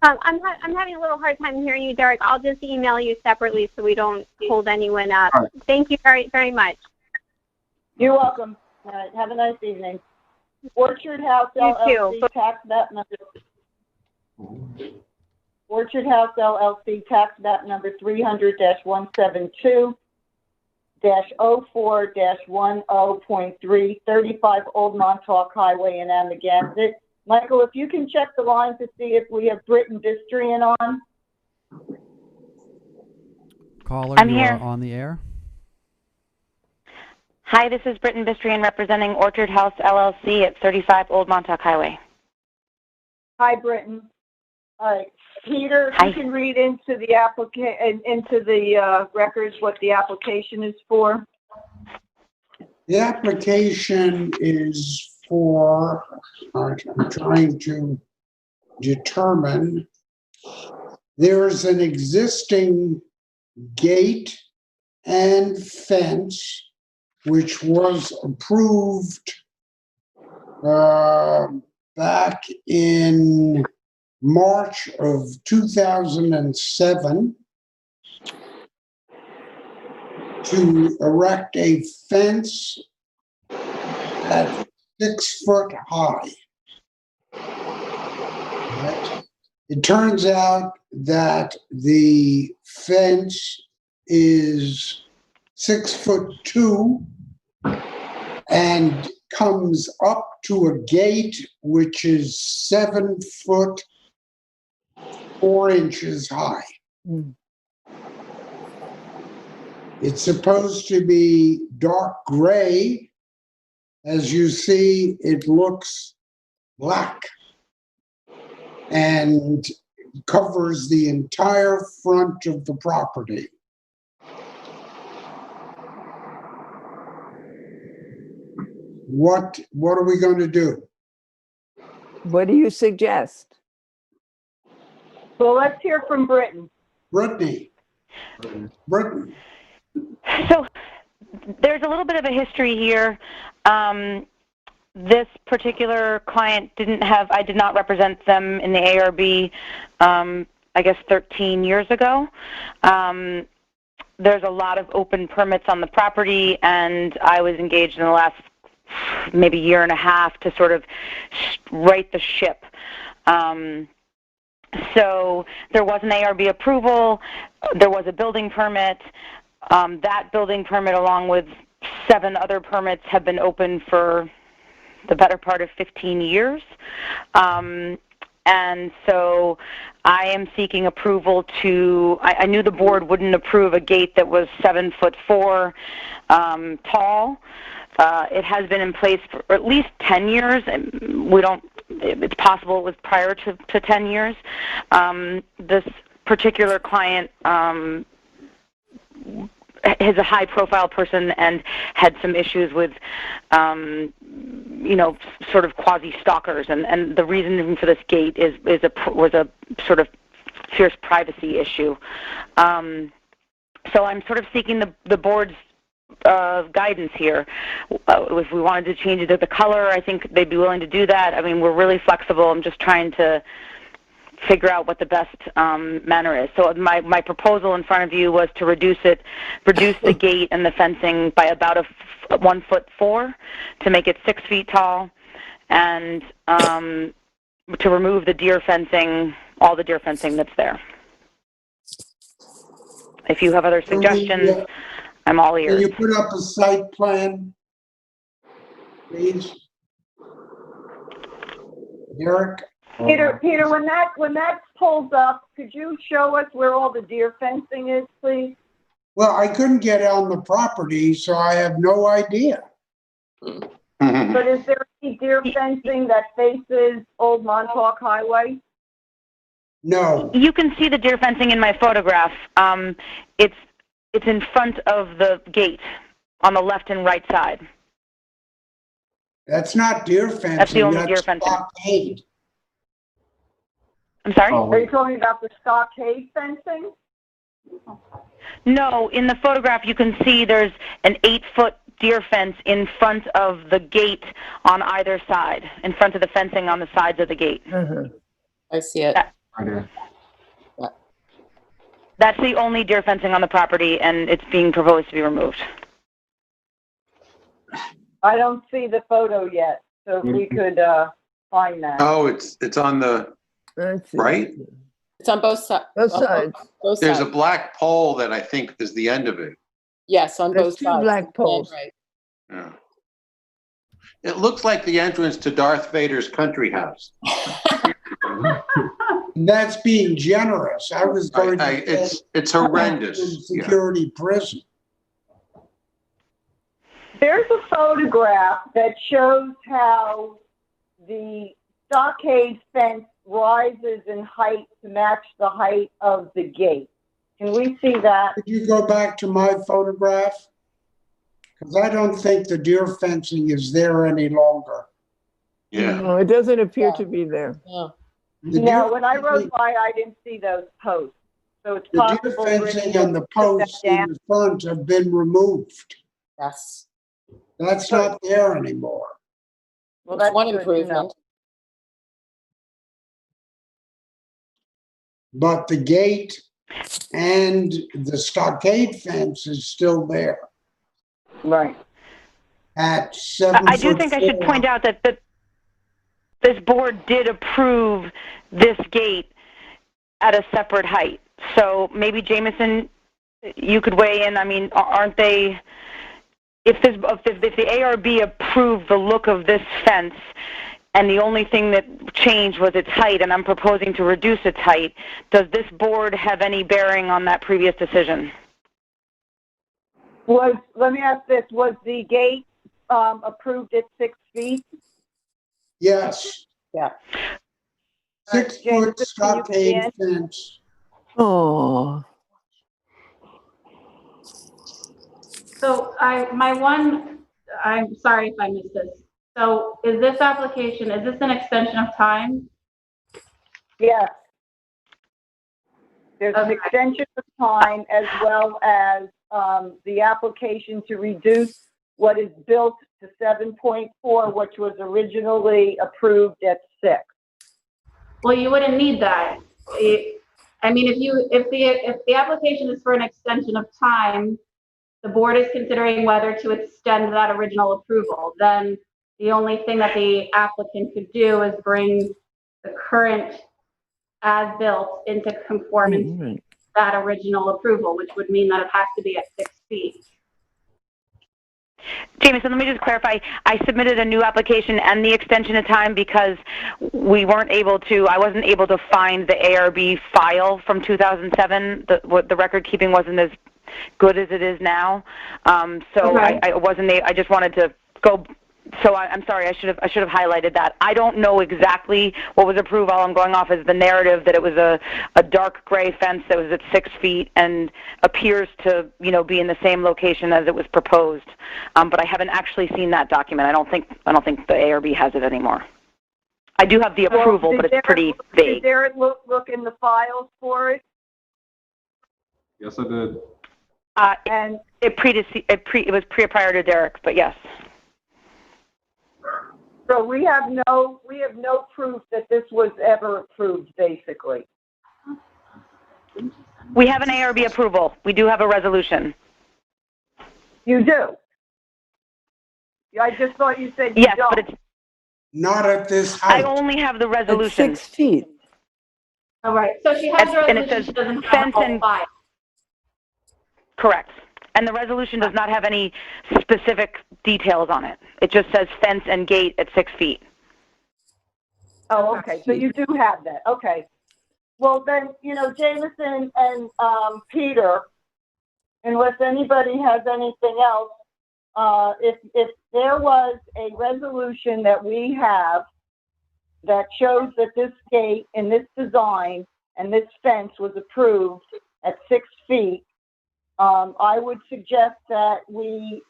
[SPEAKER 13] I'm having a little hard time hearing you, Derek. I'll just email you separately so we don't hold anyone up.
[SPEAKER 9] All right.
[SPEAKER 13] Thank you very, very much.
[SPEAKER 4] You're welcome. All right. Have a nice evening. Orchard House LLC tax map number. Orchard House LLC tax map number 300-172-04-10.3, 35 Old Montauk Highway in Amagansett. Michael, if you can check the line to see if we have Britton Bistrian on.
[SPEAKER 5] Caller,
[SPEAKER 16] I'm
[SPEAKER 5] you
[SPEAKER 16] here.
[SPEAKER 5] are on the air.
[SPEAKER 16] Hi, this is Britton Bistrian representing Orchard House LLC at 35 Old Montauk Highway.
[SPEAKER 4] Hi, Britton. All right, Peter, if
[SPEAKER 16] Hi.
[SPEAKER 4] you can read into the records what the application is for.
[SPEAKER 3] The application is for, I'm trying to determine, there's an existing gate and fence which was approved back in March of 2007 to erect a fence at 6 foot high. Right. It turns out that the fence is 6'2" and comes up to a gate which is 7 foot 4 inches high.
[SPEAKER 1] Mm.
[SPEAKER 3] It's supposed to be dark gray. As you see, it looks black and covers the entire front of the property. What are we going to do?
[SPEAKER 1] What do you suggest?
[SPEAKER 4] Well, let's hear from Britton.
[SPEAKER 3] Brittany.
[SPEAKER 16] So there's a little bit of a history here. This particular client I did not represent them in the ARB. I guess, 13 years ago. There's a lot of open permits on the property, and I was engaged in the last maybe year and a half to sort of right the ship. So there was an ARB approval, there was a building permit. That building permit, along with 7 other permits, have been open for the better part of 15 years. And so I am seeking approval to, I knew the board wouldn't approve a gate that was 7'4" tall. It has been in place for at least 10 years. And it's possible it was prior to 10 years. This particular client is a high-profile person and had some issues with, sort of quasi-stalkers, and the reason for this gate was a sort of fierce privacy issue. So I'm sort of seeking the board's guidance here. If we wanted to change it to the color, I think they'd be willing to do that. I mean, we're really flexible. I'm just trying to figure out what the best manner is. So my proposal in front of you was to reduce the gate and the fencing by about 1'4" to make it 6 feet tall, and to remove the deer fencing, all the deer fencing that's there. If you have other suggestions, I'm all ears.
[SPEAKER 3] Can you put up a site plan, please? Derek?
[SPEAKER 4] Peter, when that pulls up, could you show us where all the deer fencing is, please?
[SPEAKER 3] Well, I couldn't get on the property, so I have no idea.
[SPEAKER 4] But is there any deer fencing that faces Old Montauk Highway?
[SPEAKER 3] No.
[SPEAKER 16] You can see the deer fencing in my photograph. It's in front of the gate on the left and right side.
[SPEAKER 3] That's not deer fencing.
[SPEAKER 16] That's the only deer fencing.
[SPEAKER 3] Stockade.
[SPEAKER 16] I'm sorry?
[SPEAKER 4] Are you talking about the stockade fencing?
[SPEAKER 16] No, in the photograph you can see there's an 8-foot deer fence in front of the gate on either side, in front of the fencing on the sides of the gate.
[SPEAKER 1] Mm-hmm.
[SPEAKER 6] I see it.
[SPEAKER 16] That's the only deer fencing on the property, and it's being proposed to be removed.
[SPEAKER 4] I don't see the photo yet, so if we could find that.
[SPEAKER 12] Oh, it's on the right?
[SPEAKER 6] It's on both sides.
[SPEAKER 1] Both sides.
[SPEAKER 12] There's a black pole that I think is the end of it.
[SPEAKER 6] Yes, on
[SPEAKER 1] There's
[SPEAKER 6] both
[SPEAKER 1] two
[SPEAKER 6] sides.
[SPEAKER 1] black poles.
[SPEAKER 6] Right.
[SPEAKER 12] Yeah. It looks like the entrance to Darth Vader's country house.
[SPEAKER 3] That's being generous. I was going to say
[SPEAKER 12] it's horrendous.
[SPEAKER 3] Security prison.
[SPEAKER 4] There's a photograph that shows how the stockade fence rises in height to match the height of the gate. Can we see that?
[SPEAKER 3] Could you go back to my photograph? Because I don't think the deer fencing is there any longer.
[SPEAKER 12] Yeah.
[SPEAKER 1] No, it doesn't appear to be there.
[SPEAKER 6] Yeah.
[SPEAKER 4] No, when I rode by, I didn't see those posts. So it's
[SPEAKER 3] The
[SPEAKER 4] possible.
[SPEAKER 3] deer fencing and the posts in the front have been removed.
[SPEAKER 6] Yes.
[SPEAKER 3] That's not there anymore.
[SPEAKER 4] Well,
[SPEAKER 6] That's
[SPEAKER 4] that's
[SPEAKER 6] one
[SPEAKER 4] good to
[SPEAKER 6] improvement.
[SPEAKER 4] know.
[SPEAKER 3] But the gate and the stockade fence is still there.
[SPEAKER 4] Right.
[SPEAKER 3] At 7
[SPEAKER 16] I do think I should point out that this board did approve this gate at a separate height. So maybe Jameson, you could weigh in. I mean, aren't they? If the ARB approved the look of this fence, and the only thing that changed was its height, and I'm proposing to reduce its height, does this board have any bearing on that previous decision?
[SPEAKER 4] Let me ask this: was the gate approved at 6 feet?
[SPEAKER 3] Yes.
[SPEAKER 4] Yeah.
[SPEAKER 3] 6 foot stockade fence.
[SPEAKER 1] Oh.
[SPEAKER 15] So I'm sorry if I missed this. So is this an extension of time?
[SPEAKER 4] Yes. There's an extension of time as well as the application to reduce what is built to 7.4, which was originally approved at 6.
[SPEAKER 15] Well, you wouldn't need that. I mean, if the application is for an extension of time, the board is considering whether to extend that original approval. Then the only thing that the applicant could do is bring the current as-built into conformance with that original approval, which would mean that it has to be at 6 feet.
[SPEAKER 16] Jameson, let me just clarify. I submitted a new application and the extension of time because I wasn't able to find the ARB file from 2007. The record keeping wasn't as good as it is now. So okay. I just wanted to go. So I'm sorry, I should have highlighted that. I don't know exactly what was approved. All I'm going off is the narrative that it was a dark gray fence that was at 6 feet and appears to be in the same location as it was proposed. But I haven't actually seen that document. I don't think the ARB has it anymore. I do have the approval, but it's pretty vague.
[SPEAKER 4] Did Derek look in the files for it?
[SPEAKER 9] Yes, I did.
[SPEAKER 16] And it was prior to Derek, but yes.
[SPEAKER 4] So we have no proof that this was ever approved, basically.
[SPEAKER 16] We have an ARB approval. We do have a resolution.
[SPEAKER 4] You do? I just thought you said you
[SPEAKER 16] yes,
[SPEAKER 4] don't.
[SPEAKER 16] But it's
[SPEAKER 3] not at this height.
[SPEAKER 16] I only have the resolution.
[SPEAKER 1] At 6 feet.
[SPEAKER 15] All right. So she has the resolution.
[SPEAKER 16] And it says
[SPEAKER 15] she doesn't
[SPEAKER 16] fence
[SPEAKER 15] have
[SPEAKER 16] and
[SPEAKER 15] file.
[SPEAKER 16] Correct. And the resolution does not have any specific details on it. It just says fence and gate at 6 feet.
[SPEAKER 4] Oh, okay. So you do have that. Okay. Well, then, Jameson and Peter, unless anybody has anything else, if there was a resolution that we have that shows that this gate and this design and this fence was approved at 6 feet, I would suggest that we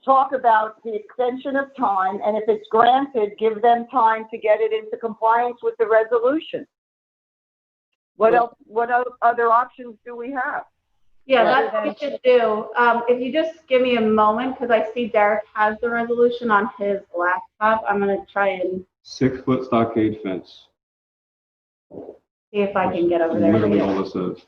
[SPEAKER 4] talk about the extension of time, and if it's granted, give them time to get it into compliance with the resolution. What else? What other options do we have?
[SPEAKER 15] Yeah, that's what we should do. If you just give me a moment, because I see Derek has the resolution on his laptop. I'm going to try and
[SPEAKER 9] 6 foot stockade fence.
[SPEAKER 15] See if I can get over there.
[SPEAKER 9] Literally all this is.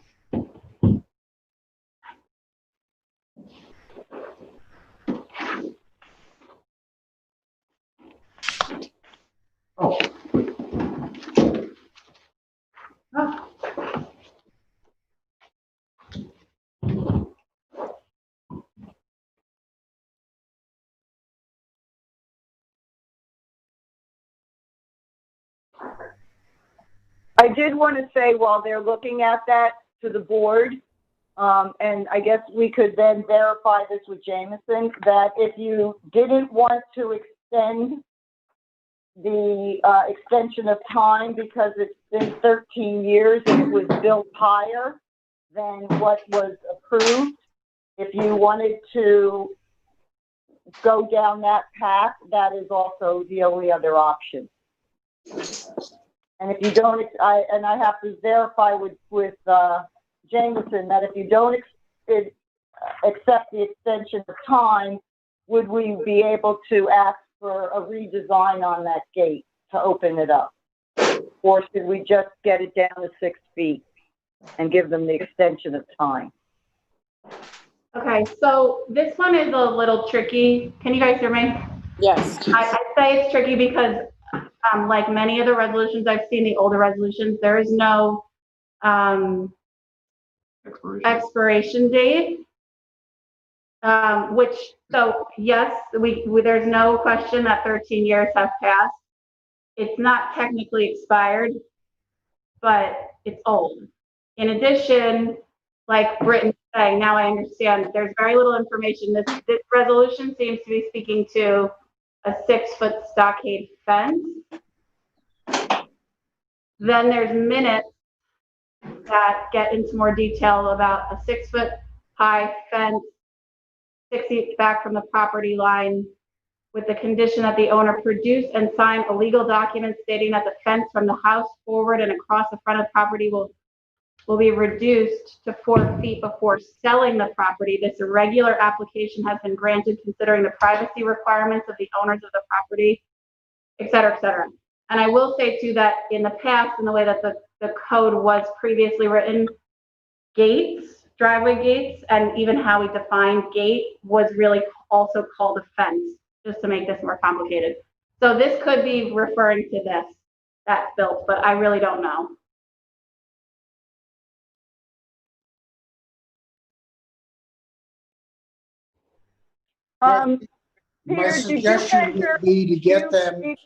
[SPEAKER 12] Oh.
[SPEAKER 4] I did want to say while they're looking at that to the board, and I guess we could then verify this with Jameson, that if you didn't want to extend the extension of time because it's been 13 years and it was built higher than what was approved, if you wanted to go down that path, that is also the only other option. And if you don't, I have to verify with Jameson that if you don't accept the extension of time, would we be able to ask for a redesign on that gate to open it up? Or should we just get it down to 6 feet and give them the extension of time?
[SPEAKER 15] Okay, so this one is a little tricky. Can you guys hear me?
[SPEAKER 6] Yes.
[SPEAKER 15] I say it's tricky because like many of the resolutions I've seen, the older resolutions, there is no expiration date. So yes, there's no question that 13 years have passed. It's not technically expired, but it's old. In addition, like Britton's saying, now I understand there's very little information. This resolution seems to be speaking to a 6 foot stockade fence. Then there's minutes that get into more detail about a 6 foot high fence, 6 feet back from the property line, with the condition that the owner produce and sign a legal document stating that the fence from the house forward and across the front of the property will be reduced to 4 feet before selling the property. This irregular application has been granted considering the privacy requirements of the owners of the property, et cetera, et cetera. And I will say too that in the past, in the way that the the code was previously written, gates, driveway gates, and even how we defined gate was really also called a fence, just to make this more complicated. So this could be referring to this that's built, but I really don't know.
[SPEAKER 3] My
[SPEAKER 4] Peter, did you
[SPEAKER 3] suggestion
[SPEAKER 4] measure?
[SPEAKER 3] would be to get them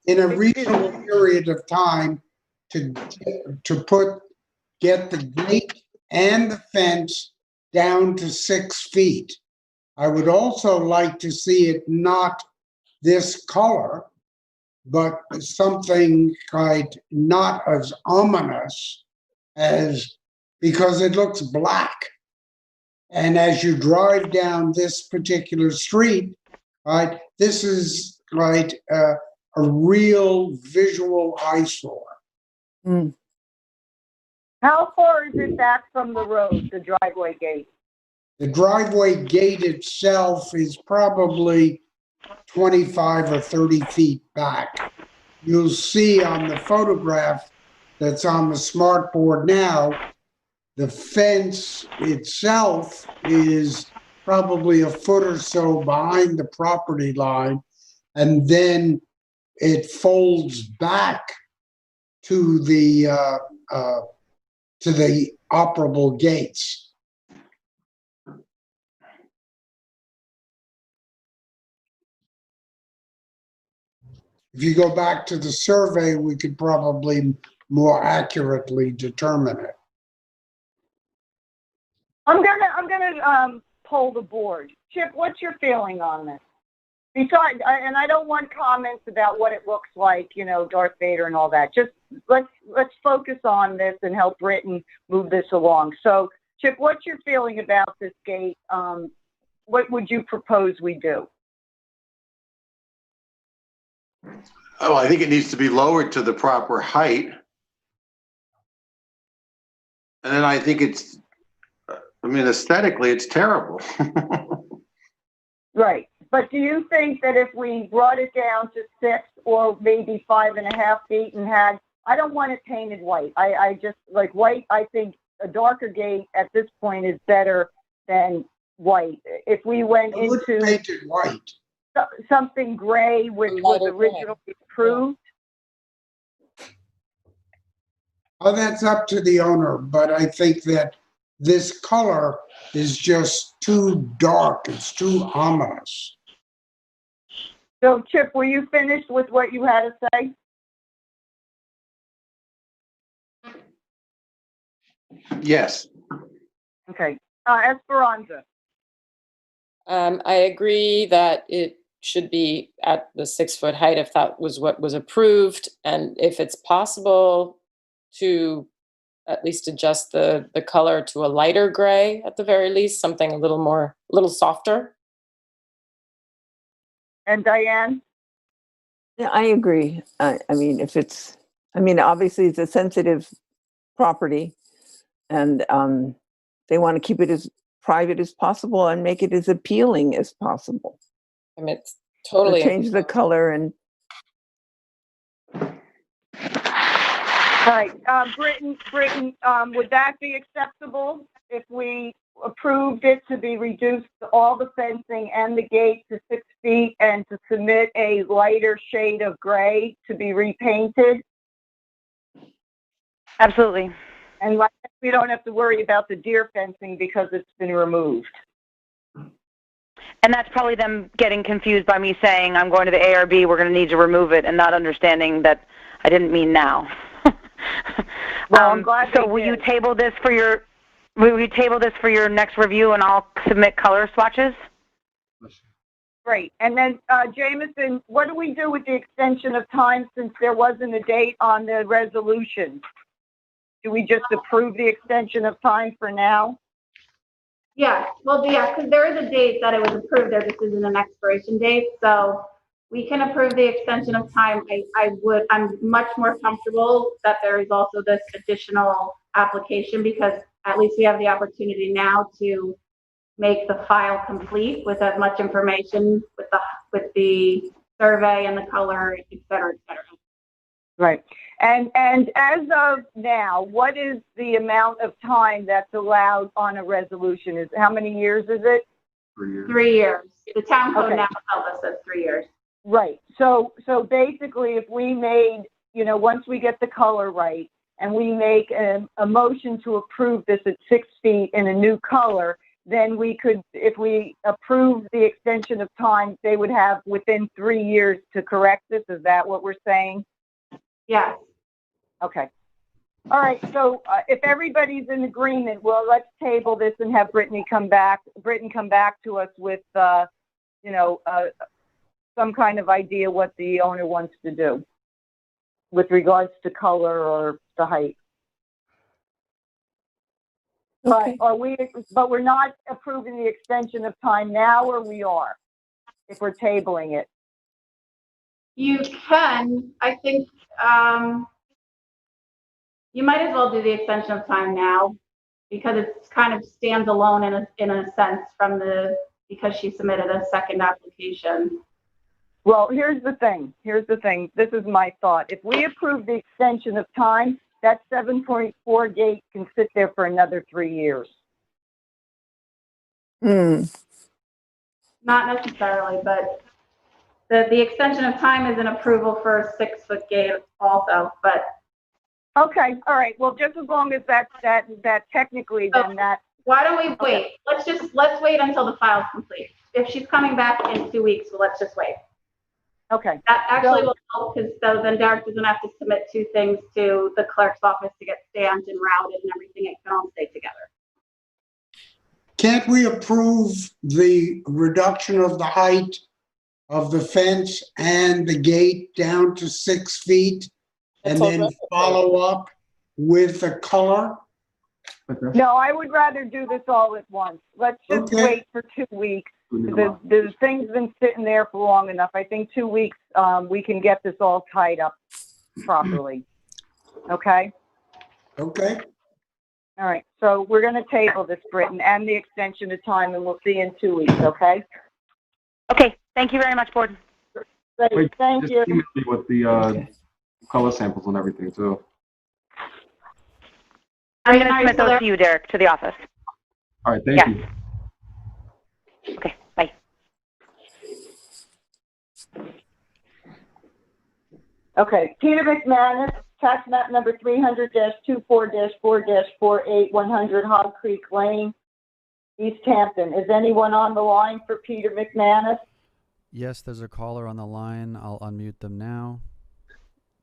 [SPEAKER 3] in a reasonable period of time to get the gate and the fence down to 6 feet. I would also like to see it not this color, but something like not as ominous as, because it looks black. And as you drive down this particular street, right, this is like a real visual eyesore.
[SPEAKER 1] Mm.
[SPEAKER 4] How far is it back from the road, the driveway gate?
[SPEAKER 3] The driveway gate itself is probably 25 or 30 feet back. You'll see on the photograph that's on the smart board now, the fence itself is probably a foot or so behind the property line, and then it folds back to the operable gates. If you go back to the survey, we could probably more accurately determine it.
[SPEAKER 4] I'm gonna poll the board. Chip, what's your feeling on this? Besides, and I don't want comments about what it looks like, you know, Darth Vader and all that. Just let's focus on this and help Britain move this along. So, Chip, what's your feeling about this gate? What would you propose we do?
[SPEAKER 12] Oh, I think it needs to be lowered to the proper height. And then I think it's, I mean, aesthetically, it's terrible.
[SPEAKER 4] Right. But do you think that if we brought it down to 6 or maybe 5.5 feet and had, I don't want it painted white. I just like white. I think a darker gate at this point is better than white. If we went into
[SPEAKER 3] painted white,
[SPEAKER 4] something gray, which was originally approved.
[SPEAKER 3] Oh, that's up to the owner, but I think that this color is just too dark. It's too ominous.
[SPEAKER 4] So, Chip, were you finished with what you had to say?
[SPEAKER 12] Yes.
[SPEAKER 4] Okay. Esperanza.
[SPEAKER 6] I agree that it should be at the 6-foot height if that was what was approved, and if it's possible to at least adjust the color to a lighter gray at the very least, something a little softer.
[SPEAKER 4] And Diane?
[SPEAKER 1] Yeah, I agree. I mean, obviously it's a sensitive property, and they want to keep it as private as possible and make it as appealing as possible.
[SPEAKER 6] I mean, it's totally
[SPEAKER 1] change the color and.
[SPEAKER 4] All right, Britain, would that be acceptable if we approved it to be reduced to all the fencing and the gate to 6 feet and to submit a lighter shade of gray to be repainted?
[SPEAKER 16] Absolutely.
[SPEAKER 4] And we don't have to worry about the deer fencing because it's been removed.
[SPEAKER 16] And that's probably them getting confused by me saying, I'm going to the ARB, we're going to need to remove it, and not understanding that I didn't mean now.
[SPEAKER 4] Well, I'm glad
[SPEAKER 16] so will you table this for your next review, and I'll submit color swatches?
[SPEAKER 4] Great. And then, Jameson, what do we do with the extension of time since there wasn't a date on the resolution? Do we just approve the extension of time for now?
[SPEAKER 15] Yeah, well, yeah, because there is a date that it was approved. There just isn't an expiration date. So we can approve the extension of time. I'm much more comfortable that there is also this additional application, because at least we have the opportunity now to make the file complete with as much information with the survey and the color, et cetera, et cetera.
[SPEAKER 4] Right. And as of now, what is the amount of time that's allowed on a resolution? Is how many years is it?
[SPEAKER 9] 3 years.
[SPEAKER 15] 3 years. The town code
[SPEAKER 4] Okay.
[SPEAKER 15] now tells us it's 3 years.
[SPEAKER 4] Right. So basically, if we made, once we get the color right, and we make a motion to approve this at 6 feet in a new color, then we could, if we approve the extension of time, they would have within 3 years to correct this. Is that what we're saying?
[SPEAKER 15] Yes.
[SPEAKER 4] Okay. All right. So if everybody's in agreement, well, let's table this and have Brittany come back to us with, some kind of idea what the owner wants to do with regards to color or the height.
[SPEAKER 1] Okay.
[SPEAKER 4] But we're not approving the extension of time now, or we are, if we're tabling it.
[SPEAKER 15] You can, I think, you might as well do the extension of time now because it's kind of stands alone in a sense because she submitted a second application.
[SPEAKER 4] Well, here's the thing. This is my thought. If we approve the extension of time, that 7.4 gate can sit there for another 3 years.
[SPEAKER 1] Hmm.
[SPEAKER 15] Not necessarily, but the extension of time is an approval for a 6-foot gate also, but.
[SPEAKER 4] Okay, all right. Well, just as long as that technically, then that.
[SPEAKER 15] Why don't we wait? Let's wait until the file's complete. If she's coming back in 2 weeks, well, let's just wait.
[SPEAKER 4] Okay.
[SPEAKER 15] That actually will help because then Derek doesn't have to submit 2 things to the clerk's office to get stamped and routed and everything. It can all stay together.
[SPEAKER 3] Can't we approve the reduction of the height of the fence and the gate down to 6 feet and then follow up with the color?
[SPEAKER 4] No, I would rather do this all at once. Let's just wait for 2 weeks. The thing's been sitting there for long enough. I think 2 weeks, we can get this all tied up properly. Okay?
[SPEAKER 3] Okay.
[SPEAKER 4] All right. So we're going to table this, Britton, and the extension of time, and we'll see you in 2 weeks, okay?
[SPEAKER 16] Okay. Thank you very much, Board.
[SPEAKER 4] Great.
[SPEAKER 9] Wait,
[SPEAKER 4] Thank
[SPEAKER 9] just
[SPEAKER 4] you.
[SPEAKER 9] email me with the color samples and everything too.
[SPEAKER 16] I'm going to submit those to you, Derek, to the office.
[SPEAKER 9] All right, thank you.
[SPEAKER 16] Okay, bye.
[SPEAKER 4] Okay, Peter McManus, tax map number 300-24-4-48-100 Hog Creek Lane, East Hampton. Is anyone on the line for Peter McManus?
[SPEAKER 5] Yes, there's a caller on the line. I'll unmute them now.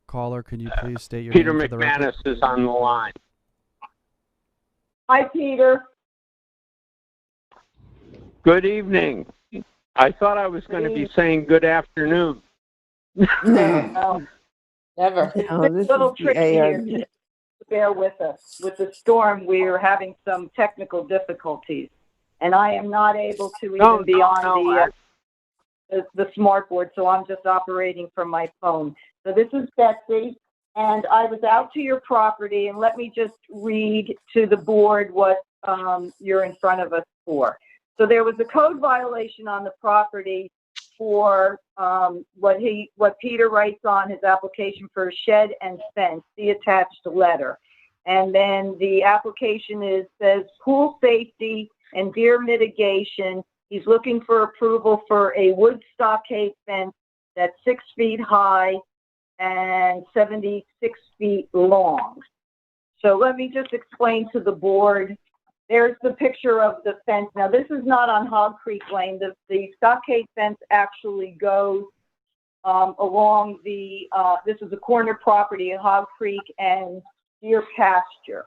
[SPEAKER 5] Caller, can you please state your
[SPEAKER 17] Peter
[SPEAKER 5] name for the record?
[SPEAKER 17] McManus is on the line.
[SPEAKER 4] Hi, Peter.
[SPEAKER 17] Good evening. I thought I was going to be saying good afternoon.
[SPEAKER 4] No.
[SPEAKER 6] Never.
[SPEAKER 1] No,
[SPEAKER 4] It's
[SPEAKER 1] this
[SPEAKER 4] a little
[SPEAKER 1] is the
[SPEAKER 4] tricky
[SPEAKER 1] ARB.
[SPEAKER 4] here. Bear with us. With the storm, we are having some technical difficulties, and I am not able to even be on the smart board, so I'm just operating from my phone. So this is Betsy, and I was out to your property, and let me just read to the board what you're in front of us for. So there was a code violation on the property for what Peter writes on his application for a shed and fence, the attached letter. And then the application says pool safety and deer mitigation. He's looking for approval for a wood stockade fence that's 6 feet high and 76 feet long. So let me just explain to the board. There's the picture of the fence. Now, this is not on Hog Creek Lane. The stockade fence actually goes along this is a corner property at Hog Creek and Deer Pasture.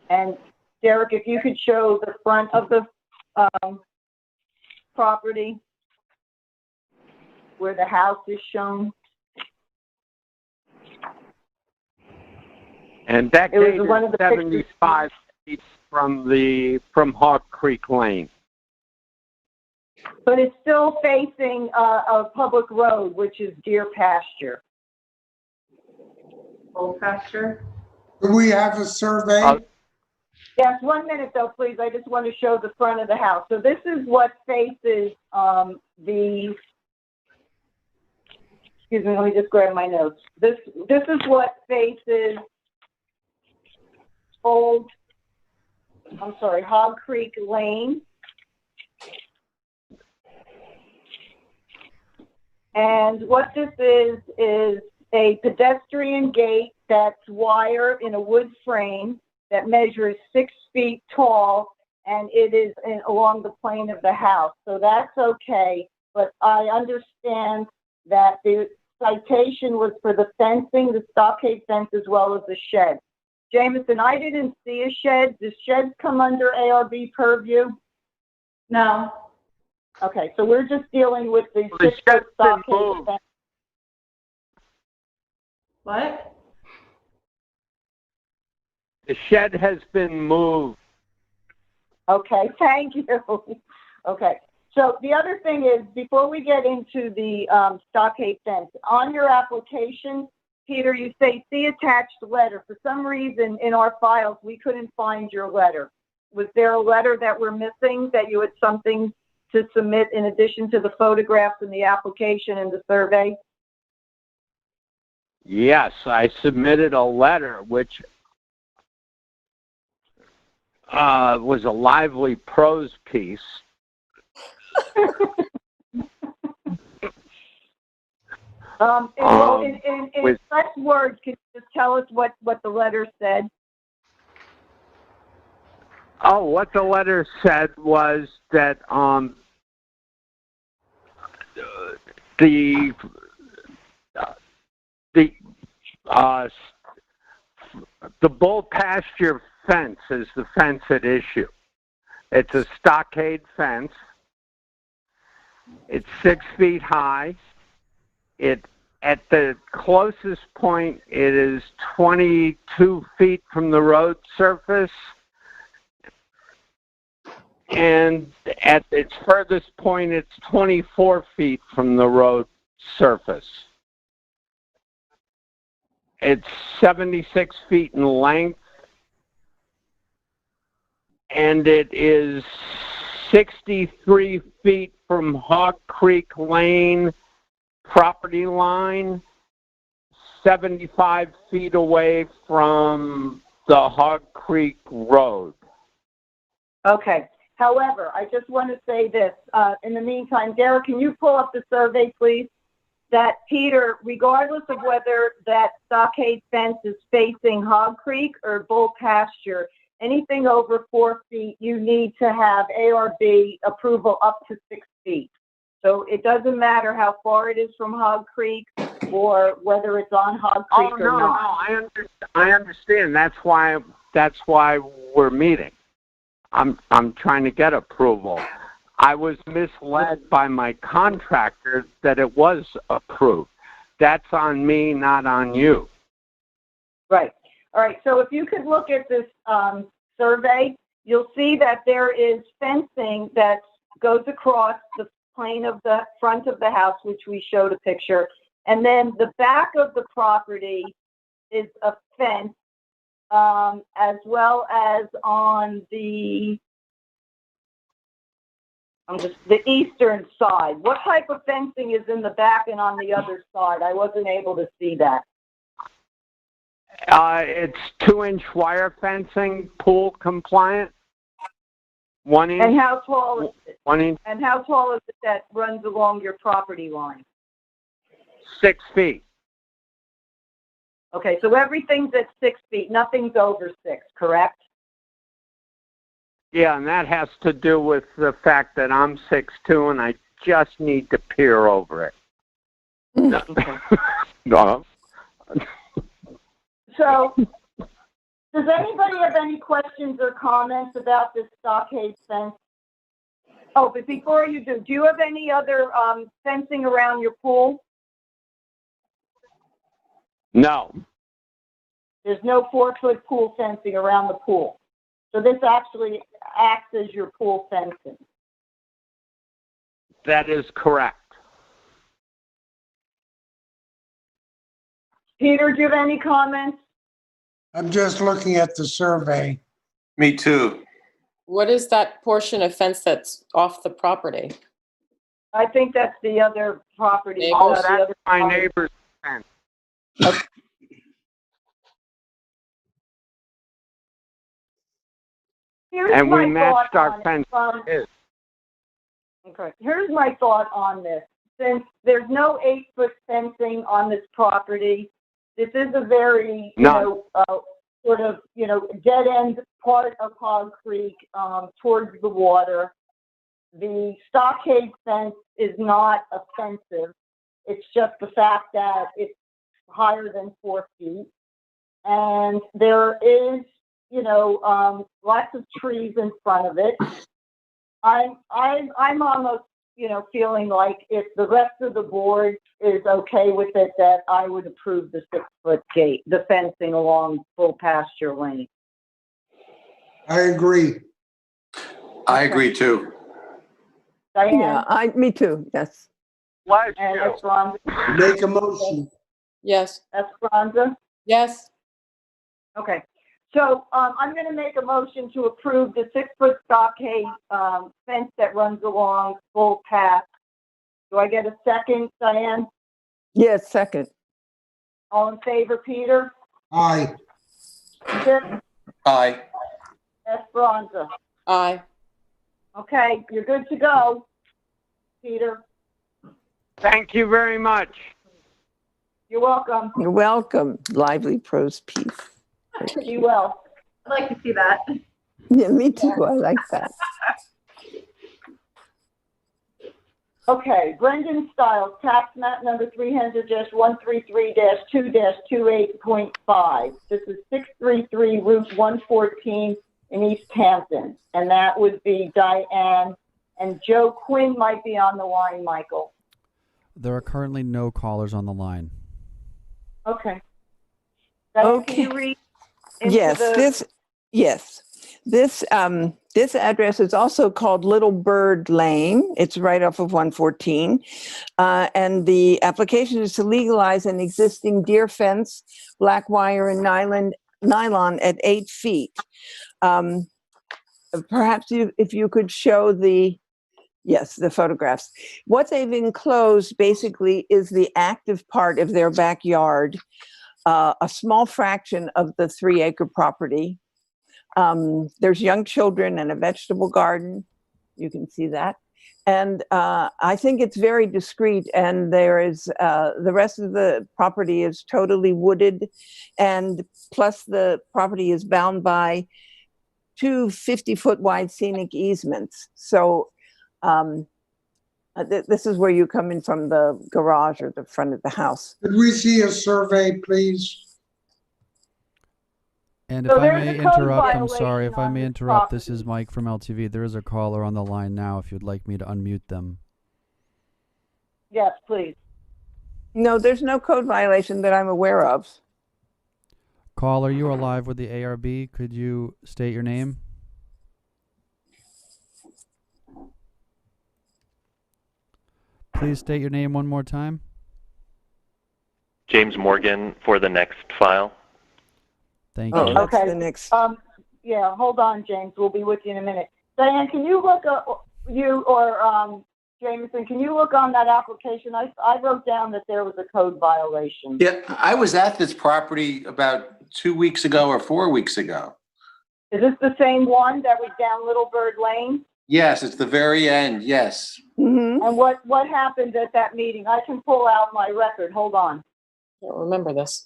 [SPEAKER 4] And Derek, if you could show the front of the property where the house is shown.
[SPEAKER 17] And that gate is
[SPEAKER 4] one of the
[SPEAKER 17] 75 feet from Hog Creek Lane.
[SPEAKER 4] But it's still facing a public road, which is Deer Pasture.
[SPEAKER 15] Old pasture.
[SPEAKER 3] Do we have a survey?
[SPEAKER 4] Yes, 1 minute though, please. I just want to show the front of the house. So this is what faces the excuse me, let me just grab my notes. This is what faces Hog Creek Lane. And what this is a pedestrian gate that's wire in a wood frame that measures 6 feet tall, and it is along the plane of the house. So that's okay, but I understand that the citation was for the fencing, the stockade fence, as well as the shed. Jameson, I didn't see a shed. Does sheds come under ARB purview?
[SPEAKER 15] No.
[SPEAKER 4] Okay, so we're just dealing with the 6-foot stockade fence.
[SPEAKER 15] What?
[SPEAKER 17] The shed has been moved.
[SPEAKER 4] Okay, thank you. Okay, so the other thing is, before we get into the stockade fence, on your application, Peter, you say, see attached letter. For some reason, in our files, we couldn't find your letter. Was there a letter that we're missing, that you had something to submit in addition to the photographs and the application and the survey?
[SPEAKER 17] Yes, I submitted a letter, which was a lively prose piece.
[SPEAKER 4] In such words, can you just tell us what the letter said?
[SPEAKER 17] Oh, what the letter said was that the bull pasture fence is the fence at issue. It's a stockade fence. It's 6 feet high. At the closest point, it is 22 feet from the road surface. And at its furthest point, it's 24 feet from the road surface. It's 76 feet in length, and it is 63 feet from Hog Creek Lane property line, 75 feet away from the Hog Creek Road.
[SPEAKER 4] Okay. However, I just want to say this. In the meantime, Derek, can you pull up the survey, please? That Peter, regardless of whether that stockade fence is facing Hog Creek or bull pasture, anything over 4 feet, you need to have ARB approval up to 6 feet. So it doesn't matter how far it is from Hog Creek or whether it's on Hog Creek or not.
[SPEAKER 17] No, I understand. That's why we're meeting. I'm trying to get approval. I was misled by my contractor that it was approved. That's on me, not on you.
[SPEAKER 4] Right. All right. So if you could look at this survey, you'll see that there is fencing that goes across the plane of the front of the house, which we showed a picture. And then the back of the property is a fence, as well as on the eastern side. What type of fencing is in the back and on the other side? I wasn't able to see that.
[SPEAKER 17] It's 2-inch wire fencing, pool compliant. 1 inch.
[SPEAKER 4] And how tall is it?
[SPEAKER 17] 1 inch.
[SPEAKER 4] And how tall is it that runs along your property line?
[SPEAKER 17] 6 feet.
[SPEAKER 4] Okay, so everything's at 6 feet. Nothing's over 6, correct?
[SPEAKER 17] Yeah, and that has to do with the fact that I'm 6'2" and I just need to peer over it. No. No.
[SPEAKER 4] So, does anybody have any questions or comments about this stockade fence? Oh, but before you do you have any other fencing around your pool?
[SPEAKER 17] No.
[SPEAKER 4] There's no 4-foot pool fencing around the pool. So this actually acts as your pool fencing.
[SPEAKER 17] That is correct.
[SPEAKER 4] Peter, do you have any comments?
[SPEAKER 3] I'm just looking at the survey.
[SPEAKER 12] Me too.
[SPEAKER 6] What is that portion of fence that's off the property?
[SPEAKER 4] I think that's the other property.
[SPEAKER 17] Oh,
[SPEAKER 4] the
[SPEAKER 17] that's
[SPEAKER 4] other
[SPEAKER 17] my
[SPEAKER 4] property.
[SPEAKER 17] neighbor's fence.
[SPEAKER 4] Here's
[SPEAKER 17] And we
[SPEAKER 4] my
[SPEAKER 17] matched
[SPEAKER 4] thought
[SPEAKER 17] our
[SPEAKER 4] on it.
[SPEAKER 17] fence.
[SPEAKER 4] Okay. Here's my thought on this. Since there's no 8-foot fencing on this property, this is a very, sort of, dead end part of Hog Creek towards the water. The stockade fence is not offensive. It's just the fact that it's higher than 4 feet. And there is, lots of trees in front of it. I'm almost, feeling like if the rest of the board is okay with it, that I would approve the 6-foot gate, the fencing along Full Pasture Lane.
[SPEAKER 3] I agree.
[SPEAKER 12] I agree too.
[SPEAKER 4] Diane?
[SPEAKER 1] Yeah, me too, yes.
[SPEAKER 4] And Esperanza?
[SPEAKER 3] Make a motion.
[SPEAKER 6] Yes.
[SPEAKER 4] Esperanza?
[SPEAKER 6] Yes.
[SPEAKER 4] Okay. So I'm going to make a motion to approve the 6-foot stockade fence that runs along Full Path. Do I get a second, Diane?
[SPEAKER 1] Yes, second.
[SPEAKER 4] All in favor, Peter?
[SPEAKER 3] Aye.
[SPEAKER 4] Chip?
[SPEAKER 12] Aye.
[SPEAKER 4] Esperanza?
[SPEAKER 6] Aye.
[SPEAKER 4] Okay, you're good to go, Peter.
[SPEAKER 17] Thank you very much.
[SPEAKER 4] You're welcome.
[SPEAKER 1] You're welcome. Lively prose piece.
[SPEAKER 4] Be well.
[SPEAKER 15] I'd like to see that.
[SPEAKER 1] Yeah, me too. I like that.
[SPEAKER 4] Okay, Brendan Stiles, tax map number 300-133-2-28.5. This is 633 Route 114 in East Hampton, and that would be Diane, and Joe Quinn might be on the line, Michael.
[SPEAKER 5] There are currently no callers on the line.
[SPEAKER 4] Okay. Diane, can you read into
[SPEAKER 1] This address is also called Little Bird Lane. It's right off of 114. And the application is to legalize an existing deer fence, black wire and nylon at 8 feet. Perhaps if you could show the photographs. What they've enclosed basically is the active part of their backyard, a small fraction of the 3-acre property. There's young children and a vegetable garden. You can see that. And I think it's very discreet, and there is the rest of the property is totally wooded, and plus the property is bound by 2 50-foot wide scenic easements. So this is where you come in from the garage or the front of the house.
[SPEAKER 3] Could we see a survey, please?
[SPEAKER 5] And if I may interrupt, I'm sorry, if I may interrupt, this is Mike from LTV. There is a caller on the line now if you'd like me to unmute them.
[SPEAKER 4] Yes, please.
[SPEAKER 1] No, there's no code violation that I'm aware of.
[SPEAKER 5] Caller, you are live with the ARB. Could you state your name? Please state your name one more time.
[SPEAKER 18] James Morgan for the next file.
[SPEAKER 5] Thank you.
[SPEAKER 4] Okay.
[SPEAKER 1] The next.
[SPEAKER 4] Yeah, hold on, James. We'll be with you in a minute. Diane, can you look up, Jameson, can you look on that application? I wrote down that there was a code violation.
[SPEAKER 12] Yeah, I was at this property about 2 weeks ago or 4 weeks ago.
[SPEAKER 4] Is this the same one that was down Little Bird Lane?
[SPEAKER 12] Yes, it's the very end, yes.
[SPEAKER 1] Mm-hmm.
[SPEAKER 4] And what happened at that meeting? I can pull out my record. Hold on.
[SPEAKER 6] I don't remember this.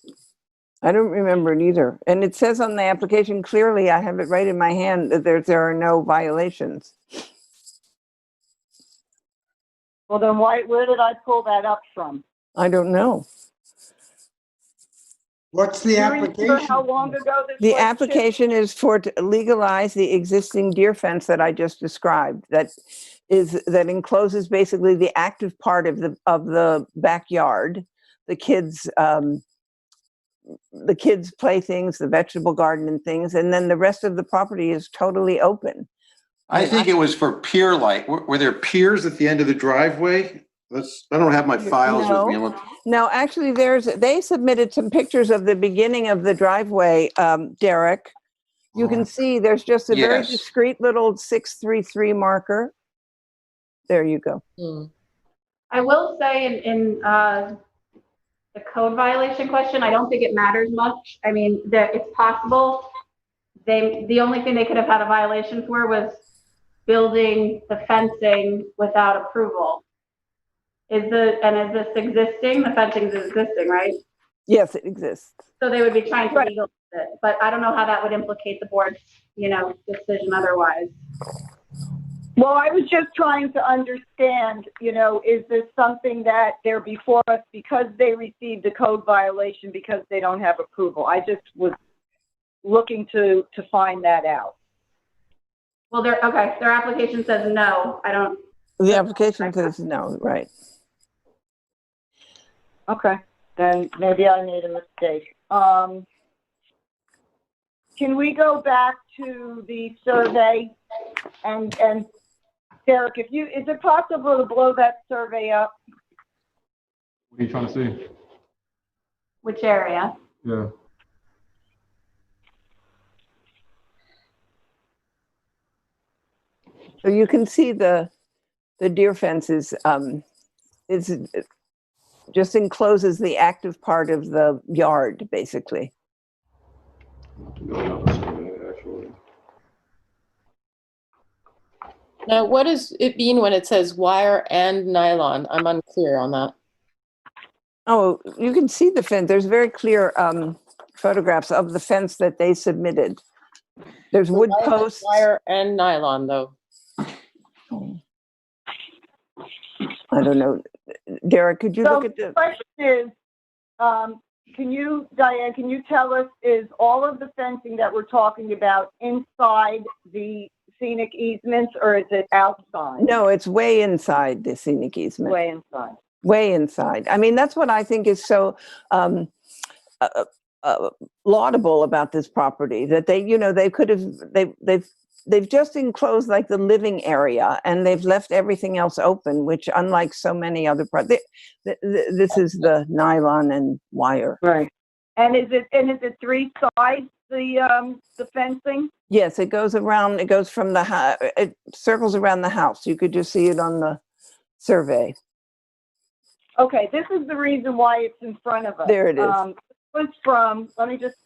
[SPEAKER 1] I don't remember it either. And it says on the application clearly, I have it right in my hand, that there are no violations.
[SPEAKER 4] Well, then where did I pull that up from?
[SPEAKER 1] I don't know.
[SPEAKER 3] What's the
[SPEAKER 4] Do you remember
[SPEAKER 3] application?
[SPEAKER 4] how long ago this
[SPEAKER 1] The
[SPEAKER 4] was?
[SPEAKER 1] application is to legalize the existing deer fence that I just described. That encloses basically the active part of the backyard, the kids' playthings, the vegetable garden and things, and then the rest of the property is totally open.
[SPEAKER 12] I think it was for pier light. Were there piers at the end of the driveway? I don't have my files with me.
[SPEAKER 1] No, actually, they submitted some pictures of the beginning of the driveway, Derek. You can see there's just a very discreet little 633 marker. There you go.
[SPEAKER 15] I will say in the code violation question, I don't think it matters much. I mean, it's possible. The only thing they could have had a violation for was building the fencing without approval. Is this existing? The fencing is existing, right?
[SPEAKER 1] Yes, it exists.
[SPEAKER 15] So they would be trying to legalize it, but I don't know how that would implicate the board's, decision otherwise.
[SPEAKER 19] Well, I was just trying to understand, is this something that they're before us because they received a code violation because they don't have approval? I just was looking to find that out.
[SPEAKER 15] Well, their application says no.
[SPEAKER 1] The application says no, right.
[SPEAKER 19] Okay, then maybe I made a mistake. Can we go back to the survey and Derek, is it possible to blow that survey up?
[SPEAKER 9] What are you trying to see?
[SPEAKER 15] Which area?
[SPEAKER 9] Yeah.
[SPEAKER 1] So you can see the deer fences just encloses the active part of the yard, basically.
[SPEAKER 6] Now, what does it mean when it says wire and nylon? I'm unclear on that.
[SPEAKER 1] Oh, you can see the fence. There's very clear photographs of the fence that they submitted. There's wood posts.
[SPEAKER 6] Wire and nylon, though.
[SPEAKER 1] I don't know. Derek, could you look at
[SPEAKER 19] the question is, Diane, can you tell us, is all of the fencing that we're talking about inside the scenic easements, or is it outside?
[SPEAKER 1] No, it's way inside the scenic easement.
[SPEAKER 19] Way inside.
[SPEAKER 1] Way inside. I mean, that's what I think is so laudable about this property, that they could have, they've just enclosed like the living area and they've left everything else open, which unlike so many other projects, this is the nylon and wire.
[SPEAKER 19] Right. And is it three sides, the fencing?
[SPEAKER 1] Yes, it goes around, it goes from the house, it circles around the house. You could just see it on the survey.
[SPEAKER 19] Okay, this is the reason why it's in front of us.
[SPEAKER 1] There it is.
[SPEAKER 19] It was from, let me just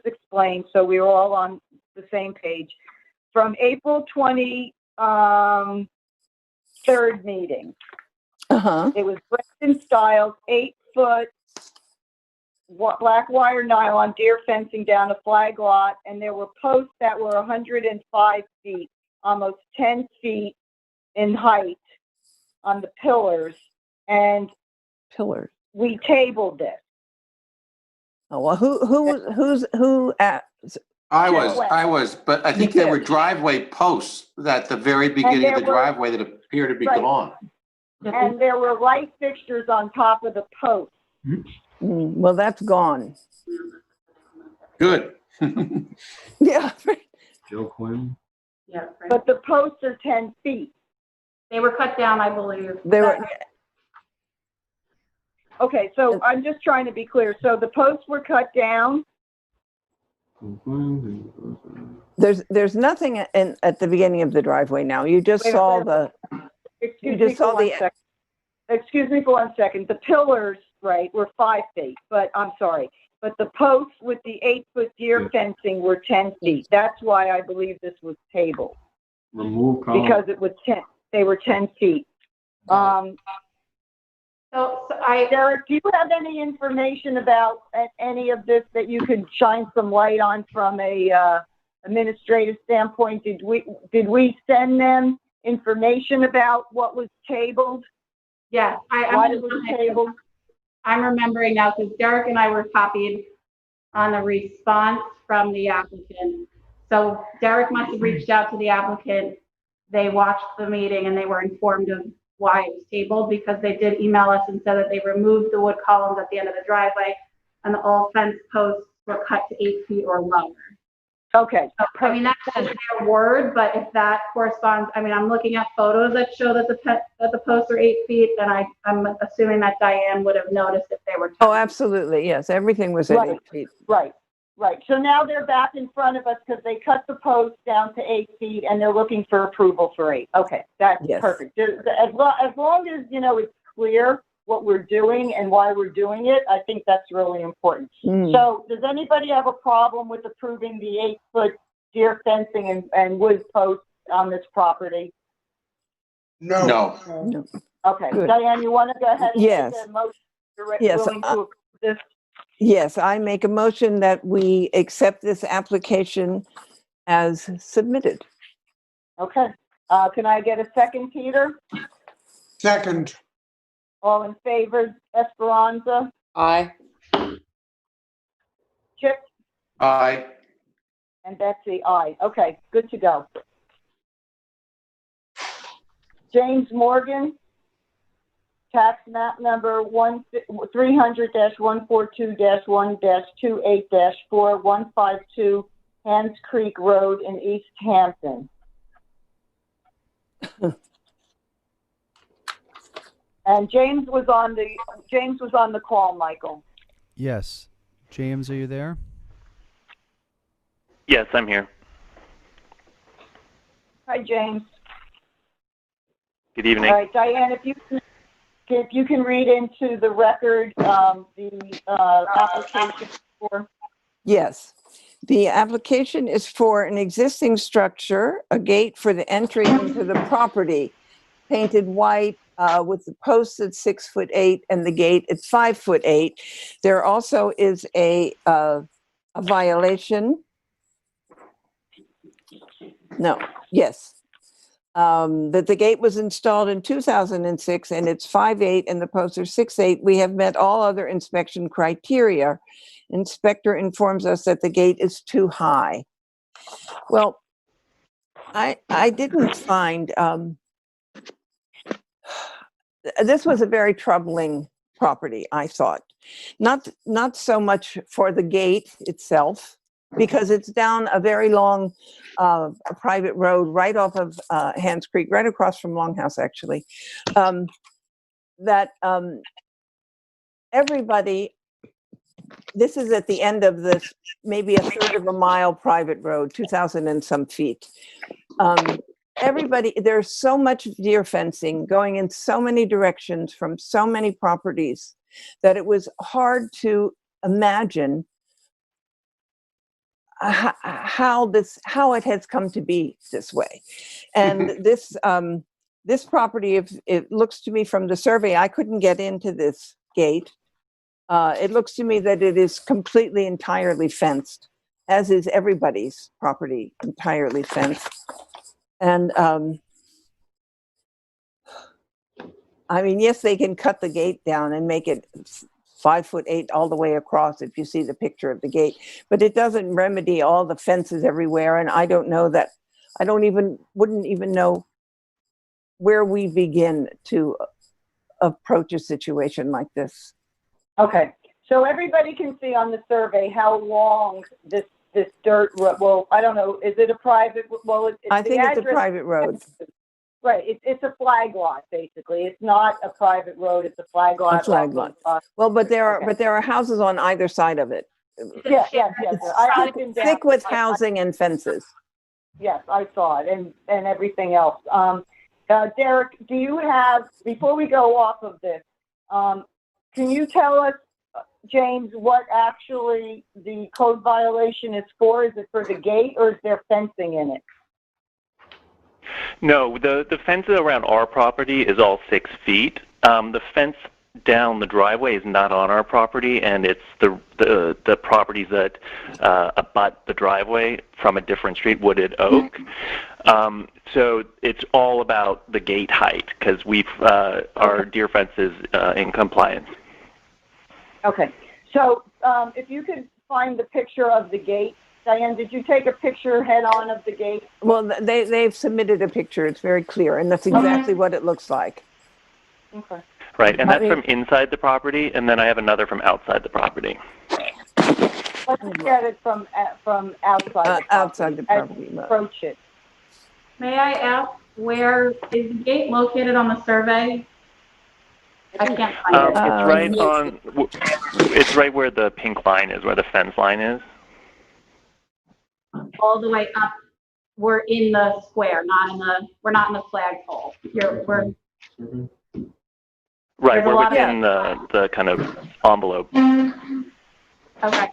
[SPEAKER 19] explain so we're all on the same page. From April 23rd meeting. It was Brendan Stiles, 8-foot black wire nylon deer fencing down a flag lot, and there were posts that were 105 feet, almost 10 feet in height on the pillars, and we tabled it.
[SPEAKER 1] Oh, well, who
[SPEAKER 12] I was, but I think there were driveway posts at the very beginning of the driveway that appear to be gone.
[SPEAKER 19] And there were light fixtures on top of the post.
[SPEAKER 1] Well, that's gone.
[SPEAKER 12] Good.
[SPEAKER 1] Yeah.
[SPEAKER 9] Joe Quinn.
[SPEAKER 15] Yeah. Right.
[SPEAKER 19] But the posts are 10 feet.
[SPEAKER 15] They were cut down, I believe.
[SPEAKER 1] They were.
[SPEAKER 19] Okay, so I'm just trying to be clear. So the posts were cut down.
[SPEAKER 1] There's nothing at the beginning of the driveway now. You just saw the.
[SPEAKER 19] Excuse me for 1 second. The pillars, right, were 5 feet, but I'm sorry. But the posts with the 8-foot deer fencing were 10 feet. That's why I believe this was tabled.
[SPEAKER 9] Remove column.
[SPEAKER 19] Because it was 10. They were 10 feet. Derek, do you have any information about any of this that you could shine some light on from a administrative standpoint? Did we send them information about what was tabled?
[SPEAKER 15] Yes,
[SPEAKER 19] why it was tabled?
[SPEAKER 15] I'm remembering now because Derek and I were copied on the response from the applicant. So Derek must have reached out to the applicant. They watched the meeting and they were informed of why it was tabled, because they did email us and said that they removed the wood columns at the end of the driveway and all fence posts were cut to 8 feet or lower.
[SPEAKER 19] Okay.
[SPEAKER 15] So, I mean, that's just their word, but if that corresponds, I mean, I'm looking at photos that show that the posts are 8 feet, then I'm assuming that Diane would have noticed if they were.
[SPEAKER 1] Oh, absolutely. Yes. Everything was at 8 feet.
[SPEAKER 19] Right. So now they're back in front of us because they cut the post down to 8 feet and they're looking for approval for 8. Okay. That's perfect. As long as, it's clear what we're doing and why we're doing it, I think that's really important. So does anybody have a problem with approving the 8-foot deer fencing and wood posts on this property?
[SPEAKER 3] No.
[SPEAKER 19] Okay,
[SPEAKER 1] Good.
[SPEAKER 19] Diane, you want to go ahead and
[SPEAKER 1] Yes.
[SPEAKER 19] make a motion? You're
[SPEAKER 1] Yes,
[SPEAKER 19] willing to approve this?
[SPEAKER 1] Yes, I make a motion that we accept this application as submitted.
[SPEAKER 19] Okay, can I get a second, Peter?
[SPEAKER 3] Second.
[SPEAKER 19] All in favor, Esperanza?
[SPEAKER 6] Aye.
[SPEAKER 19] Chip?
[SPEAKER 12] Aye.
[SPEAKER 19] And Betsy, aye. Okay, good to go. James Morgan, tax map number 300-142-1-28-4, 152 Hands Creek Road in East Hampton. And James was on the call, Michael.
[SPEAKER 5] Yes. James, are you there?
[SPEAKER 18] Yes, I'm here.
[SPEAKER 19] Hi, James.
[SPEAKER 18] Good evening.
[SPEAKER 19] All right, Diane, if you can read into the record the application for.
[SPEAKER 1] Yes. The application is for an existing structure, a gate for the entry into the property, painted white with the posts at 6'8" and the gate at 5'8". There also is a violation. No, yes. That the gate was installed in 2006 and it's 5'8" and the posts are 6'8". We have met all other inspection criteria. Inspector informs us that the gate is too high. Well, I didn't find, this was a very troubling property, I thought. Not so much for the gate itself, because it's down a very long private road right off of Hands Creek, right across from Longhouse, actually. Everybody, this is at the end of this, maybe a third of a mile private road, 2,000 and some feet. Everybody, there's so much deer fencing going in so many directions from so many properties that it was hard to imagine how it has come to be this way. And this property, if it looks to me from the survey, I couldn't get into this gate. It looks to me that it is completely, entirely fenced, as is everybody's property entirely fenced. And I mean, yes, they can cut the gate down and make it 5'8" all the way across if you see the picture of the gate, but it doesn't remedy all the fences everywhere. And I don't know that, wouldn't even know where we begin to approach a situation like this.
[SPEAKER 19] Okay, so everybody can see on the survey how long this dirt road, well, I don't know, is it a private,
[SPEAKER 1] I think it's a private road.
[SPEAKER 19] Right, it's a flag lot, basically. It's not a private road, it's a flag lot.
[SPEAKER 1] A flag lot. Well, but there are houses on either side of it.
[SPEAKER 19] Yes. I've been down.
[SPEAKER 1] Thick with housing and fences.
[SPEAKER 19] Yes, I saw it, and everything else. Derek, do you have, before we go off of this, can you tell us, James, what actually the code violation is for? Is it for the gate or is there fencing in it?
[SPEAKER 18] No, the fence around our property is all 6 feet. The fence down the driveway is not on our property, and it's the properties that abut the driveway from a different street, Wooded Oak. So it's all about the gate height, because our deer fence is in compliance.
[SPEAKER 19] Okay, so if you could find the picture of the gate. Diane, did you take a picture head-on of the gate?
[SPEAKER 1] Well, they've submitted a picture. It's very clear, and that's exactly what it looks like.
[SPEAKER 19] Okay.
[SPEAKER 18] Right, and that's from inside the property, and then I have another from outside the property.
[SPEAKER 19] Let's get it from outside.
[SPEAKER 1] Outside the property.
[SPEAKER 19] Approach it.
[SPEAKER 15] May I ask, where is the gate located on the survey? I can't find it.
[SPEAKER 18] It's right where the pink line is, where the fence line is.
[SPEAKER 15] All the way up. We're in the square, we're not in the flagpole.
[SPEAKER 18] Right,
[SPEAKER 15] There's a
[SPEAKER 18] we're
[SPEAKER 15] lot of-
[SPEAKER 18] within the kind of envelope.
[SPEAKER 15] Okay.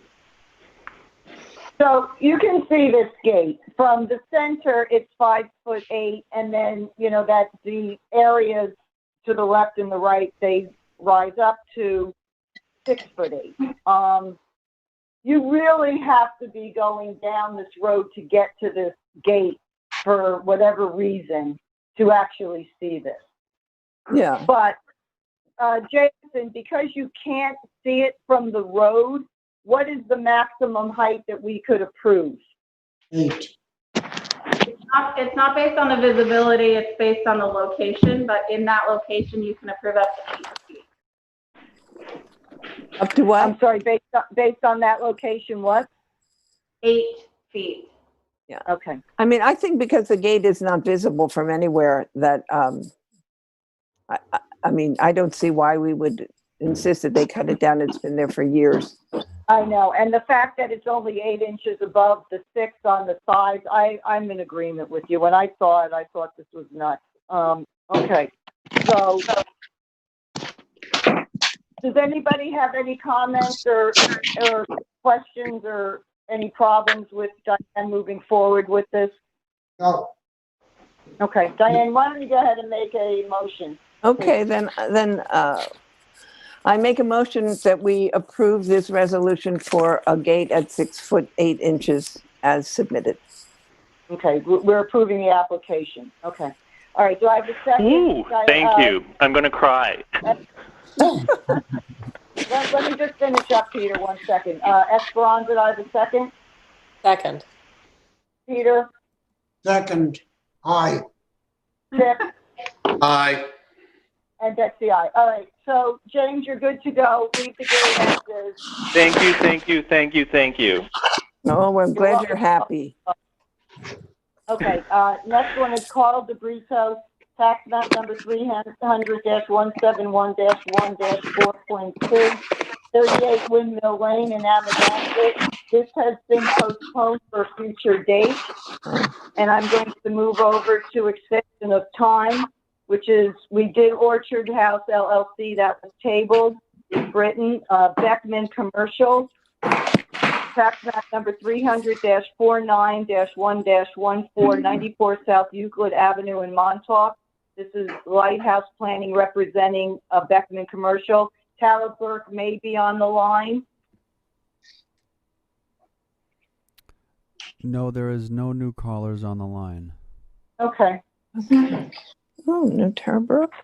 [SPEAKER 19] So you can see this gate from the center. It's 5'8", and then that the areas to the left and the right, they rise up to 6'8". You really have to be going down this road to get to this gate for whatever reason to actually see this.
[SPEAKER 1] Yeah.
[SPEAKER 19] But Jason, because you can't see it from the road, what is the maximum height that we could approve?
[SPEAKER 3] 8.
[SPEAKER 15] It's not based on the visibility, it's based on the location, but in that location, you can approve up to 8 feet.
[SPEAKER 1] Up to what?
[SPEAKER 19] I'm sorry, based on that location, what?
[SPEAKER 15] 8 feet.
[SPEAKER 1] Yeah.
[SPEAKER 19] Okay.
[SPEAKER 1] I mean, I think because the gate is not visible from anywhere that, I mean, I don't see why we would insist that they cut it down. It's been there for years.
[SPEAKER 19] I know, and the fact that it's only 8 inches above the 6 on the sides, I'm in agreement with you. When I saw it, I thought this was nuts. Okay, so does anybody have any comments or questions or any problems with Diane moving forward with this?
[SPEAKER 3] No.
[SPEAKER 19] Okay, Diane, why don't you go ahead and make a motion?
[SPEAKER 1] Okay, then I make a motion that we approve this resolution for a gate at 6'8" as submitted.
[SPEAKER 19] Okay, we're approving the application. Okay. All right, do I have a second?
[SPEAKER 18] Ooh, thank you. I'm going to cry.
[SPEAKER 19] Let me just finish up, Peter, 1 second. Esperanza, do I have a second?
[SPEAKER 6] Second.
[SPEAKER 19] Peter?
[SPEAKER 3] Second. Aye.
[SPEAKER 19] Chip?
[SPEAKER 12] Aye.
[SPEAKER 19] And Betsy, aye. All right, so James, you're good to go. Leave the gate as is.
[SPEAKER 18] Thank you, thank you, thank you, thank you.
[SPEAKER 1] Oh, we're glad you're happy.
[SPEAKER 19] Okay, next one is Carl DeBrito, tax map number 300-171-1-4.2, 38 Windmill Lane in Amagansett. This has been postponed for a future date, and I'm going to move over to extension of time, which is, we did Orchard House LLC, that was tabled, in Britain, Beckman Commercial, tax map number 300-49-1-14, 94 South Euclid Avenue in Montauk. This is Lighthouse Planning representing Beckman Commercial. Tara Burke may be on the line.
[SPEAKER 5] No, there is no new callers on the line.
[SPEAKER 19] Okay.
[SPEAKER 1] Oh, no Tara Burke.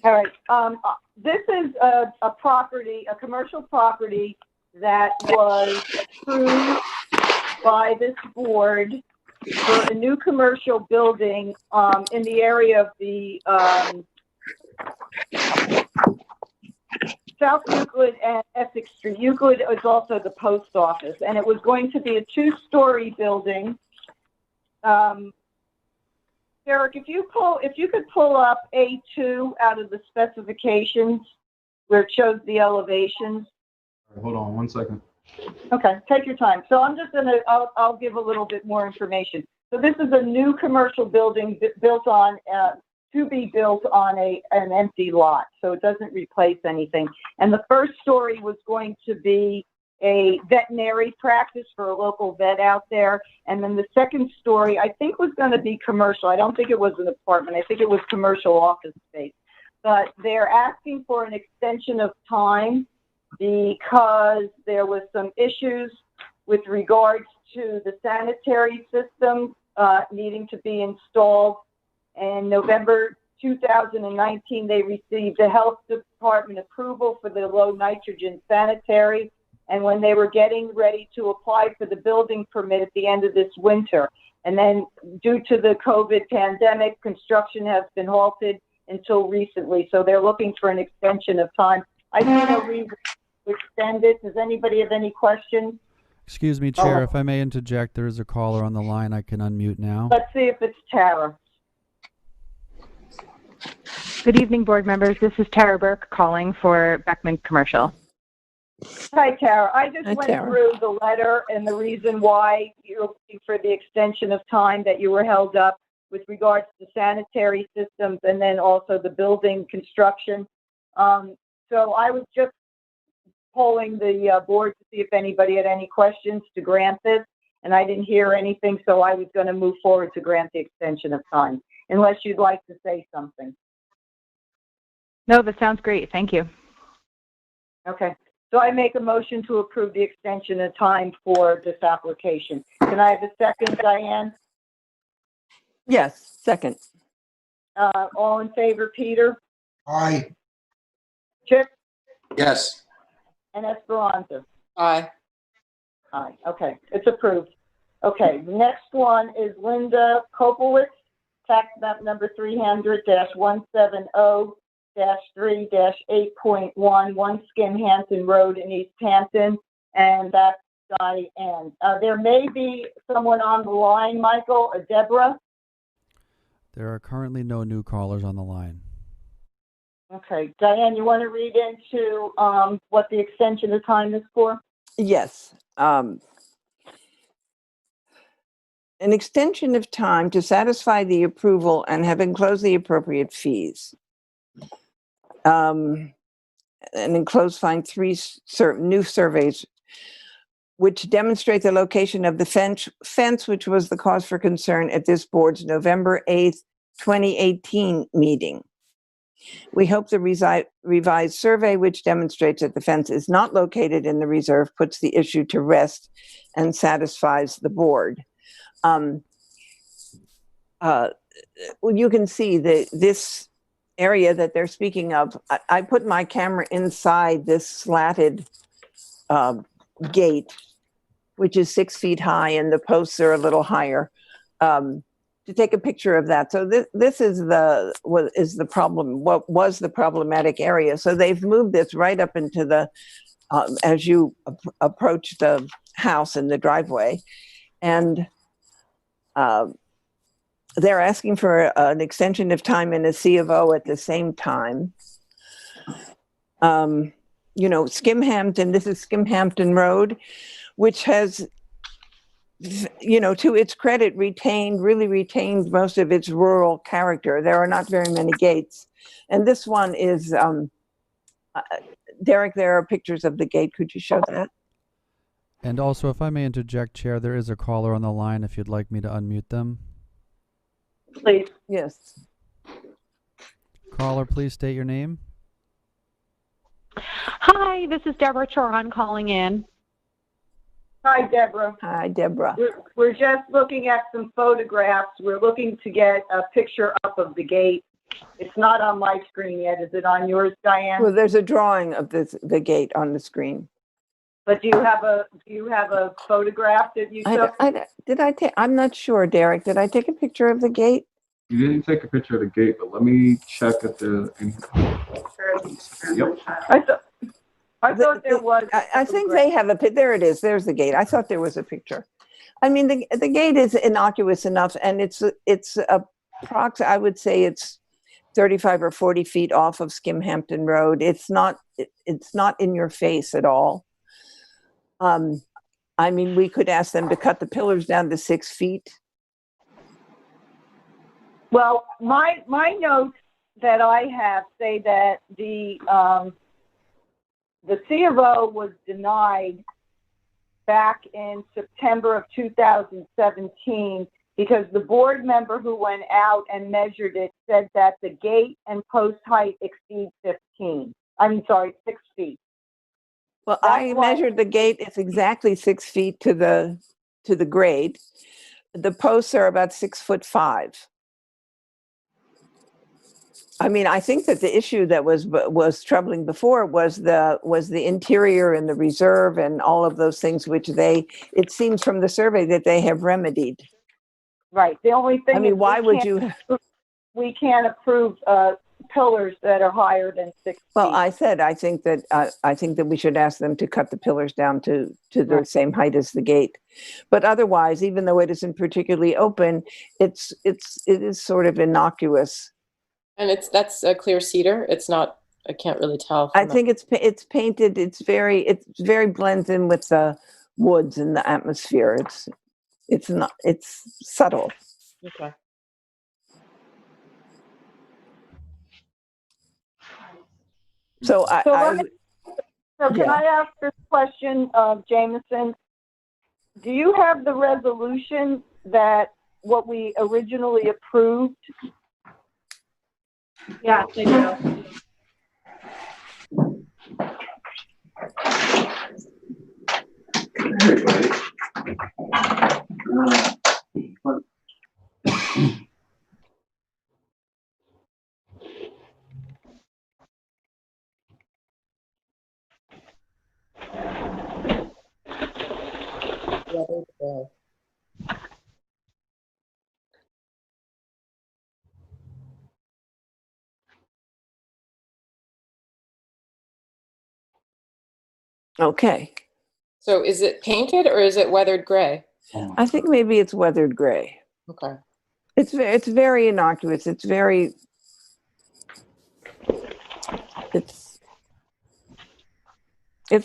[SPEAKER 19] All right. This is a property, a commercial property that was approved by this board for a new commercial building in the area of the South Euclid and Essex Street. Euclid is also the post office, and it was going to be a 2-story building. Derek, if you could pull up A2 out of the specifications where it shows the elevations.
[SPEAKER 9] Hold on 1 second.
[SPEAKER 19] Okay, take your time. So I'm just I'll give a little bit more information. So this is a new commercial building built on, to be built on an empty lot. So it doesn't replace anything. And the first story was going to be a veterinary practice for a local vet out there. And then the second story, I think, was going to be commercial. I don't think it was an apartment. I think it was commercial office space. But they're asking for an extension of time because there was some issues with regards to the sanitary system needing to be installed. In November 2019, they received the health department approval for the low nitrogen sanitary. And when they were getting ready to apply for the building permit at the end of this winter, and then due to the COVID pandemic, construction has been halted until recently. So they're looking for an extension of time. I see no reason to extend it. Does anybody have any questions?
[SPEAKER 5] Excuse me, Chair, if I may interject, there is a caller on the line. I can unmute now.
[SPEAKER 19] Let's see if it's Tara.
[SPEAKER 20] Good evening, board members. This is Tara Burke calling for Beckman Commercial.
[SPEAKER 19] Hi, Tara. I just
[SPEAKER 20] Hi,
[SPEAKER 19] went
[SPEAKER 20] Tara.
[SPEAKER 19] through the letter and the reason why you're looking for the extension of time that you were held up with regards to sanitary systems and then also the building construction. So I was just polling the board to see if anybody had any questions to grant this, and I didn't hear anything, so I was going to move forward to grant the extension of time, unless you'd like to say something.
[SPEAKER 20] No, that sounds great. Thank you.
[SPEAKER 19] Okay. So I make a motion to approve the extension of time for this application. Can I have a second, Diane?
[SPEAKER 1] Yes, second.
[SPEAKER 19] All in favor, Peter?
[SPEAKER 3] Aye.
[SPEAKER 19] Chip?
[SPEAKER 12] Yes.
[SPEAKER 19] And Esperanza?
[SPEAKER 6] Aye.
[SPEAKER 19] Aye. Okay, it's approved. Okay, next one is Linda Kopowitz, tax map number 300-170-3-8.1, 1 Skin Hampton Road in East Hampton, and that's Diane. There may be someone on the line, Michael, Deborah.
[SPEAKER 5] There are currently no new callers on the line.
[SPEAKER 19] Okay, Diane, you want to read into what the extension of time is for?
[SPEAKER 1] Yes. An extension of time to satisfy the approval and have enclosed the appropriate fees. And enclosed find 3 new surveys which demonstrate the location of the fence, which was the cause for concern at this board's November 8th, 2018 meeting. We hope the revised survey, which demonstrates that the fence is not located in the reserve, puts the issue to rest and satisfies the board. Well, you can see that this area that they're speaking of, I put my camera inside this slatted gate, which is 6 feet high, and the posts are a little higher, to take a picture of that. So this is what was the problematic area. So they've moved this right up into the, as you approach the house and the driveway, and they're asking for an extension of time and a C of O at the same time. You know, Skimhampton, this is Skimhampton Road, which has, you know, to its credit, really retained most of its rural character. There are not very many gates. And this one is, Derek, there are pictures of the gate. Could you show that?
[SPEAKER 5] And also, if I may interject, Chair, there is a caller on the line if you'd like me to unmute them.
[SPEAKER 19] Please.
[SPEAKER 1] Yes.
[SPEAKER 5] Caller, please state your name.
[SPEAKER 8] Hi, this is Deborah Choran calling in.
[SPEAKER 19] Hi, Deborah.
[SPEAKER 1] Hi, Deborah.
[SPEAKER 19] We're just looking at some photographs. We're looking to get a picture up of the gate. It's not on my screen yet. Is it on yours, Diane?
[SPEAKER 1] Well, there's a drawing of the gate on the screen.
[SPEAKER 19] But do you have a photograph that you took?
[SPEAKER 1] I'm not sure, Derek. Did I take a picture of the gate?
[SPEAKER 9] You didn't take a picture of the gate, but let me check if there's any. Yep.
[SPEAKER 19] I thought there was.
[SPEAKER 1] I think they have there it is. There's the gate. I thought there was a picture. I mean, the gate is innocuous enough, and it's I would say it's 35 or 40 feet off of Skimhampton Road. It's not in your face at all. I mean, we could ask them to cut the pillars down to 6 feet.
[SPEAKER 19] Well, my notes that I have say that the C of O was denied back in September of 2017 because the board member who went out and measured it said that the gate and post height exceeds 6 feet.
[SPEAKER 1] Well, I measured the gate. It's exactly 6 feet to the grade. The posts are about 6'5". I mean, I think that the issue that was troubling before was the interior and the reserve and all of those things, which it seems from the survey that they have remedied.
[SPEAKER 19] Right. The only thing.
[SPEAKER 1] I mean, why would you?
[SPEAKER 19] We can't approve pillars that are higher than 6 feet.
[SPEAKER 1] Well, I think that we should ask them to cut the pillars down to the same height as the gate. But otherwise, even though it isn't particularly open, it is sort of innocuous.
[SPEAKER 6] And that's a clear cedar. It's not. I can't really tell.
[SPEAKER 1] I think it's painted. It's very blends in with the woods and the atmosphere. It's subtle.
[SPEAKER 6] Okay.
[SPEAKER 1] So
[SPEAKER 19] Can
[SPEAKER 1] yeah.
[SPEAKER 19] I ask this question of Jameson? Do you have the resolution that what we originally approved?
[SPEAKER 15] Yeah, they do.
[SPEAKER 1] Okay.
[SPEAKER 6] So is it painted or is it weathered gray?
[SPEAKER 1] I think maybe it's weathered gray.
[SPEAKER 6] Okay.
[SPEAKER 1] It's very innocuous. It's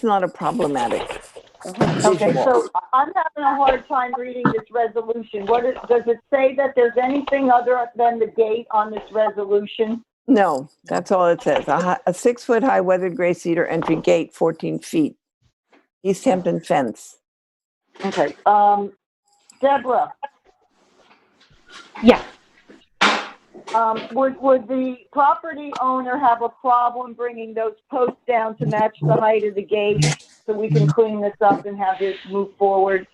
[SPEAKER 1] not a problematic.
[SPEAKER 19] Okay, so I'm having a hard time reading this resolution. Does it say that there's anything other than the gate on this resolution?
[SPEAKER 1] No, that's all it says. A 6-foot high weathered gray cedar entry gate, 14 feet. East Hampton fence.
[SPEAKER 19] Okay. Deborah.
[SPEAKER 8] Yes.
[SPEAKER 19] Would the property owner have a problem bringing those posts down to match the height of the gate so we can clean this up and have this move forward?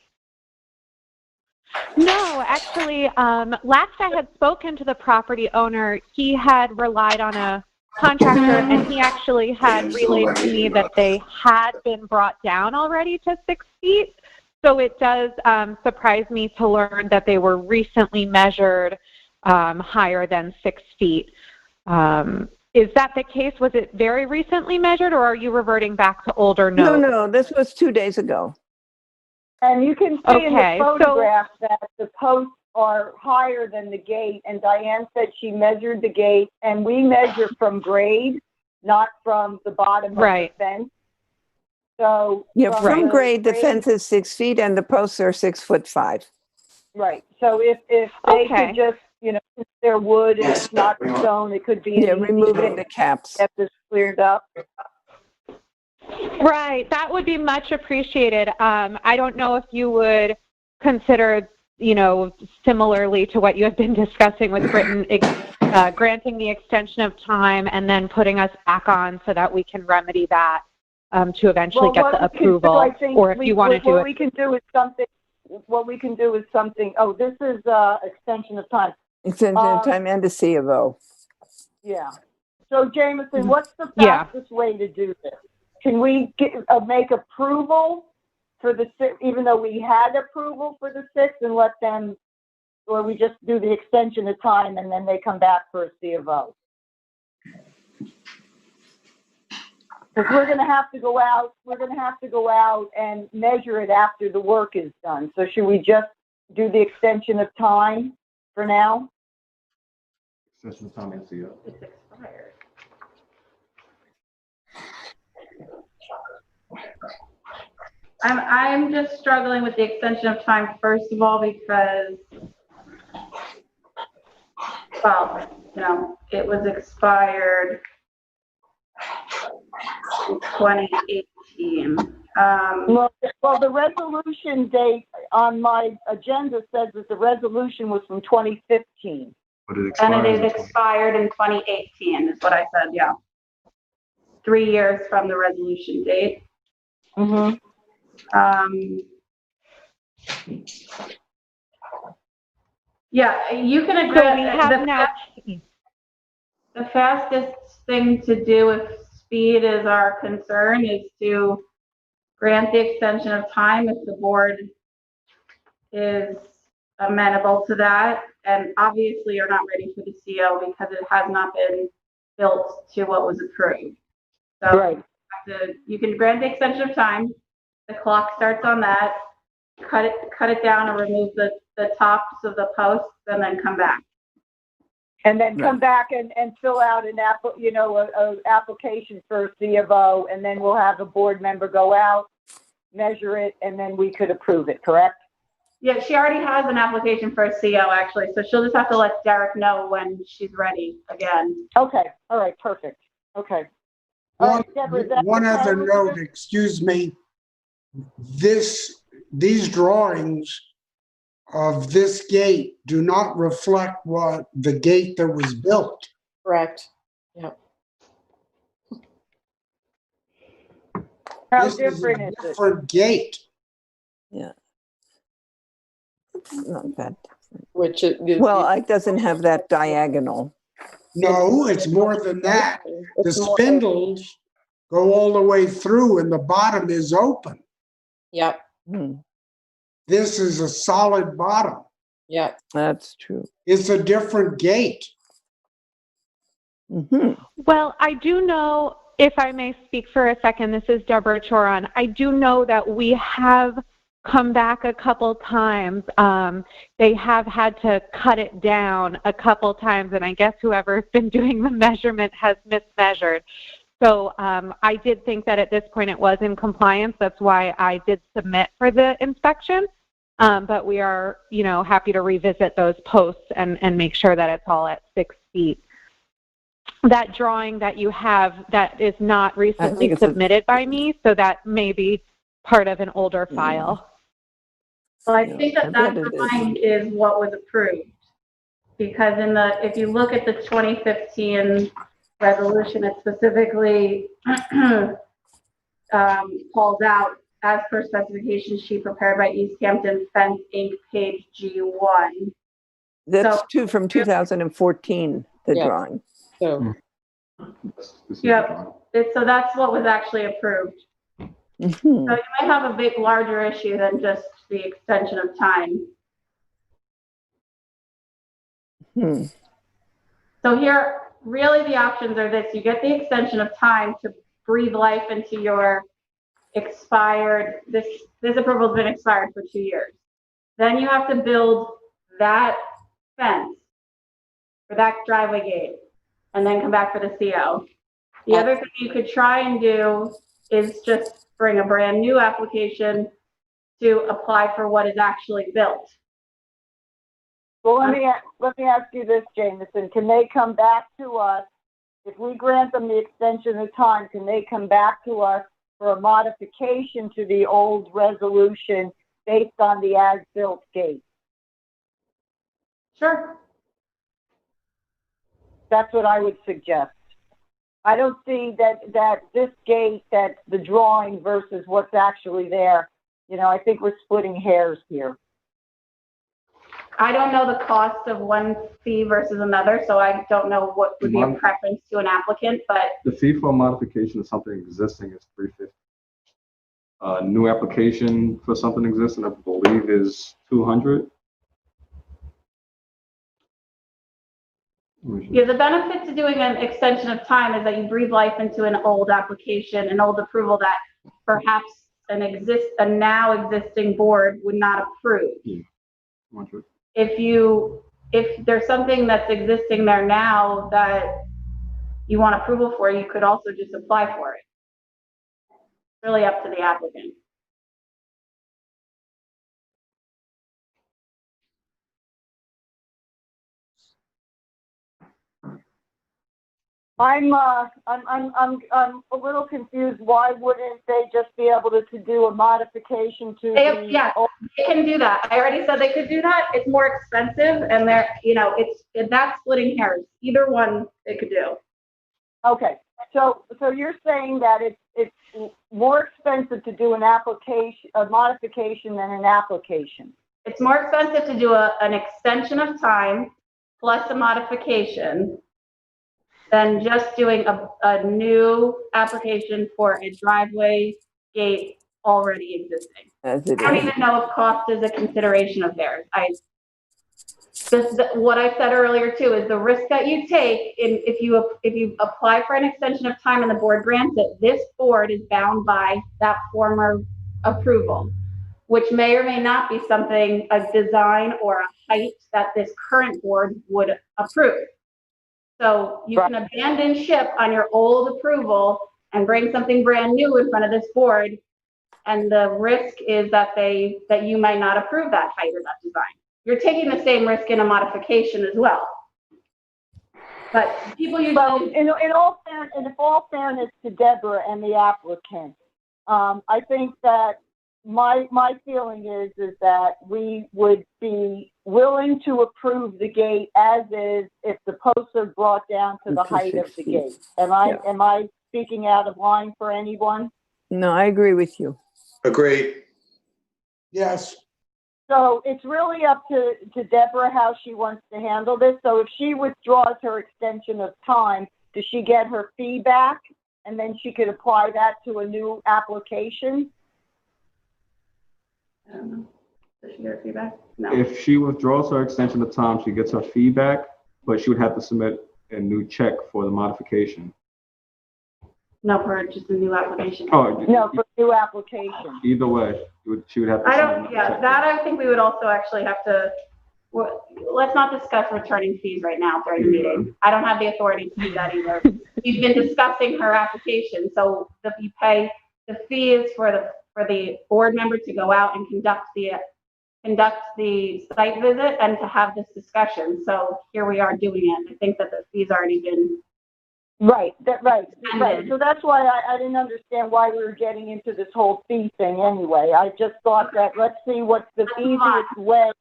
[SPEAKER 8] No, actually, last I had spoken to the property owner, he had relied on a contractor, and he actually had relayed to me that they had been brought down already to 6 feet. So it does surprise me to learn that they were recently measured higher than 6 feet. Is that the case? Was it very recently measured, or are you reverting back to older notes?
[SPEAKER 1] No, this was 2 days ago.
[SPEAKER 19] And you can see in the photograph that the posts are higher than the gate, and Diane said she measured the gate, and we measure from grade, not from the bottom of the fence. So
[SPEAKER 1] yeah, from grade, the fence is 6 feet, and the posts are 6'5".
[SPEAKER 19] Right. So if they could just, if they're wood and it's not stone, it could be
[SPEAKER 1] removing the caps.
[SPEAKER 19] Get this cleared up.
[SPEAKER 8] Right, that would be much appreciated. I don't know if you would consider, similarly to what you have been discussing with Britain, granting the extension of time and then putting us back on so that we can remedy that to eventually get the approval. Or if you want to do it.
[SPEAKER 19] What we can do is something. Oh, this is extension of time.
[SPEAKER 1] Extension of time and a C of O.
[SPEAKER 19] Yeah. So Jameson, what's the fastest way to do this? Can we make approval for the 6, even though we had approval for the 6, and let them, or we just do the extension of time and then they come back for a C of O? Because we're going to have to go out and measure it after the work is done. So should we just do the extension of time for now?
[SPEAKER 9] Extension of time and CO.
[SPEAKER 15] It's expired. I'm just struggling with the extension of time, first of all, because, well, it was expired in 2018.
[SPEAKER 19] Well, the resolution date on my agenda says that the resolution was from 2015.
[SPEAKER 15] And it is expired in 2018, is what I said, yeah. 3 years from the resolution date.
[SPEAKER 19] Mm-hmm.
[SPEAKER 15] Yeah, you can agree.
[SPEAKER 8] So we have now.
[SPEAKER 15] The fastest thing to do if speed is our concern is to grant the extension of time if the board is amenable to that. And obviously you're not ready for the CO because it has not been built to what was approved. So you can grant the extension of time. The clock starts on that. Cut it down and remove the tops of the posts, and then come back.
[SPEAKER 19] And then come back and fill out an application for a C of O, and then we'll have a board member go out, measure it, and then we could approve it, correct?
[SPEAKER 15] Yeah, she already has an application for a CO, actually, so she'll just have to let Derek know when she's ready again.
[SPEAKER 19] Okay, all right, perfect. Okay.
[SPEAKER 3] One other note, excuse me, these drawings of this gate do not reflect what the gate that was built.
[SPEAKER 6] Correct. Yeah.
[SPEAKER 19] How
[SPEAKER 3] This
[SPEAKER 19] different
[SPEAKER 3] is
[SPEAKER 19] is
[SPEAKER 3] a
[SPEAKER 19] it?
[SPEAKER 3] different gate.
[SPEAKER 1] Yeah. It's not that different.
[SPEAKER 6] Which is,
[SPEAKER 1] Well, it doesn't have that diagonal.
[SPEAKER 3] No, it's more than that. The spindles go all the way through and the bottom is open.
[SPEAKER 6] Yep.
[SPEAKER 3] This is a solid bottom.
[SPEAKER 6] Yeah.
[SPEAKER 1] That's true.
[SPEAKER 3] It's a different gate.
[SPEAKER 8] Well, I do know, if I may speak for a second, this is Deborah Choron. I do know that we have come back a couple times. They have had to cut it down a couple times, and I guess whoever's been doing the measurement has mismeasured. So I did think that at this point it was in compliance. That's why I did submit for the inspection. But we are, happy to revisit those posts and make sure that it's all at 6 feet. That drawing that you have that is not recently submitted by me, so that may be part of an older file.
[SPEAKER 15] Well, I think that drawing is what was approved, because if you look at the 2015 resolution, it specifically calls out, as per specification sheet prepared by East Hampton Fence Inc., page G1.
[SPEAKER 1] That's from 2014, the drawing.
[SPEAKER 6] So,
[SPEAKER 15] yep. So that's what was actually approved. So you might have a big, larger issue than just the extension of time. So here, really the options are this. You get the extension of time to breathe life into your expired, this approval has been expired for 2 years. Then you have to build that fence for that driveway gate and then come back for the CO. The other thing you could try and do is just bring a brand new application to apply for what is actually built.
[SPEAKER 19] Well, let me ask you this, Jameson. Can they come back to us, if we grant them the extension of time, can they come back to us for a modification to the old resolution based on the as-built gate?
[SPEAKER 15] Sure.
[SPEAKER 19] That's what I would suggest. I don't see that this gate, that the drawing versus what's actually there. I think we're splitting hairs here.
[SPEAKER 15] I don't know the cost of one fee versus another, so I don't know what would be a preference to an applicant, but
[SPEAKER 9] the fee for a modification of something existing is $350. New application for something existing, I believe, is $200.
[SPEAKER 15] yeah, the benefit to doing an extension of time is that you breathe life into an old application, an old approval that perhaps a now existing board would not approve. If there's something that's existing there now that you want approval for, you could also just apply for it. It's really up to the applicant.
[SPEAKER 19] I'm a little confused. Why wouldn't they just be able to do a modification to
[SPEAKER 15] they can do that. I already said they could do that. It's more expensive, and that's splitting hairs. Either one they could do.
[SPEAKER 19] Okay, so you're saying that it's more expensive to do a modification than an application.
[SPEAKER 15] It's more expensive to do an extension of time plus a modification than just doing a new application for a driveway gate already existing. I don't even know if cost is a consideration of theirs. What I said earlier too is the risk that you take if you apply for an extension of time and the board grants it, this board is bound by that former approval, which may or may not be something, a design or a height that this current board would approve. So you can abandon ship on your old approval and bring something brand new in front of this board, and the risk is that you might not approve that height or that design. You're taking the same risk in a modification as well. But people usually.
[SPEAKER 19] Well, in all fairness to Deborah and the applicant, I think that my feeling is that we would be willing to approve the gate as is if the posts are brought down to the height of the gate. Am I speaking out of line for anyone?
[SPEAKER 1] No, I agree with you.
[SPEAKER 12] Agreed.
[SPEAKER 3] Yes.
[SPEAKER 19] So it's really up to Deborah how she wants to handle this. So if she withdraws her extension of time, does she get her fee back? And then she could apply that to a new application?
[SPEAKER 15] I don't know. Does she get her feedback? No.
[SPEAKER 9] If she withdraws her extension of time, she gets her feedback, but she would have to submit a new check for the modification.
[SPEAKER 15] No, for just a new application.
[SPEAKER 9] Oh,
[SPEAKER 19] No, for new application.
[SPEAKER 9] either way, she would have to.
[SPEAKER 15] I
[SPEAKER 9] submit
[SPEAKER 15] don't,
[SPEAKER 9] another
[SPEAKER 15] yeah,
[SPEAKER 9] check.
[SPEAKER 15] that I think we would also actually have to, well, let's not discuss returning fees right now during the meeting. I don't have the authority to do that either. We've been discussing her application, so if you pay, the fee is for the board member to go out and conduct the site visit and to have this discussion. So here we are doing it. I think that the fee's already been.
[SPEAKER 19] Right. So that's why I didn't understand why we were getting into this whole fee thing anyway. I just thought that let's see what's the easiest way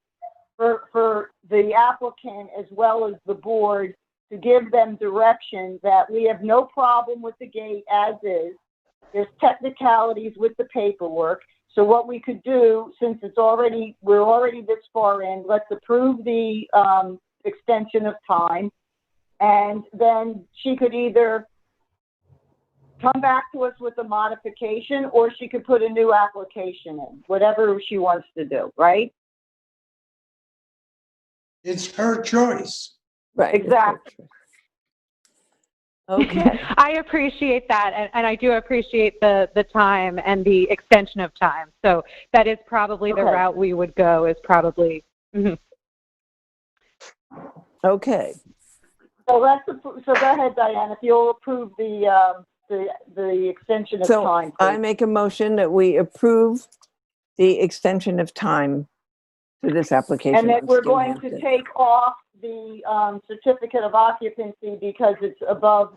[SPEAKER 19] for the applicant as well as the board to give them direction that we have no problem with the gate as is. There's technicalities with the paperwork. So what we could do, since we're already this far in, let's approve the extension of time. And then she could either come back to us with a modification or she could put a new application in, whatever she wants to do, right?
[SPEAKER 3] It's her choice.
[SPEAKER 19] Right, exactly.
[SPEAKER 1] Okay.
[SPEAKER 20] I appreciate that, and I do appreciate the time and the extension of time. So that is probably the route we would go. Is probably.
[SPEAKER 1] Okay.
[SPEAKER 19] So go ahead, Diane. If you'll approve the extension of time. Please.
[SPEAKER 1] I make a motion that we approve the extension of time to this application.
[SPEAKER 19] And that we're going to take off the certificate of occupancy because it's above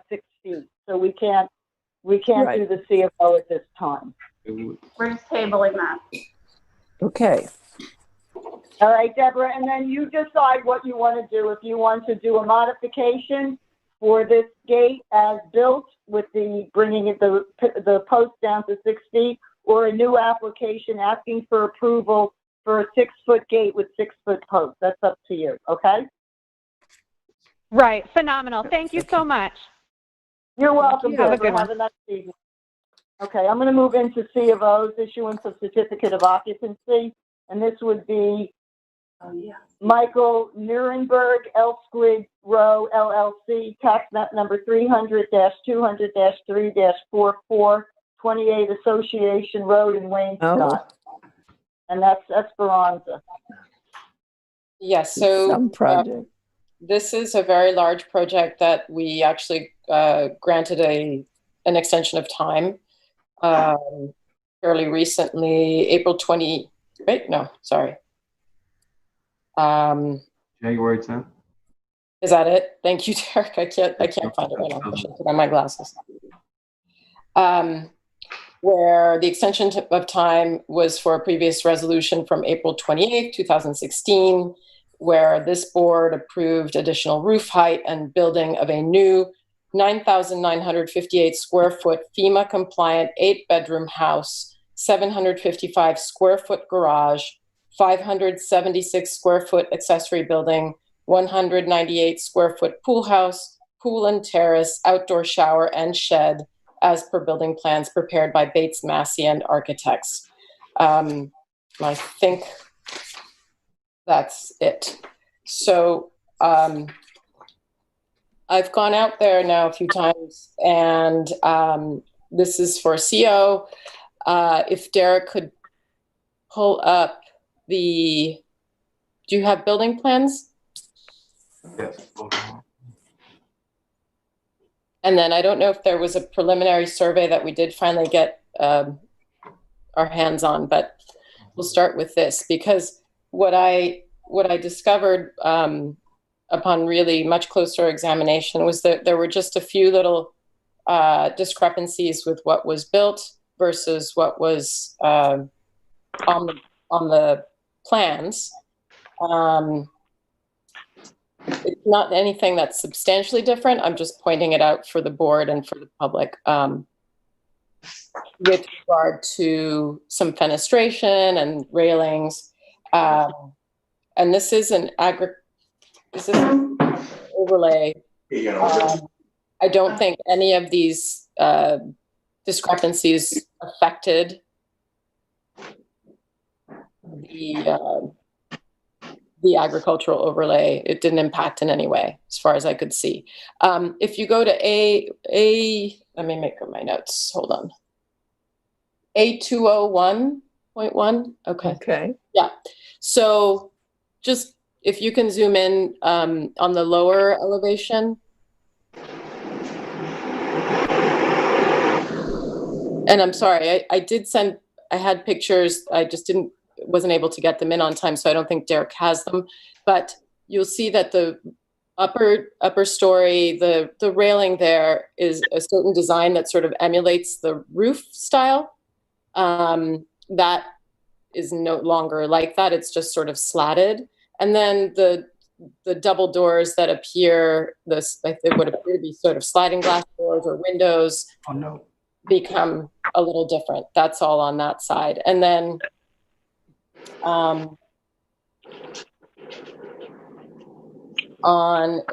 [SPEAKER 19] 6 feet. So we can't do the CFO at this time.
[SPEAKER 15] We're just tabling that.
[SPEAKER 1] Okay.
[SPEAKER 19] All right, Deborah, and then you decide what you want to do. If you want to do a modification for this gate as built with bringing the post down to 6 feet, or a new application asking for approval for a 6-foot gate with 6-foot posts. That's up to you, okay?
[SPEAKER 20] Right, phenomenal. Thank you so much.
[SPEAKER 19] You're welcome.
[SPEAKER 20] Have a good one.
[SPEAKER 19] Have a nice evening. Okay, I'm going to move into C of O's, issuance of certificate of occupancy, and this would be Michael Nuremberg, L Squid Row, LLC, tax map number 300-200-3-44, 28 Association Road in Waynescott. And that's Esperanza.
[SPEAKER 6] Yes, so this is a very large project that we actually granted an extension of time fairly recently, April 20, right? No, sorry.
[SPEAKER 9] January 10th.
[SPEAKER 6] Is that it? Thank you, Derek. I can't find it right now. I should put on my glasses. Where the extension of time was for a previous resolution from April 28, 2016, where this board approved additional roof height and building of a new 9,958 square foot FEMA compliant 8-bedroom house, 755 square foot garage, 576 square foot accessory building, 198 square foot pool house, pool and terrace, outdoor shower and shed, as per building plans prepared by Bates Massey and Architects. I think that's it. So I've gone out there now a few times, and this is for CO. If Derek could pull up do you have building plans?
[SPEAKER 9] Yes.
[SPEAKER 6] And then I don't know if there was a preliminary survey that we did finally get our hands on, but we'll start with this because what I discovered upon really much closer examination was that there were just a few little discrepancies with what was built versus what was on the plans. It's not anything that's substantially different. I'm just pointing it out for the board and for the public. With regard to some fenestration and railings, and this is an overlay. I don't think any of these discrepancies affected the agricultural overlay. It didn't impact in any way, as far as I could see. If you go to let me make my notes. Hold on. A201.1. Okay.
[SPEAKER 1] Okay.
[SPEAKER 6] Yeah. So just if you can zoom in on the lower elevation. And I'm sorry, I had pictures. I just wasn't able to get them in on time, so I don't think Derek has them. But you'll see that the upper story, the railing there is a certain design that sort of emulates the roof style. That is no longer like that. It's just sort of slatted. And then the double doors that appear, like they would appear to be sort of sliding glass doors or windows, become a little different. That's all on that side. And then on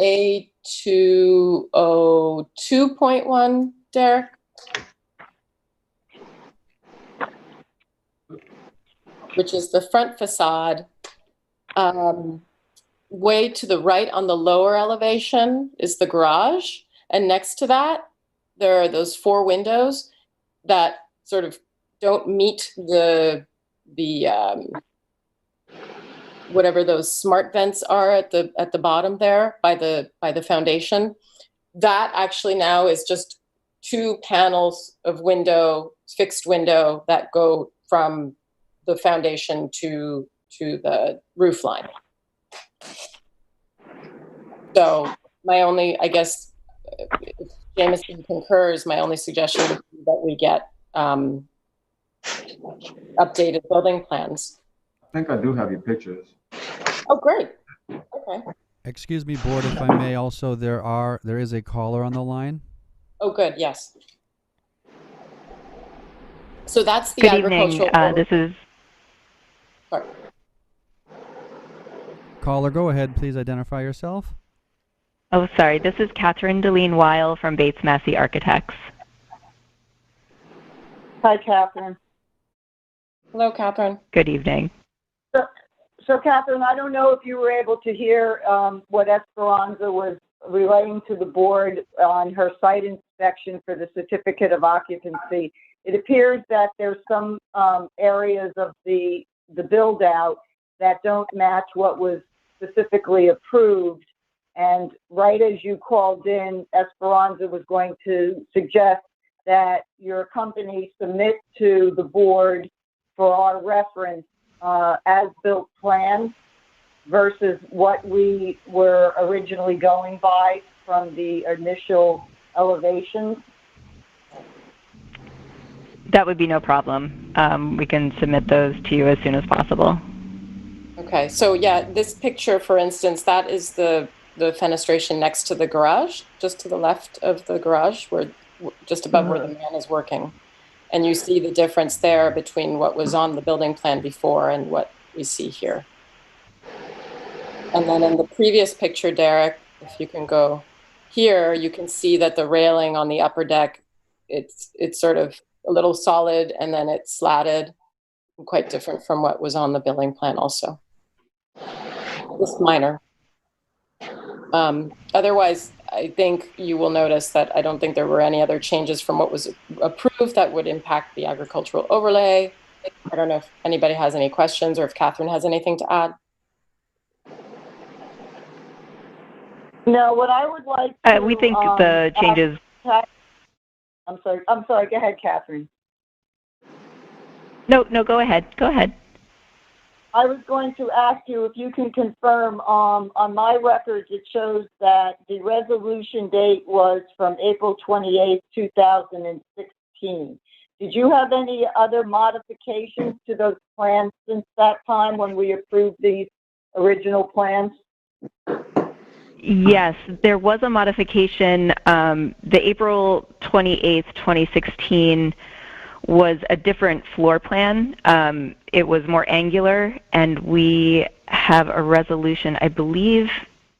[SPEAKER 6] A202.1, Derek, which is the front facade, way to the right on the lower elevation is the garage. And next to that, there are those 4 windows that sort of don't meet the whatever those smart vents are at the bottom there by the foundation. That actually now is just 2 panels of fixed window that go from the foundation to the roof line. So my only, I guess, if Jameson concurs, my only suggestion would be that we get updated building plans.
[SPEAKER 9] I think I do have your pictures.
[SPEAKER 6] Oh, great. Okay.
[SPEAKER 5] Excuse me, board, if I may. Also, there is a caller on the line.
[SPEAKER 6] Oh, good. Yes. So that's the
[SPEAKER 21] Good evening.
[SPEAKER 6] agricultural.
[SPEAKER 21] This is.
[SPEAKER 6] Sorry.
[SPEAKER 5] Caller, go ahead. Please identify yourself.
[SPEAKER 21] Oh, sorry. This is Catherine Deline Weil from Bates Massey Architects.
[SPEAKER 19] Hi, Catherine.
[SPEAKER 6] Hello, Catherine.
[SPEAKER 21] Good evening.
[SPEAKER 19] So, Catherine, I don't know if you were able to hear what Esperanza was relaying to the board on her site inspection for the certificate of occupancy. It appears that there's some areas of the build out that don't match what was specifically approved. And right as you called in, Esperanza was going to suggest that your company submit to the board for our reference as-built plan versus what we were originally going by from the initial elevations.
[SPEAKER 21] That would be no problem. We can submit those to you as soon as possible.
[SPEAKER 6] Okay. So yeah, this picture, for instance, that is the fenestration next to the garage, just to the left of the garage, where just above where the man is working. And you see the difference there between what was on the building plan before and what we see here. And then in the previous picture, Derek, if you can go here, you can see that the railing on the upper deck, it's sort of a little solid and then it's slatted, quite different from what was on the building plan also. Just minor. Otherwise, I think you will notice that I don't think there were any other changes from what was approved that would impact the agricultural overlay. I don't know if anybody has any questions or if Catherine has anything to add.
[SPEAKER 19] No, what I would like to,
[SPEAKER 21] we think the changes.
[SPEAKER 19] I'm sorry. Go ahead, Catherine.
[SPEAKER 21] No, go ahead. Go ahead.
[SPEAKER 19] I was going to ask you if you can confirm, on my records, it shows that the resolution date was from April 28th, 2016. Did you have any other modifications to those plans since that time when we approved these original plans?
[SPEAKER 21] Yes, there was a modification. The April 28th, 2016 was a different floor plan. It was more angular, and we have a resolution. I believe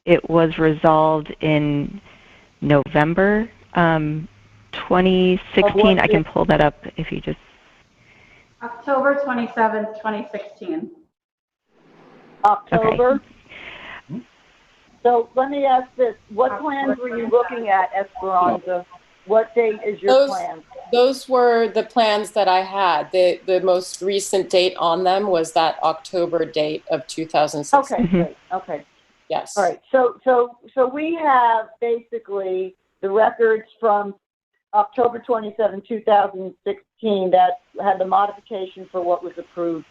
[SPEAKER 21] it was resolved in November 2016. I can pull that up if you just...
[SPEAKER 15] October 27th, 2016.
[SPEAKER 19] October?
[SPEAKER 21] Okay.
[SPEAKER 19] So let me ask this. What plans were you looking at, Esperanza? What date is your plan?
[SPEAKER 6] Those were the plans that I had. The most recent date on them was that October date of 2016.
[SPEAKER 19] Okay, great. Okay.
[SPEAKER 6] Yes.
[SPEAKER 19] All right. So we have basically the records from October 27, 2016 that had the modification for what was approved.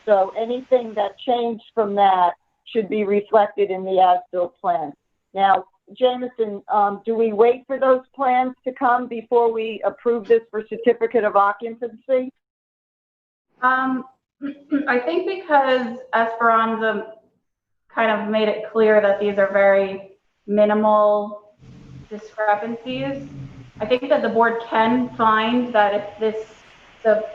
[SPEAKER 19] So anything that changed from that should be reflected in the as-built plan. Now, Jameson, do we wait for those plans to come before we approve this for certificate of occupancy?
[SPEAKER 15] I think because Esperanza kind of made it clear that these are very minimal discrepancies, I think that the board can find that if the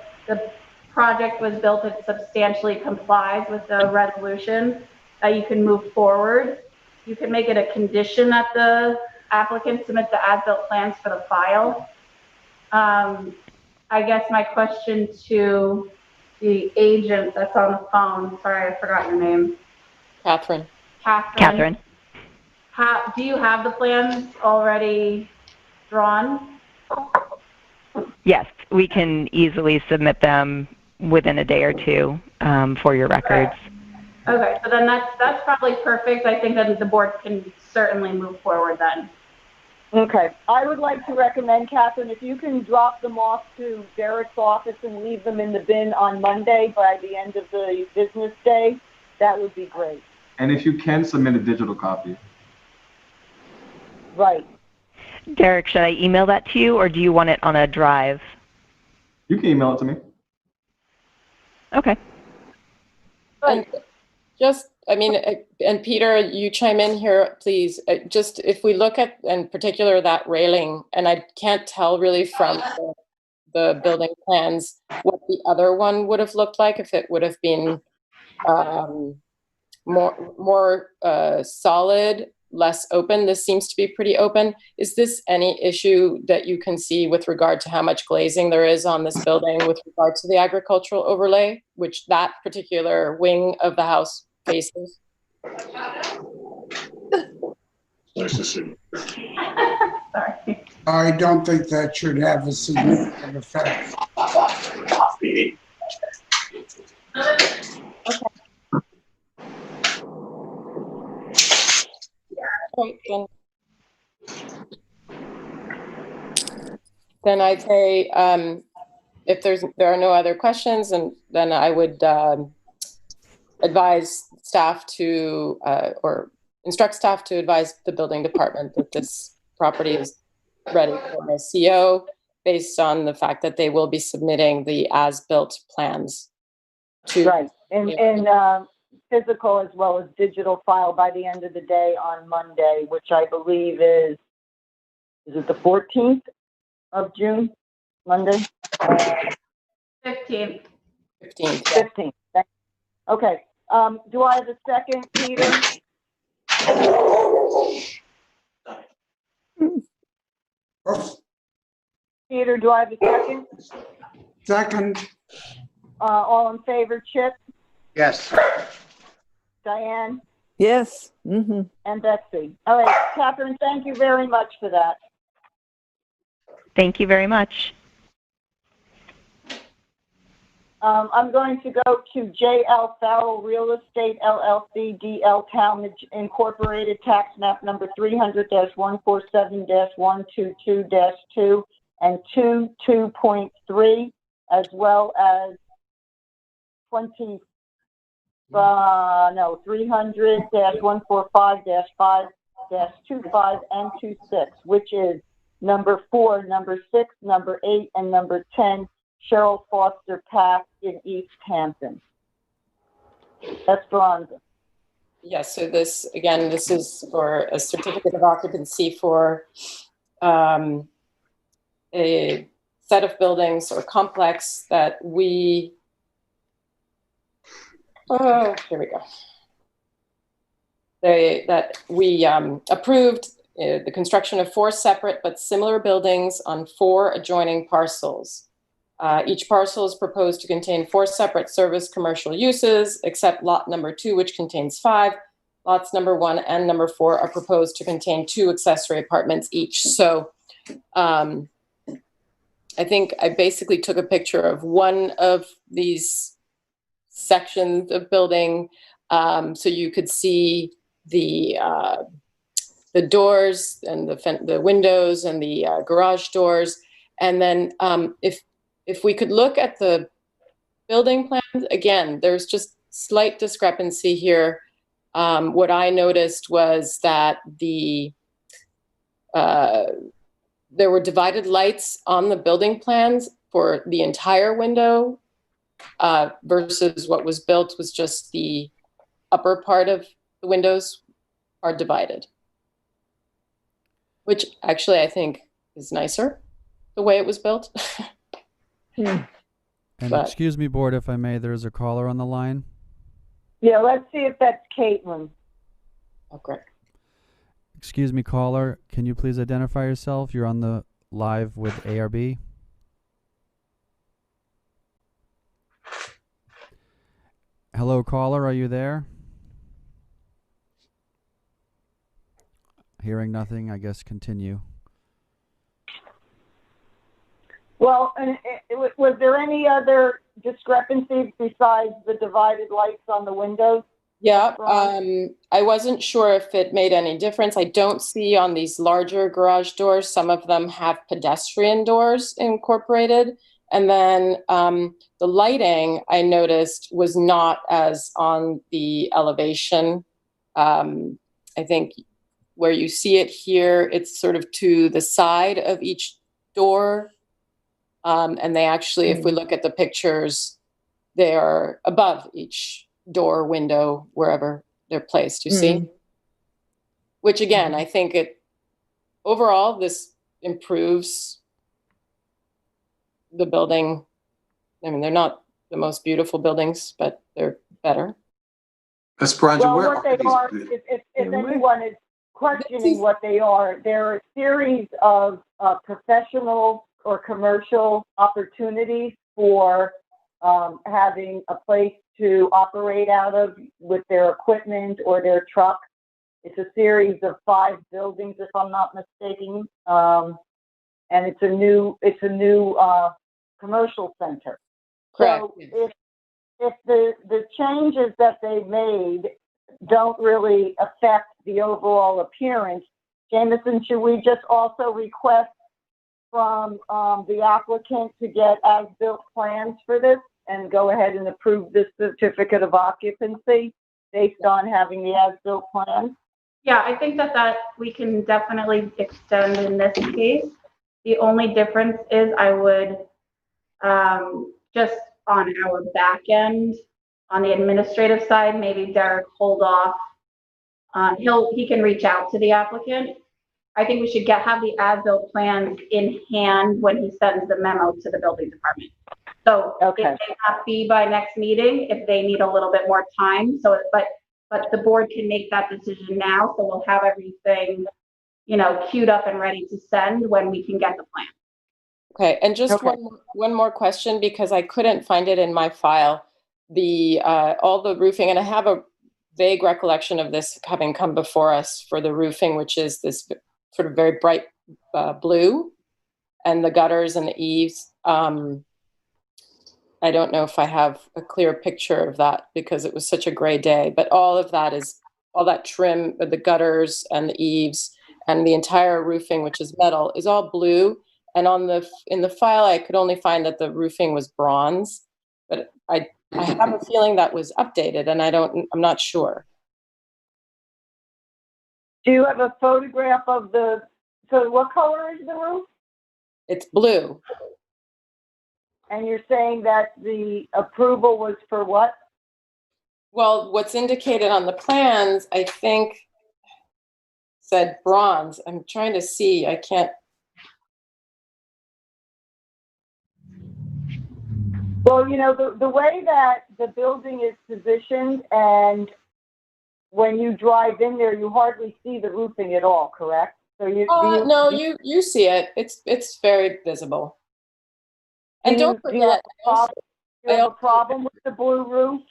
[SPEAKER 15] project was built, it substantially complies with the resolution, that you can move forward. You can make it a condition that the applicant submit the as-built plans for the file. I guess my question to the agent that's on the phone, sorry, I forgot your name.
[SPEAKER 6] Catherine.
[SPEAKER 15] Catherine. Do you have the plans already drawn?
[SPEAKER 21] Yes, we can easily submit them within a day or two for your records.
[SPEAKER 15] Okay, so then that's probably perfect. I think that the board can certainly move forward then.
[SPEAKER 19] Okay. I would like to recommend, Catherine, if you can drop them off to Derek's office and leave them in the bin on Monday by the end of the business day, that would be great.
[SPEAKER 9] And if you can, submit a digital copy.
[SPEAKER 19] Right.
[SPEAKER 21] Derek, should I email that to you, or do you want it on a drive?
[SPEAKER 9] You can email it to me.
[SPEAKER 21] Okay.
[SPEAKER 6] And just, I mean, and Peter, you chime in here, please. Just if we look at, in particular, that railing, and I can't tell really from the building plans what the other one would have looked like if it would have been more solid, less open. This seems to be pretty open. Is this any issue that you can see with regard to how much glazing there is on this building with regard to the agricultural overlay, which that particular wing of the house faces?
[SPEAKER 3] Nice to see. Sorry. I don't think that should have a significant effect.
[SPEAKER 6] Okay. Right, then I'd say if there are no other questions, and then I would advise staff to or instruct staff to advise the building department that this property is ready for a CO based on the fact that they will be submitting the as-built plans to
[SPEAKER 19] right and physical as well as digital file by the end of the day on Monday, which I believe is it the 14th of June? Monday?
[SPEAKER 15] 15th.
[SPEAKER 19] 15th. Okay. Do I have a second, Peter? Peter, do I have a second?
[SPEAKER 3] Second.
[SPEAKER 19] All in favor, Chip?
[SPEAKER 3] Yes.
[SPEAKER 19] Diane?
[SPEAKER 1] Yes. Mm-hmm.
[SPEAKER 19] And Betsy. All right, Catherine, thank you very much for that.
[SPEAKER 21] Thank you very much.
[SPEAKER 19] I'm going to go to J.L. Farrell Real Estate, LLC, D.L. Talmadge Incorporated, tax map number 300-147-122-2 and 2.3, as well as 20 no, 300-145-5-25 and 26, which is number 4, number 6, number 8, and number 10, Cheryl Foster Pack in East Hampton. Esperanza.
[SPEAKER 6] Yes, so this, again, this is for a certificate of occupancy for a set of buildings or complex that we, here we go. That we approved the construction of 4 separate but similar buildings on 4 adjoining parcels. Each parcel is proposed to contain 4 separate service commercial uses, except lot number 2, which contains 5. Lots number 1 and number 4 are proposed to contain 2 accessory apartments each. So I think I basically took a picture of one of these sections of building so you could see the doors and the windows and the garage doors. And then if we could look at the building plans, again, there's just slight discrepancy here. What I noticed was that there were divided lights on the building plans for the entire window versus what was built was just the upper part of the windows are divided, which actually I think is nicer the way it was built.
[SPEAKER 5] And excuse me, board, if I may, there's a caller on the line.
[SPEAKER 19] Yeah, let's see if that's Caitlin.
[SPEAKER 6] Okay.
[SPEAKER 5] Excuse me, caller. Can you please identify yourself? You're on the live with ARB. Hello, caller. Are you there? Hearing nothing, I guess continue.
[SPEAKER 19] Well, and was there any other discrepancies besides the divided lights on the windows?
[SPEAKER 6] Yeah, I wasn't sure if it made any difference. I don't see on these larger garage doors, some of them have pedestrian doors incorporated. And then the lighting I noticed was not as on the elevation. I think where you see it here, it's sort of to the side of each door. And they actually, if we look at the pictures, they are above each door, window, wherever they're placed, you see? Which again, I think overall, this improves the building. I mean, they're not the most beautiful buildings, but they're better.
[SPEAKER 12] Esperanza,
[SPEAKER 19] Well,
[SPEAKER 12] where
[SPEAKER 19] what they are, if anyone is questioning what they are, they're a series of professional or commercial opportunities for having a place to operate out of with their equipment or their truck. It's a series of 5 buildings, if I'm not mistaken, and it's a new commercial center.
[SPEAKER 6] Correct.
[SPEAKER 19] So if the changes that they made don't really affect the overall appearance, Jameson, should we just also request from the applicant to get as-built plans for this and go ahead and approve this certificate of occupancy based on having the as-built plans?
[SPEAKER 15] Yeah, I think that we can definitely extend in this case. The only difference is I would just on our back end, on the administrative side, maybe Derek hold off. He can reach out to the applicant. I think we should have the as-built plans in hand when he sends the memo to the building department. So it may not be by next meeting if they need a little bit more time. So, but the board can make that decision now. So we'll have everything, queued up and ready to send when we can get the plan.
[SPEAKER 6] Okay, and just one more question because I couldn't find it in my file. All the roofing, and I have a vague recollection of this having come before us for the roofing, which is this sort of very bright blue, and the gutters and the eaves. I don't know if I have a clear picture of that because it was such a gray day, but all that trim, the gutters and the eaves and the entire roofing, which is metal, is all blue. And in the file, I could only find that the roofing was bronze, but I I have a feeling that was updated, and I'm not sure.
[SPEAKER 19] Do you have a photograph of so what color is the roof?
[SPEAKER 6] It's blue.
[SPEAKER 19] And you're saying that the approval was for what?
[SPEAKER 6] Well, what's indicated on the plans, I think, said bronze. I'm trying to see. I can't.
[SPEAKER 19] Well, you know, the way that the building is positioned, and when you drive in there, you hardly see the roofing at all, correct? So
[SPEAKER 6] No, you see it. It's very visible. And don't forget,
[SPEAKER 19] do you have a problem with the blue roof?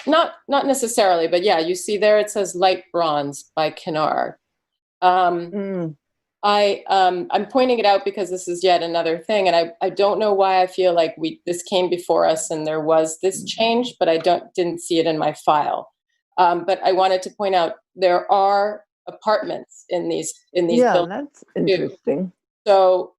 [SPEAKER 6] Not necessarily, but yeah, you see there it says light bronze by Kinar. I'm pointing it out because this is yet another thing, and I don't know why I feel like this came before us and there was this change, but I didn't see it in my file. But I wanted to point out there are apartments in these
[SPEAKER 1] Yeah,
[SPEAKER 6] buildings.
[SPEAKER 1] that's interesting.
[SPEAKER 6] So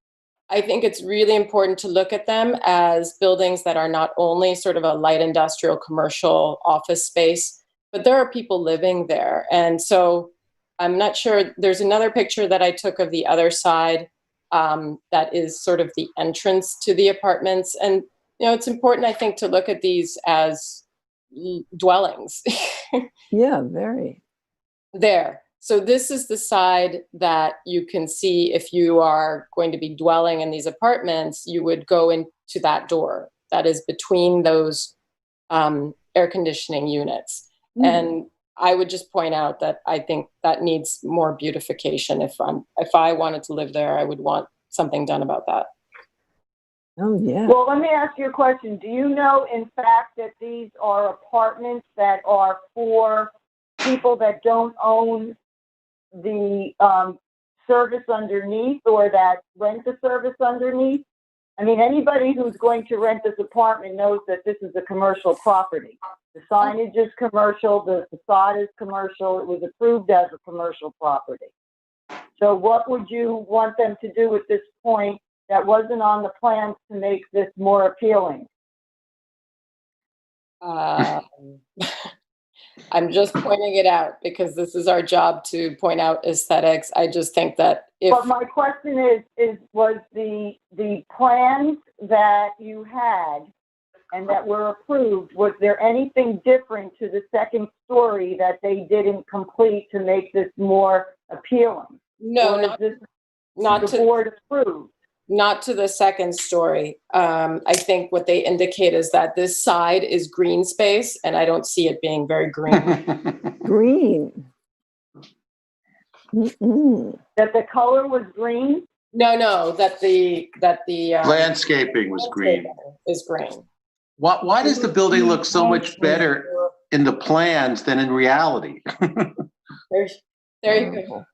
[SPEAKER 6] I think it's really important to look at them as buildings that are not only sort of a light industrial commercial office space, but there are people living there. And so I'm not sure, there's another picture that I took of the other side that is sort of the entrance to the apartments. And, you know, it's important, I think, to look at these as dwellings.
[SPEAKER 1] Yeah, very.
[SPEAKER 6] There. So this is the side that you can see if you are going to be dwelling in these apartments, you would go into that door that is between those air conditioning units.
[SPEAKER 1] Mm.
[SPEAKER 6] And I would just point out that I think that needs more beautification. If I wanted to live there, I would want something done about that.
[SPEAKER 1] Oh, yeah.
[SPEAKER 19] Well, let me ask you a question. Do you know, in fact, that these are apartments that are for people that don't own the service underneath, or that rent the service underneath? I mean, anybody who's going to rent this apartment knows that this is a commercial property. The signage is commercial, the facade is commercial, it was approved as a commercial property. So what would you want them to do at this point that wasn't on the plans to make this more appealing?
[SPEAKER 6] I'm just pointing it out because this is our job to point out aesthetics. I just think that
[SPEAKER 19] But my question was the plans that you had and that were approved, was there anything different to the second story that they didn't complete to make this more appealing?
[SPEAKER 6] No, not
[SPEAKER 19] the board approved.
[SPEAKER 6] Not to the second story. I think what they indicate is that this side is green space, and I don't see it being very green.
[SPEAKER 1] Green. Mm-mm.
[SPEAKER 19] That the color was green?
[SPEAKER 6] No, that the
[SPEAKER 12] Landscaping was green.
[SPEAKER 6] Is green.
[SPEAKER 12] Why does the building look so much better in the plans than in reality?
[SPEAKER 6] There you go.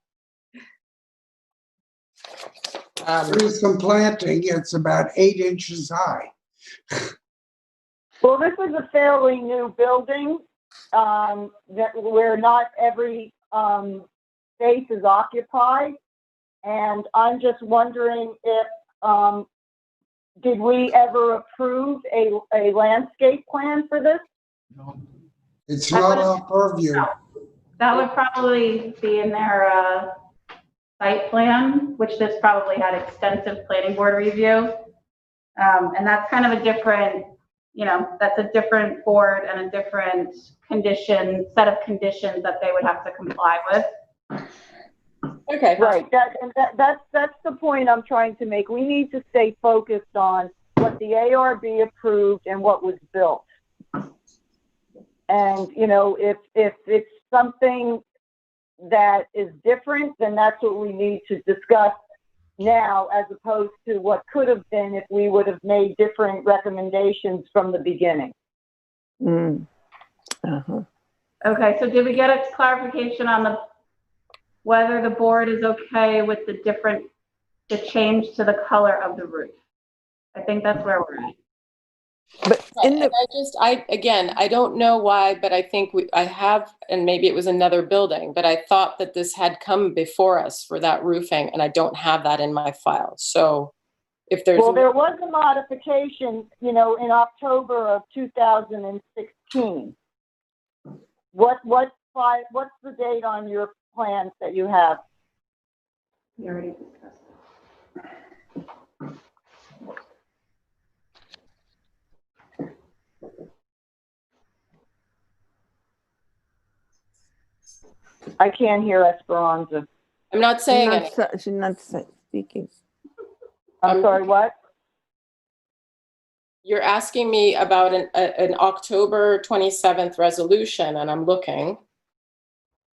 [SPEAKER 3] There is some planting. It's about 8 inches high.
[SPEAKER 19] Well, this is a fairly new building where not every space is occupied. And I'm just wondering if, did we ever approve a landscape plan for this?
[SPEAKER 3] It's not our purview.
[SPEAKER 15] That would probably be in their site plan, which this probably had extensive planning board review. And that's kind of a different, that's a different board and a different set of conditions that they would have to comply with.
[SPEAKER 6] Okay.
[SPEAKER 19] Right. That's the point I'm trying to make. We need to stay focused on what the ARB approved and what was built. And, if it's something that is different, then that's what we need to discuss now, as opposed to what could have been if we would have made different recommendations from the beginning.
[SPEAKER 1] Mm. Uh-huh.
[SPEAKER 15] Okay, so did we get a clarification on whether the board is okay with the change to the color of the roof? I think that's where we're at.
[SPEAKER 1] But
[SPEAKER 6] I don't know why, but I think I have, and maybe it was another building, but I thought that this had come before us for that roofing, and I don't have that in my file. So If there's
[SPEAKER 19] Well, there was a modification, in October of 2016. What's the date on your plans that you have?
[SPEAKER 15] We already discussed
[SPEAKER 19] I can't hear Esperanza.
[SPEAKER 6] I'm not saying it.
[SPEAKER 1] She's not speaking.
[SPEAKER 19] I'm sorry, what?
[SPEAKER 6] You're asking me about an October 27th resolution, and I'm looking.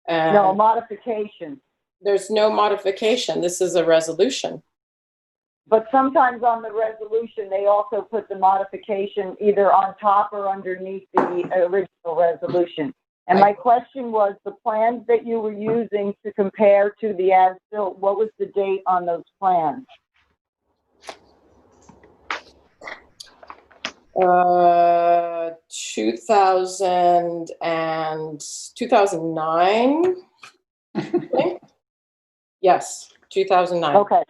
[SPEAKER 6] And
[SPEAKER 19] No, modification.
[SPEAKER 6] there's no modification. This is a resolution.
[SPEAKER 19] But sometimes on the resolution, they also put the modification either on top or underneath the original resolution. And my question was, the plans that you were using to compare to the as-built, what was the date on those plans?
[SPEAKER 6] 2009. I think. Yes, 2009.
[SPEAKER 19] Okay.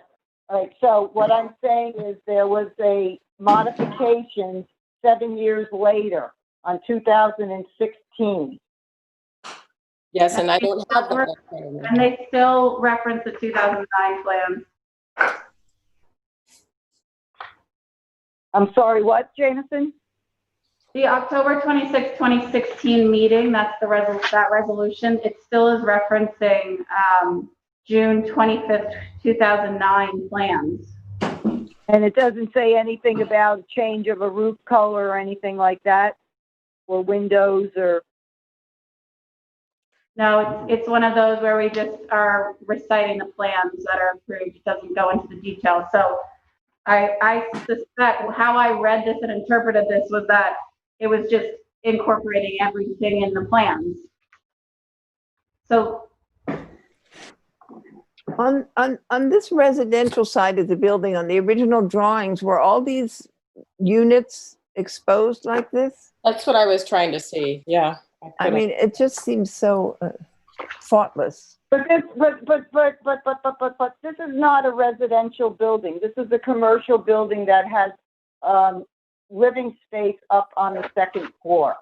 [SPEAKER 19] All right. So what I'm saying is there was a modification 7 years later on 2016.
[SPEAKER 6] Yes, and I don't have that.
[SPEAKER 15] And they still reference the 2009 plan.
[SPEAKER 19] I'm sorry, what, Jameson?
[SPEAKER 15] The October 26, 2016 meeting, that's that resolution, it still is referencing June 25th, 2009 plans.
[SPEAKER 19] And it doesn't say anything about change of a roof color or anything like that? Or windows or?
[SPEAKER 15] No, it's one of those where we just are reciting the plans that are approved. It doesn't go into the details. So I suspect how I read this and interpreted this was that it was just incorporating everything in the plans. So
[SPEAKER 1] on this residential side of the building, on the original drawings, were all these units exposed like this?
[SPEAKER 6] That's what I was trying to see. Yeah.
[SPEAKER 1] I mean, it just seems so thoughtless.
[SPEAKER 19] But this is not a residential building. This is a commercial building that has living space up on the second floor.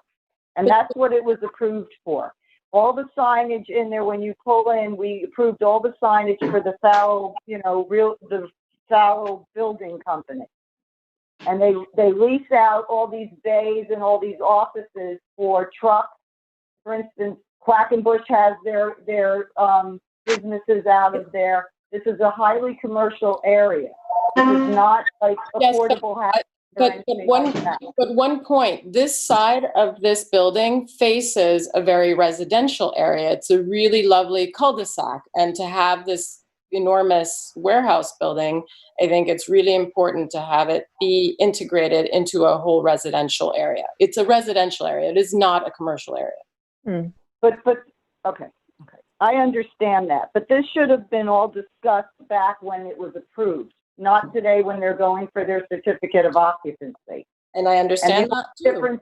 [SPEAKER 19] And that's what it was approved for. All the signage in there, when you pull in, we approved all the signage for the Farrell, the Farrell Building Company. And they lease out all these bays and all these offices for trucks. For instance, Quackenbush has their businesses out of there. This is a highly commercial area. This is not like affordable housing.
[SPEAKER 6] But one point, this side of this building faces a very residential area. It's a really lovely cul-de-sac. And to have this enormous warehouse building, I think it's really important to have it be integrated into a whole residential area. It's a residential area. It is not a commercial area.
[SPEAKER 19] But okay. I understand that. But this should have been all discussed back when it was approved. Not today when they're going for their certificate of occupancy.
[SPEAKER 6] And I understand that too.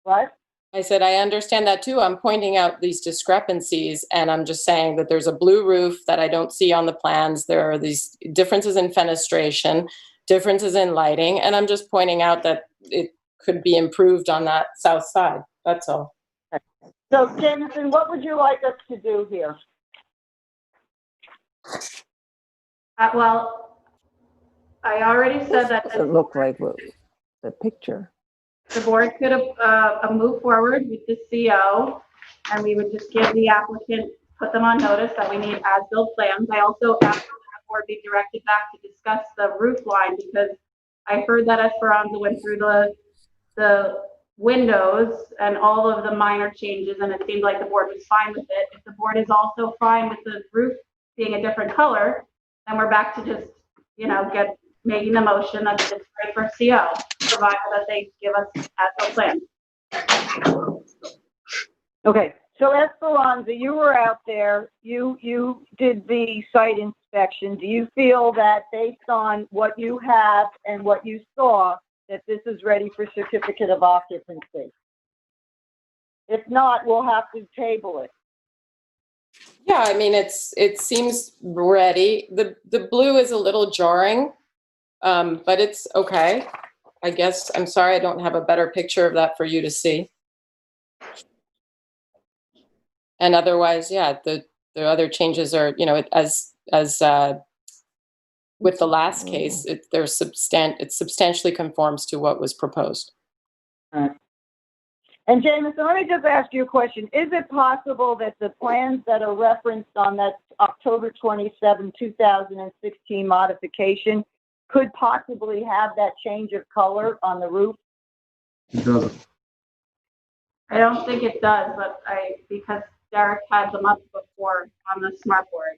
[SPEAKER 19] What?
[SPEAKER 6] I said, I understand that too. I'm pointing out these discrepancies, and I'm just saying that there's a blue roof that I don't see on the plans. There are these differences in fenestration, differences in lighting, and I'm just pointing out that it could be improved on that south side. That's all.
[SPEAKER 19] So, Jameson, what would you like us to do here?
[SPEAKER 15] Well, I already said that
[SPEAKER 1] Doesn't look like the picture.
[SPEAKER 15] the board could move forward with the CO, and we would just give the applicant, put them on notice that we need as-built plans. I also asked that the board be directed back to discuss the roof line, because I heard that Esperanza went through the windows and all of the minor changes, and it seemed like the board was fine with it. If the board is also fine with the roof being a different color, then we're back to just, making the motion that it's ready for CO, provided that they give us as-built plans.
[SPEAKER 19] Okay, so Esperanza, you were out there, you did the site inspection. Do you feel that based on what you have and what you saw, that this is ready for certificate of occupancy? If not, we'll have to table it.
[SPEAKER 6] Yeah, I mean, it seems ready. The blue is a little jarring. But it's okay. I guess, I'm sorry, I don't have a better picture of that for you to see. And otherwise, yeah, the other changes are, you know, as with the last case, it substantially conforms to what was proposed.
[SPEAKER 19] And Jameson, let me just ask you a question. Is it possible that the plans that are referenced on that October 27, 2016 modification could possibly have that change of color on the roof?
[SPEAKER 9] It doesn't.
[SPEAKER 15] I don't think it does, but because Derek had them up before on the smart board,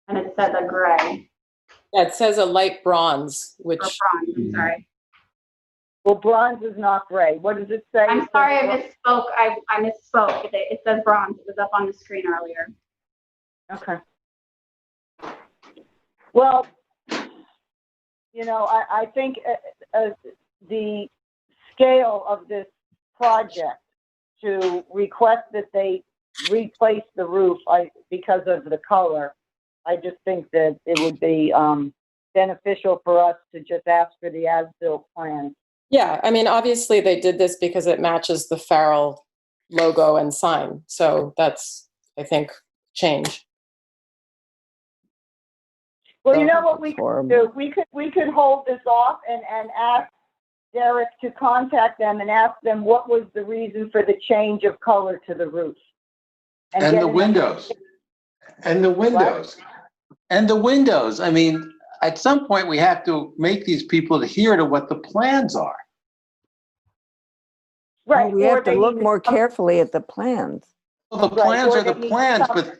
[SPEAKER 15] and it said a gray.
[SPEAKER 6] Yeah, it says a light bronze, which.
[SPEAKER 15] Or bronze, I'm sorry.
[SPEAKER 19] Well, bronze is not gray. What does it say?
[SPEAKER 15] I'm sorry, I misspoke. I misspoke. It says bronze. It was up on the screen earlier.
[SPEAKER 19] Okay. Well, you know, I think the scale of this project to request that they replace the roof because of the color, I just think that it would be beneficial for us to just ask for the as-built plan.
[SPEAKER 6] Yeah, I mean, obviously they did this because it matches the Farrell logo and sign. So that's, I think, change.
[SPEAKER 19] Well, you know what we could do? We could hold this off and ask Derek to contact them and ask them what was the reason for the change of color to the roof.
[SPEAKER 12] And the windows. And the windows. And the windows. I mean, at some point, we have to make these people adhere to what the plans are.
[SPEAKER 19] Right.
[SPEAKER 1] Well, we have to look more carefully at the plans.
[SPEAKER 12] Well, the plans are the plans, but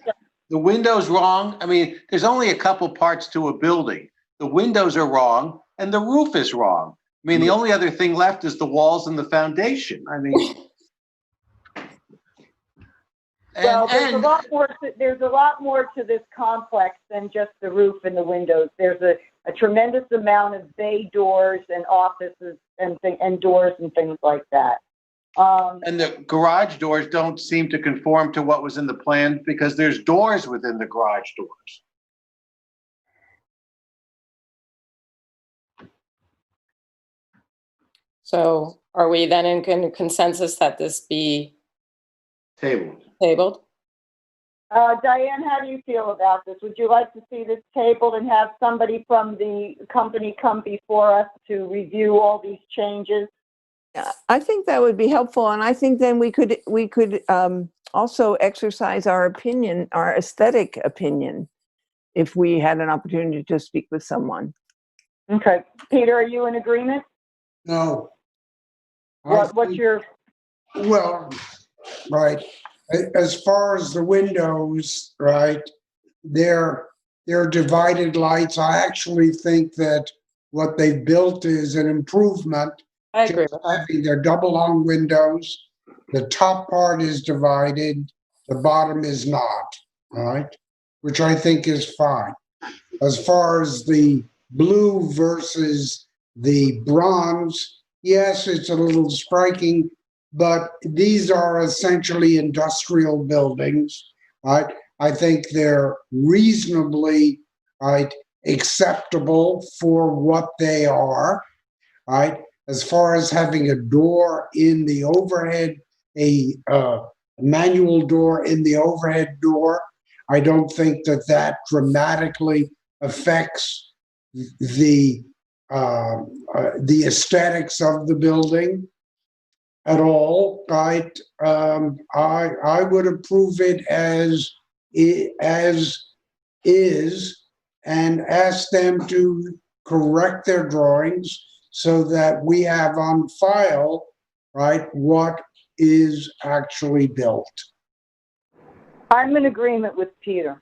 [SPEAKER 12] the window's wrong. I mean, there's only a couple parts to a building. The windows are wrong, and the roof is wrong. I mean, the only other thing left is the walls and the foundation. I mean...
[SPEAKER 19] Well, there's a lot more to this complex than just the roof and the windows. There's a tremendous amount of bay doors and offices and doors and things like that.
[SPEAKER 12] And the garage doors don't seem to conform to what was in the plan because there's doors within the garage doors.
[SPEAKER 6] So are we then in consensus that this be tabled?
[SPEAKER 19] Diane, how do you feel about this? Would you like to see this tabled and have somebody from the company come before us to review all these changes?
[SPEAKER 1] I think that would be helpful, and I think then we could also exercise our opinion, our aesthetic opinion, if we had an opportunity to speak with someone.
[SPEAKER 19] Okay, Peter, are you in agreement?
[SPEAKER 3] No.
[SPEAKER 19] What's your?
[SPEAKER 3] Well, right. As far as the windows, right, they're divided lights. I actually think that what they've built is an improvement.
[SPEAKER 6] I agree with that.
[SPEAKER 3] Having their double hung windows, the top part is divided, the bottom is not, right? Which I think is fine. As far as the blue versus the bronze, yes, it's a little striking, but these are essentially industrial buildings, right? I think they're reasonably, right, acceptable for what they are, right? As far as having a door in the overhead, a manual door in the overhead door, I don't think that dramatically affects the aesthetics of the building at all, right? I would approve it as is and ask them to correct their drawings so that we have on file, right, what is actually built.
[SPEAKER 19] I'm in agreement with Peter.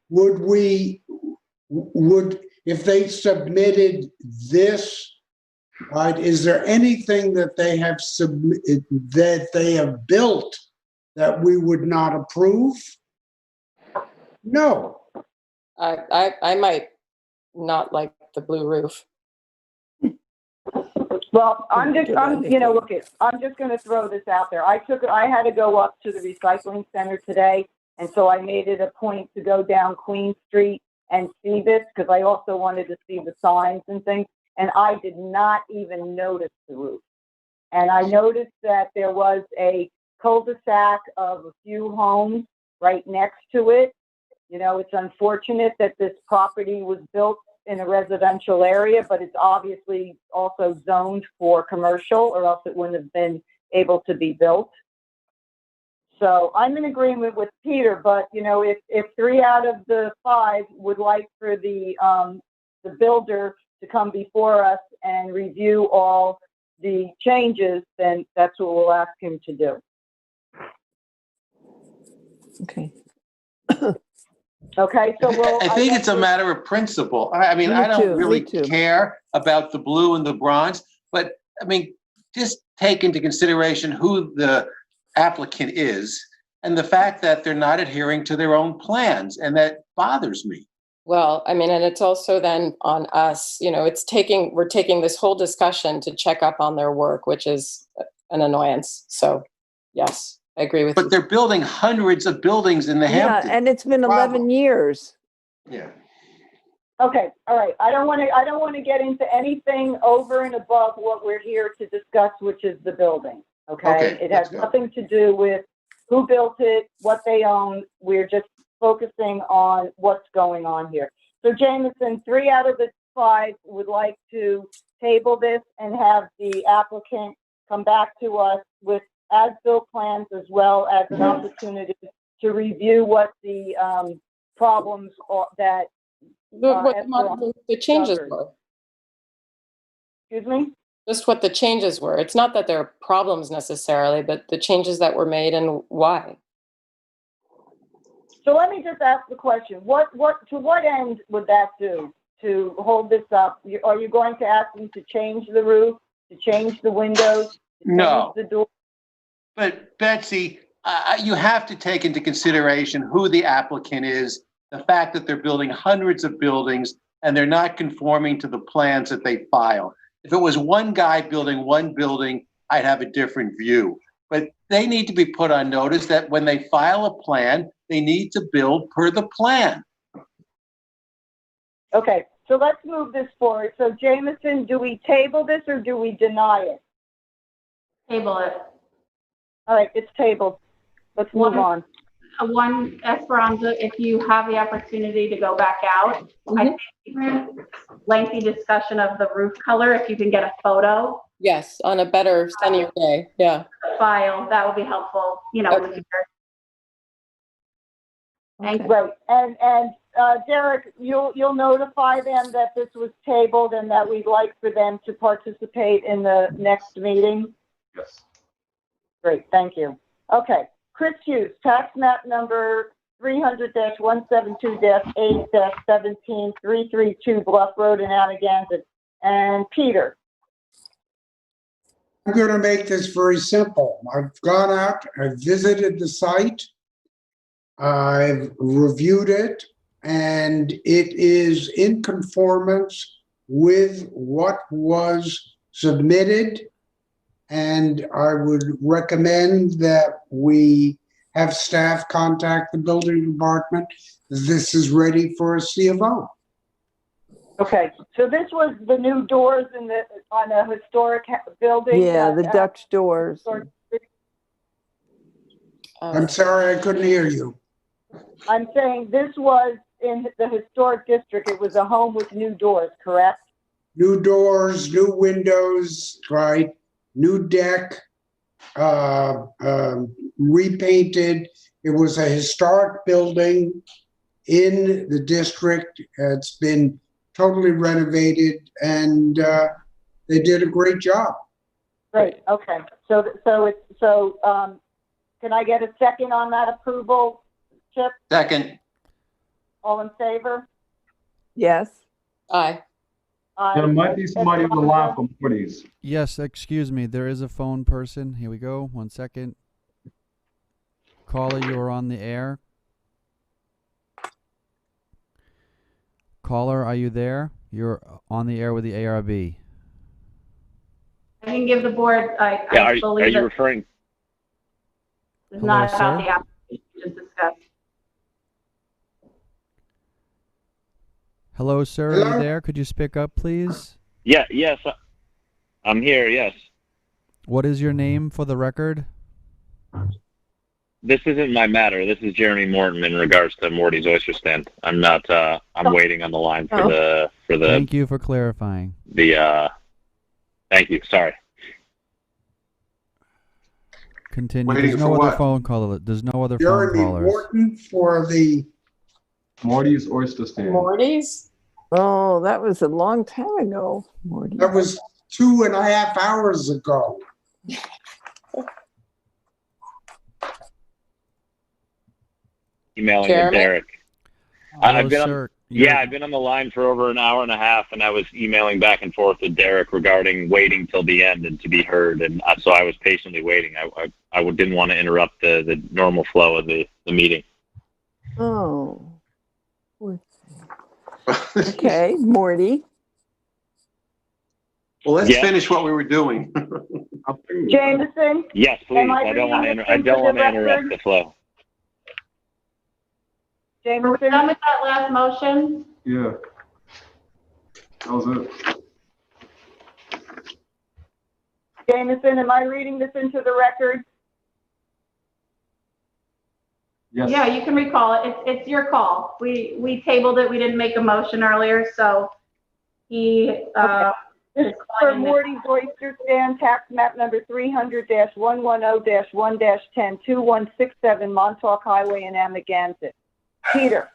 [SPEAKER 3] Would if they submitted this, right, is there anything that they have submitted, that they have built that we would not approve? No.
[SPEAKER 6] I might not like the blue roof.
[SPEAKER 19] Well, I'm just going to throw this out there. I had to go up to the recycling center today, and so I made it a point to go down Queen Street and see this because I also wanted to see the signs and things. and I did not even notice the roof. And I noticed that there was a cul-de-sac of a few homes right next to it. You know, it's unfortunate that this property was built in a residential area, but it's obviously also zoned for commercial, or else it wouldn't have been able to be built. So I'm in agreement with Peter, but you know, if 3 out of the 5 would like for the builder to come before us and review all the changes, then that's what we'll ask him to do.
[SPEAKER 1] Okay.
[SPEAKER 19] Okay, so we'll.
[SPEAKER 12] I think it's a matter of principle. I mean, I don't really care about the blue and the bronze, but I mean, just take into consideration who the applicant is and the fact that they're not adhering to their own plans, and that bothers me.
[SPEAKER 6] Well, I mean, and it's also then on us, you know, we're taking this whole discussion to check up on their work, which is an annoyance. So, yes, I agree with you.
[SPEAKER 12] But they're building hundreds of buildings in the Hampton.
[SPEAKER 1] Yeah, and it's been 11 years.
[SPEAKER 12] Yeah.
[SPEAKER 19] Okay, all right. I don't want to get into anything over and above what we're here to discuss, which is the building. Okay, it has nothing to do with who built it, what they own. We're just focusing on what's going on here. So Jameson, 3 out of the 5 would like to table this and have the applicant come back to us with as-built plans, as well as an opportunity to review what the problems are that
[SPEAKER 6] the changes were.
[SPEAKER 19] Excuse me?
[SPEAKER 6] Just what the changes were. It's not that there are problems necessarily, but the changes that were made and why.
[SPEAKER 19] So let me just ask the question: to what end would that do to hold this up? Are you going to ask them to change the roof, to change the windows, to
[SPEAKER 12] No.
[SPEAKER 19] change the door?
[SPEAKER 12] But Betsy, you have to take into consideration who the applicant is, the fact that they're building hundreds of buildings and they're not conforming to the plans that they file. If it was one guy building one building, I'd have a different view. But they need to be put on notice that when they file a plan, they need to build per the plan.
[SPEAKER 19] Okay, so let's move this forward. So Jameson, do we table this or do we deny it?
[SPEAKER 15] Table it.
[SPEAKER 19] All right, it's tabled. Let's move on.
[SPEAKER 15] One, Esperanza, if you have the opportunity to go back out, I think lengthy discussion of the roof color, if you can get a photo.
[SPEAKER 6] Yes, on a better, sunnier day. Yeah.
[SPEAKER 15] File, that would be helpful, you know.
[SPEAKER 6] Okay.
[SPEAKER 19] Thank you. Right. And Derek, you'll notify them that this was tabled and that we'd like for them to participate in the next meeting?
[SPEAKER 9] Yes.
[SPEAKER 19] Great, thank you. Okay, Chris Hughes, tax map number 300-172-8-17-332 Bluff Road in Amagansett. And Peter.
[SPEAKER 3] I'm going to make this very simple. I've gone out, I've visited the site, I've reviewed it, and it is in conformance with what was submitted. And I would recommend that we have staff contact the building department. This is ready for a C of O.
[SPEAKER 19] Okay, so this was the new doors on a historic building?
[SPEAKER 1] Yeah, the Dutch doors.
[SPEAKER 3] I'm sorry, I couldn't hear you.
[SPEAKER 19] I'm saying this was in the historic district. It was a home with new doors, correct?
[SPEAKER 3] New doors, new windows, right? New deck, repainted. It was a historic building in the district. It's been totally renovated, and they did a great job.
[SPEAKER 19] Great. Okay. So can I get a second on that approval, Chip?
[SPEAKER 12] Second.
[SPEAKER 19] All in favor?
[SPEAKER 1] Yes.
[SPEAKER 6] Aye.
[SPEAKER 9] There might be somebody on the line from Moody's.
[SPEAKER 5] Yes, excuse me. There is a phone person. Here we go. 1 second. Caller, you are on the air. Caller, are you there? You're on the air with the ARB.
[SPEAKER 15] I can give the board, I believe
[SPEAKER 18] are you
[SPEAKER 15] that
[SPEAKER 18] referring?
[SPEAKER 15] it's not
[SPEAKER 5] Hello,
[SPEAKER 15] about
[SPEAKER 5] sir?
[SPEAKER 15] the application just discussed.
[SPEAKER 5] Hello, sir. Are
[SPEAKER 3] Hello?
[SPEAKER 5] you there? Could you speak up, please?
[SPEAKER 2] Yeah, yes, I'm here, yes.
[SPEAKER 5] What is your name for the record?
[SPEAKER 2] This isn't my matter. This is Jeremy Morton in regards to Morty's Oyster Stand. I'm not, I'm waiting on the line for the,
[SPEAKER 5] Thank you for clarifying.
[SPEAKER 2] Thank you, sorry.
[SPEAKER 5] Continue.
[SPEAKER 3] Waiting
[SPEAKER 5] There's no
[SPEAKER 3] for
[SPEAKER 5] other
[SPEAKER 3] what?
[SPEAKER 5] phone caller. There's no other phone
[SPEAKER 3] Jeremy
[SPEAKER 5] callers.
[SPEAKER 3] Morton for the
[SPEAKER 9] Morty's Oyster Stand.
[SPEAKER 6] Morty's?
[SPEAKER 1] Oh, that was a long time ago, Morty.
[SPEAKER 3] That was 2.5 hours ago.
[SPEAKER 2] Emailing with
[SPEAKER 6] Jeremy?
[SPEAKER 2] Derek.
[SPEAKER 5] Hello,
[SPEAKER 2] I've been
[SPEAKER 5] sir.
[SPEAKER 2] I've been on the line for over an hour and a half, and I was emailing back and forth with Derek regarding waiting till the end and to be heard, and so I was patiently waiting. I didn't want to interrupt the normal flow of the meeting.
[SPEAKER 1] Oh. Okay, Morty.
[SPEAKER 12] Well, let's
[SPEAKER 2] Yes.
[SPEAKER 12] finish what we were doing.
[SPEAKER 19] Jameson?
[SPEAKER 2] Yes, please.
[SPEAKER 19] Am I
[SPEAKER 2] I don't want to
[SPEAKER 19] reading this
[SPEAKER 2] I
[SPEAKER 19] into
[SPEAKER 2] don't
[SPEAKER 19] the
[SPEAKER 2] want to interrupt
[SPEAKER 19] record?
[SPEAKER 2] the flow.
[SPEAKER 15] Are we done with that last motion?
[SPEAKER 9] Yeah. That was it.
[SPEAKER 19] Jameson, am I reading this into the record?
[SPEAKER 9] Yes.
[SPEAKER 15] Yeah, you can recall it. It's your call. We tabled it. We didn't make a motion earlier, so he,
[SPEAKER 19] This is for Morty's Oyster Stand, tax map number 300-110-1-10, 2167 Montauk Highway in Amagansett. Peter.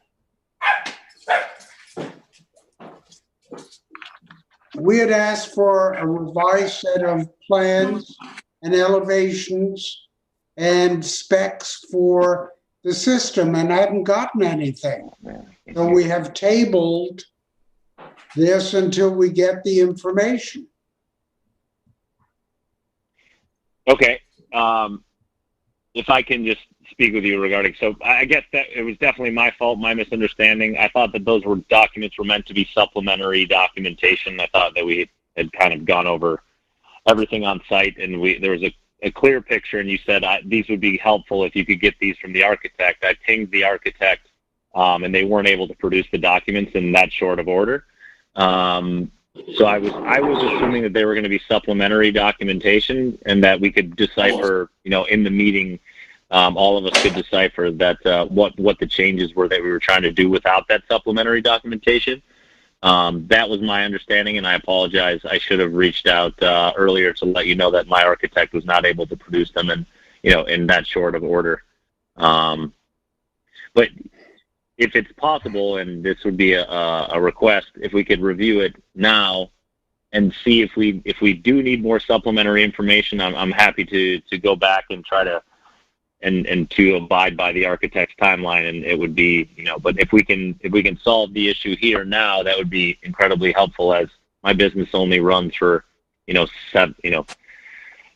[SPEAKER 3] We had asked for a revised set of plans and elevations and specs for the system and hadn't gotten anything. So we have tabled this until we get the information.
[SPEAKER 2] Okay. If I can just speak with you regarding, so I guess that it was definitely my fault, my misunderstanding. I thought that those documents were meant to be supplementary documentation. I thought that we had kind of gone over everything on site, and there was a clear picture, and you said these would be helpful if you could get these from the architect. I pinged the architect, and they weren't able to produce the documents in that short of order. So I was assuming that they were going to be supplementary documentation, and that we could decipher, in the meeting, all of us could decipher that what the changes were that we were trying to do without that supplementary documentation. That was my understanding, and I apologize. I should have reached out earlier to let you know that my architect was not able to produce them in that short of order. But if it's possible, and this would be a request, if we could review it now and see if we do need more supplementary information, I'm happy to go back and try to and to abide by the architect's timeline, and it would be, but if we can solve the issue here now, that would be incredibly helpful, as my business only runs for it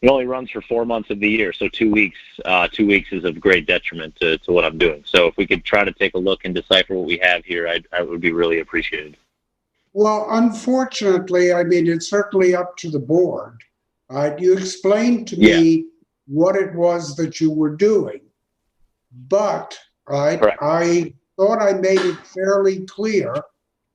[SPEAKER 2] only runs for 4 months of the year, so 2 weeks is of great detriment to what I'm doing. So if we could try to take a look and decipher what we have here, I would be really appreciated.
[SPEAKER 3] Well, unfortunately, it's certainly up to the board. You explained to me what it was that you were doing, but I thought I made it fairly clear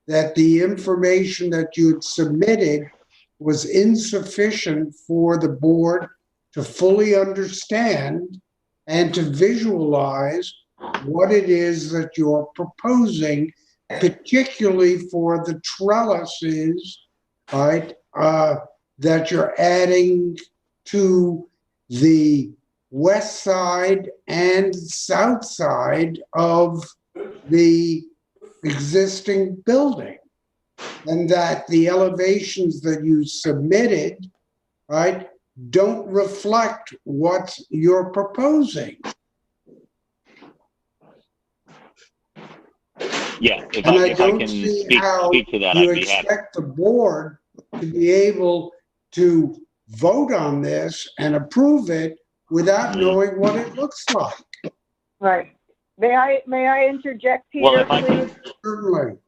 [SPEAKER 3] that the information that you had submitted was insufficient for the board to fully understand and to visualize what it is that you're proposing, particularly for the trellises, that you're adding to the west side and south side of the existing building, and that the elevations that you submitted, don't reflect what you're proposing.
[SPEAKER 2] Yeah, if
[SPEAKER 3] And
[SPEAKER 2] I
[SPEAKER 3] don't
[SPEAKER 2] can
[SPEAKER 3] see
[SPEAKER 2] speak
[SPEAKER 3] how
[SPEAKER 2] to that,
[SPEAKER 3] you
[SPEAKER 2] I'd be happy.
[SPEAKER 3] expect the board to be able to vote on this and approve it without knowing what it looks like.
[SPEAKER 19] Right. May I interject, Peter,
[SPEAKER 2] Well, if I
[SPEAKER 19] please?
[SPEAKER 3] Certainly.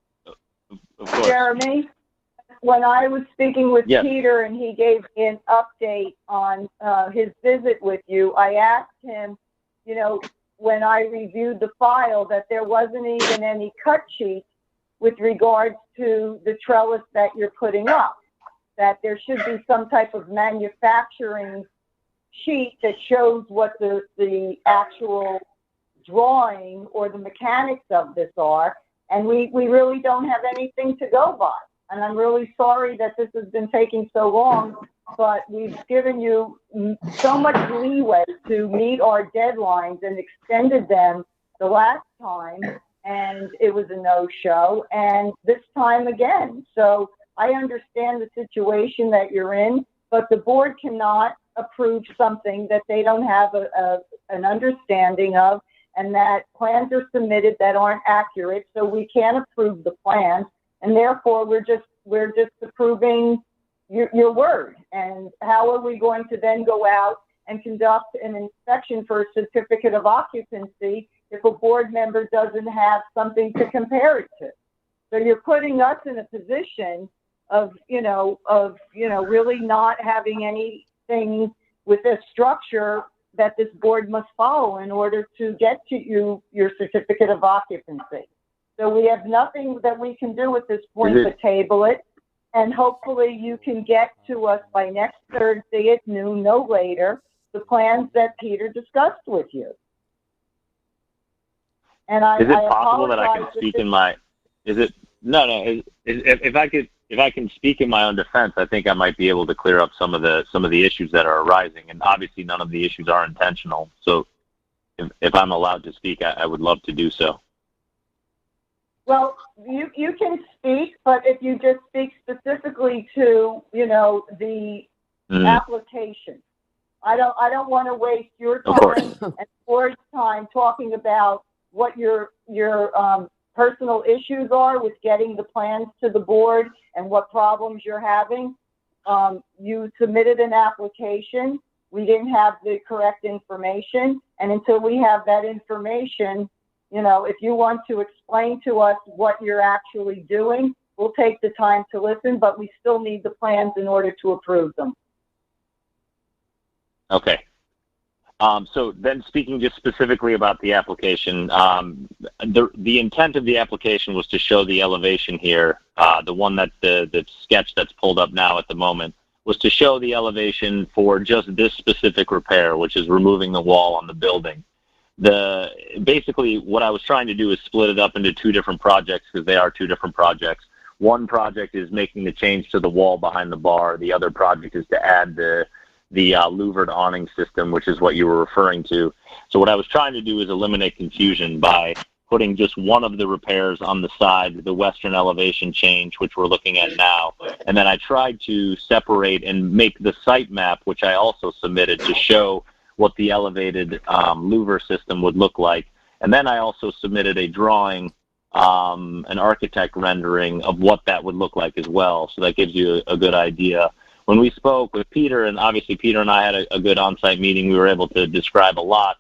[SPEAKER 2] Of course.
[SPEAKER 19] Jeremy, when I was speaking with
[SPEAKER 2] Yes.
[SPEAKER 19] Peter and he gave me an update on his visit with you, I asked him, when I reviewed the file, that there wasn't even any cut sheet with regards to the trellis that you're putting up. that there should be some type of manufacturing sheet that shows what the actual drawing or the mechanics of this are, and we really don't have anything to go by. And I'm really sorry that this has been taking so long, but we've given you so much leeway to meet our deadlines and extended them the last time, and it was a no-show, and this time again. So I understand the situation that you're in, but the board cannot approve something that they don't have an understanding of, and that plans are submitted that aren't accurate, so we can't approve the plans, and therefore we're just approving your word. And how are we going to then go out and conduct an inspection for a certificate of occupancy if a board member doesn't have something to compare it to? So you're putting us in a position of really not having anything with this structure that this board must follow in order to get to your certificate of occupancy. So we have nothing that we can do at this point but table it, and hopefully you can get to us by next Thursday at noon, no later, the plans that Peter discussed with you. And
[SPEAKER 2] is it possible that I can speak in my? Is it no? If I can speak in my own defense, I think I might be able to clear up some of the issues that are arising, and obviously none of the issues are intentional. So, if I'm allowed to speak, I would love to do so.
[SPEAKER 19] Well, you can speak, but if you just speak specifically to the application, I don't want to waste your time and the board's time talking about what your personal issues are with getting the plans to the board and what problems you're having. You submitted an application. We didn't have the correct information, and until we have that information, if you want to explain to us what you're actually doing, we'll take the time to listen, but we still need the plans in order to approve them.
[SPEAKER 2] Okay. So then speaking just specifically about the application, the intent of the application was to show the elevation here, the one that the sketch that's pulled up now at the moment, was to show the elevation for just this specific repair, which is removing the wall on the building. Basically what I was trying to do is split it up into two different projects, because they are two different projects. One project is making the change to the wall behind the bar. The other project is to add the louvered awning system, which is what you were referring to. So what I was trying to do is eliminate confusion by putting just one of the repairs on the side, the western elevation change, which we're looking at now. And then I tried to separate and make the site map, which I also submitted, to show what the elevated louver system would look like. And then I also submitted a drawing, an architect rendering of what that would look like as well. So that gives you a good idea. When we spoke with Peter, and obviously Peter and I had a good on-site meeting, we were able to describe a lot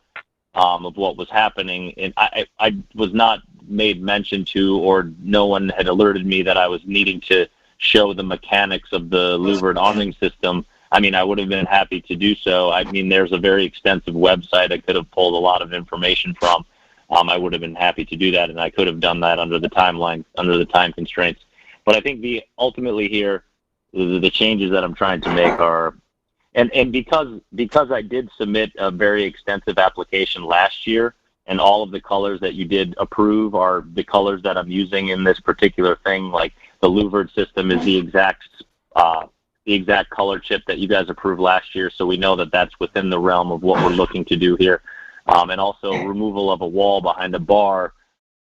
[SPEAKER 2] of what was happening. And I was not made mention to, or no one had alerted me that I was needing to show the mechanics of the louvered awning system. I mean, I would have been happy to do so. I mean, there's a very extensive website I could have pulled a lot of information from. I would have been happy to do that, and I could have done that under the time constraints. But I think ultimately here, the changes that I'm trying to make are, and because I did submit a very extensive application last year, and all of the colors that you did approve are the colors that I'm using in this particular thing. Like the louvered system is the exact color chip that you guys approved last year, so we know that that's within the realm of what we're looking to do here. And also removal of a wall behind a bar.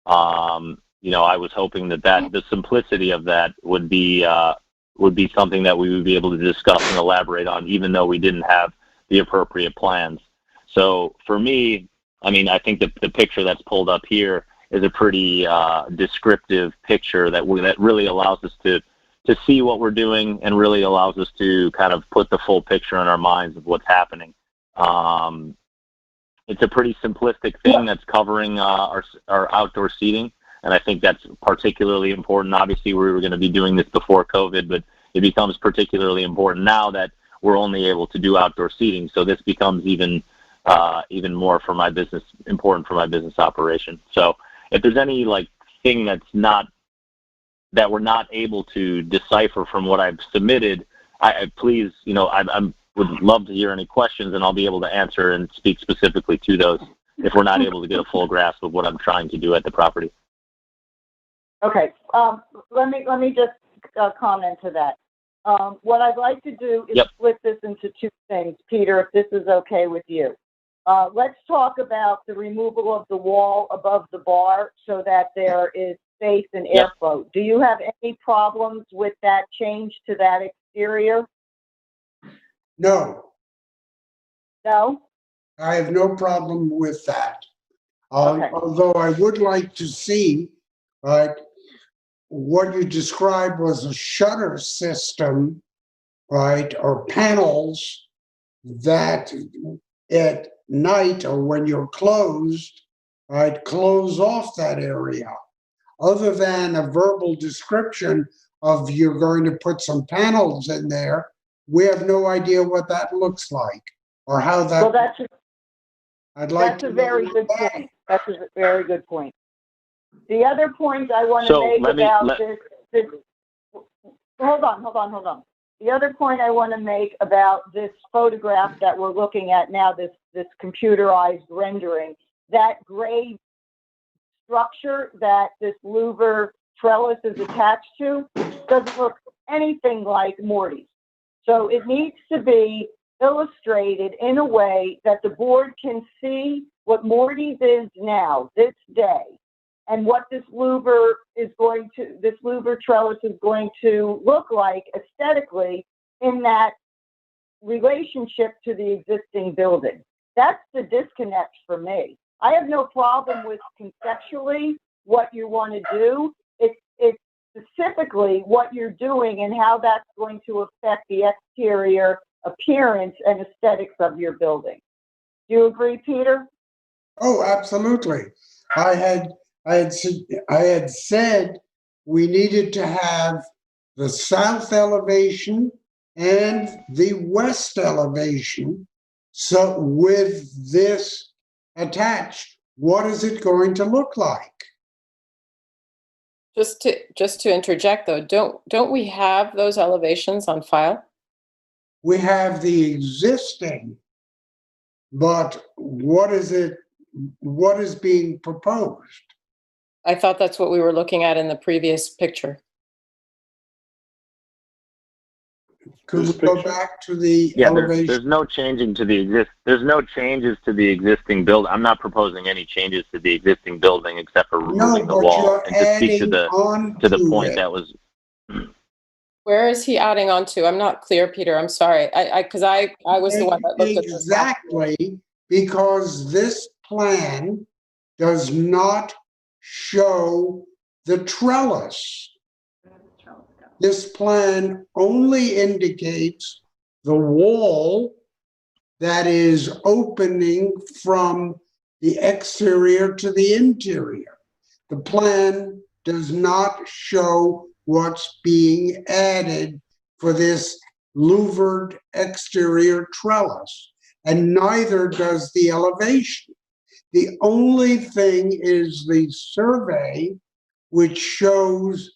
[SPEAKER 2] I was hoping that the simplicity of that would be something that we would be able to discuss and elaborate on, even though we didn't have the appropriate plans. So for me, I mean, I think that the picture that's pulled up here is a pretty descriptive picture that really allows us to see what we're doing, and really allows us to kind of put the full picture in our minds of what's happening. It's a pretty simplistic thing that's covering our outdoor seating, and I think that's particularly important. Obviously, we were going to be doing this before COVID, but it becomes particularly important now that we're only able to do outdoor seating. So this becomes even more for my business, important for my business operation. So if there's any thing that we're not able to decipher from what I've submitted, please, I would love to hear any questions, and I'll be able to answer and speak specifically to those if we're not able to get a full grasp of what I'm trying to do at the property.
[SPEAKER 19] Okay, let me just comment to that. What I'd like to do is split this into two things, Peter, if this is okay with you. Let's talk about the removal of the wall above the bar so that there is space and airflow. Do you have any problems with that change to that exterior?
[SPEAKER 3] No.
[SPEAKER 19] No?
[SPEAKER 3] I have no problem with that. Although I would like to see, what you described was a shutter system, right, or panels that at night or when you're closed, right, close off that area. Other than a verbal description of you're going to put some panels in there, we have no idea what that looks like or how that.
[SPEAKER 19] Well, that's
[SPEAKER 3] that's
[SPEAKER 19] a very good point. That's a very good point. The other point I want to make about this, hold on. The other point I want to make about this photograph that we're looking at now, this computerized rendering, that gray structure that this louver trellis is attached to doesn't look anything like Morty's. So it needs to be illustrated in a way that the board can see what Morty's is now, this day, and what this louver trellis is going to look like aesthetically in that relationship to the existing building. That's the disconnect for me. I have no problem with conceptually what you want to do. It's specifically what you're doing and how that's going to affect the exterior appearance and aesthetics of your building. Do you agree, Peter?
[SPEAKER 3] Oh, absolutely. I had said we needed to have the south elevation and the west elevation. So with this attached, what is it going to look like?
[SPEAKER 6] Just to interject though, don't we have those elevations on file?
[SPEAKER 3] We have the existing, but what is being proposed?
[SPEAKER 6] I thought that's what we were looking at in the previous picture.
[SPEAKER 3] Could we go back to the elevation?
[SPEAKER 2] There's no changing to the there's no changes to the existing building. I'm not proposing any changes to the existing building except for removing the wall. And to speak to the point that was.
[SPEAKER 6] Where is he adding on to? I'm not clear, Peter. I'm sorry. Because I was the one that looked at this.
[SPEAKER 3] Exactly, because this plan does not show the trellis. This plan only indicates the wall that is opening from the exterior to the interior. The plan does not show what's being added for this louvered exterior trellis, and neither does the elevation. The only thing is the survey, which shows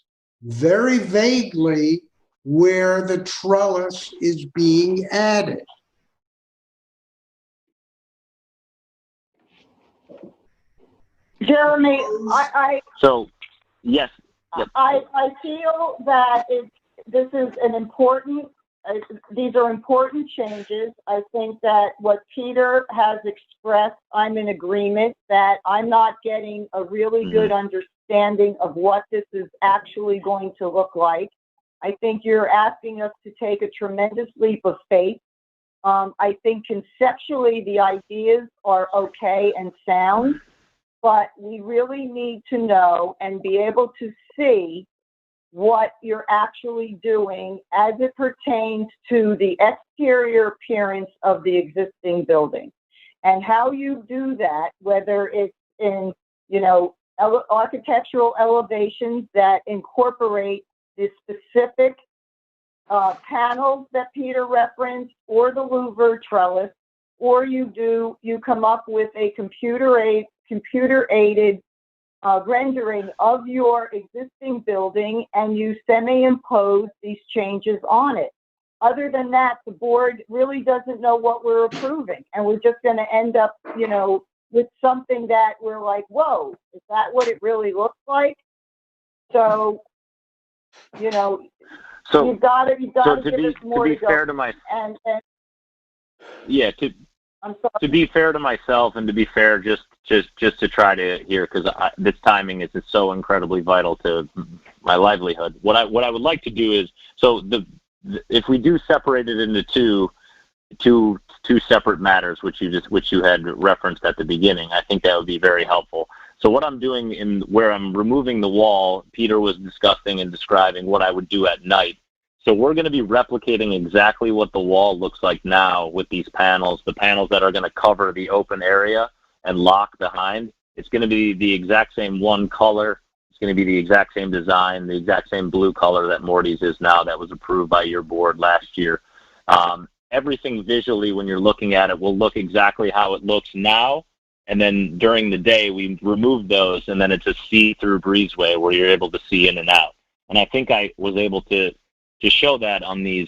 [SPEAKER 3] very vaguely where the trellis is being added.
[SPEAKER 19] Jeremy,
[SPEAKER 2] Yes. Yep.
[SPEAKER 19] I feel that this is an important, these are important changes. I think that what Peter has expressed, I'm in agreement that I'm not getting a really good understanding of what this is actually going to look like. I think you're asking us to take a tremendous leap of faith. I think conceptually the ideas are okay and sound, but we really need to know and be able to see what you're actually doing as it pertains to the exterior appearance of the existing building. And how you do that, whether it's in, architectural elevations that incorporate the specific panels that Peter referenced, or the louver trellis, or you come up with a computer-aided rendering of your existing building and you semi-impose these changes on it. other than that, the board really doesn't know what we're approving. And we're just going to end up, you know, with something that we're like, whoa, is that what it really looks like? So, you know,
[SPEAKER 2] So
[SPEAKER 19] you've got to
[SPEAKER 2] to
[SPEAKER 19] give us more
[SPEAKER 2] be
[SPEAKER 19] to
[SPEAKER 2] fair
[SPEAKER 19] go.
[SPEAKER 2] to my
[SPEAKER 19] And
[SPEAKER 2] yeah, to be fair to myself and to be fair just to try to hear, because this timing is just so incredibly vital to my livelihood. What I would like to do is, so if we do separate it into two separate matters, which you had referenced at the beginning, I think that would be very helpful. So what I'm doing in where I'm removing the wall, Peter was discussing and describing what I would do at night. So we're going to be replicating exactly what the wall looks like now with these panels, the panels that are going to cover the open area and lock behind. It's going to be the exact same one color. It's going to be the exact same design, the exact same blue color that Morty's is now, that was approved by your board last year. Everything visually, when you're looking at it, will look exactly how it looks now. And then during the day, we remove those, and then it's a see-through breezeway where you're able to see in and out. And I think I was able to show that on the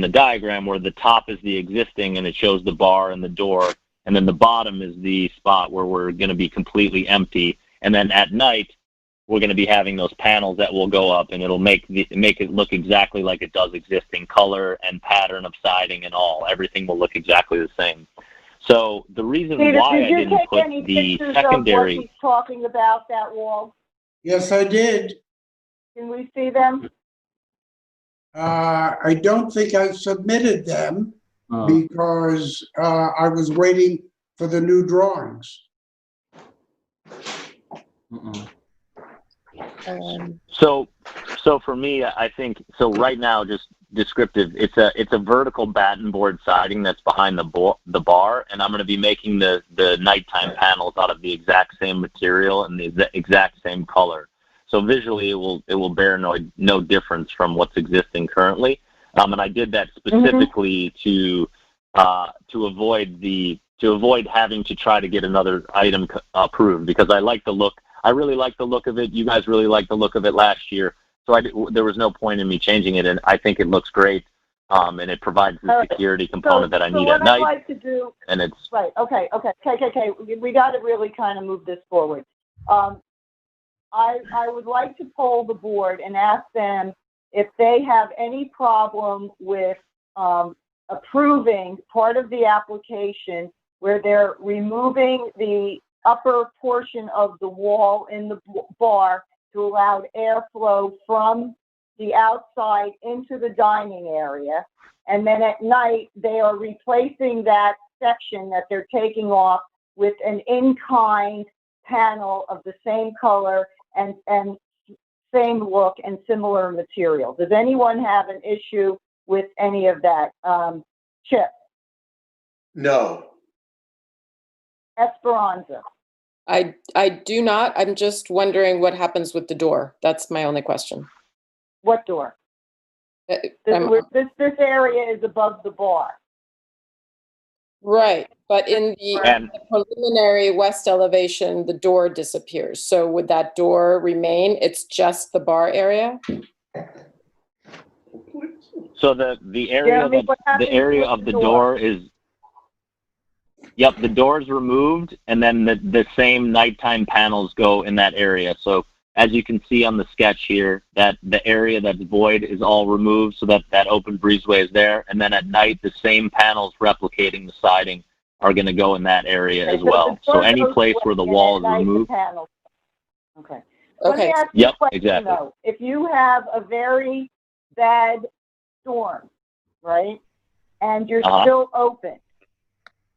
[SPEAKER 2] diagram, where the top is the existing and it shows the bar and the door, and then the bottom is the spot where we're going to be completely empty. And then at night, we're going to be having those panels that will go up, and it'll make it look exactly like it does existing, color and pattern of siding and all. Everything will look exactly the same. So the reason
[SPEAKER 19] Peter,
[SPEAKER 2] why
[SPEAKER 19] did
[SPEAKER 2] I
[SPEAKER 19] you
[SPEAKER 2] didn't
[SPEAKER 19] take
[SPEAKER 2] put
[SPEAKER 19] any
[SPEAKER 2] the
[SPEAKER 19] pictures
[SPEAKER 2] secondary...
[SPEAKER 19] of what he's talking about, that wall?
[SPEAKER 3] Yes, I did.
[SPEAKER 19] Can we see them?
[SPEAKER 3] I don't think I submitted them because I was waiting for the new drawings.
[SPEAKER 2] So for me, I think, so right now, just descriptive, it's a vertical batten board siding that's behind the bar, and I'm going to be making the nighttime panels out of the exact same material and the exact same color. So visually, it will bear no difference from what's existing currently. And I did that specifically to avoid having to try to get another item approved, because I like the look. I really like the look of it. You guys really liked the look of it last year. So there was no point in me changing it, and I think it looks great, and it provides the security component that I need at night.
[SPEAKER 19] What I'd like to do,
[SPEAKER 2] and it's
[SPEAKER 19] right, okay. We got to really kind of move this forward. I would like to poll the board and ask them if they have any problem with approving part of the application where they're removing the upper portion of the wall in the bar to allow airflow from the outside into the dining area. And then at night, they are replacing that section that they're taking off with an in-kind panel of the same color and same look and similar material. Does anyone have an issue with any of that? Chip?
[SPEAKER 12] No.
[SPEAKER 19] Esperanza?
[SPEAKER 6] I do not. I'm just wondering what happens with the door. That's my only question.
[SPEAKER 19] What door? This area is above the bar.
[SPEAKER 6] Right, but in the preliminary west elevation, the door disappears. So would that door remain? It's just the bar area?
[SPEAKER 2] So the area of the door is, yep, the door is removed, and then the same nighttime panels go in that area. So as you can see on the sketch here, that the area that's void is all removed, so that open breezeway is there. And then at night, the same panels replicating the siding are going to go in that area as well. So any place where the wall is removed.
[SPEAKER 19] Okay. Let me ask you a question, though. If you have a very bad storm, right, and you're still open,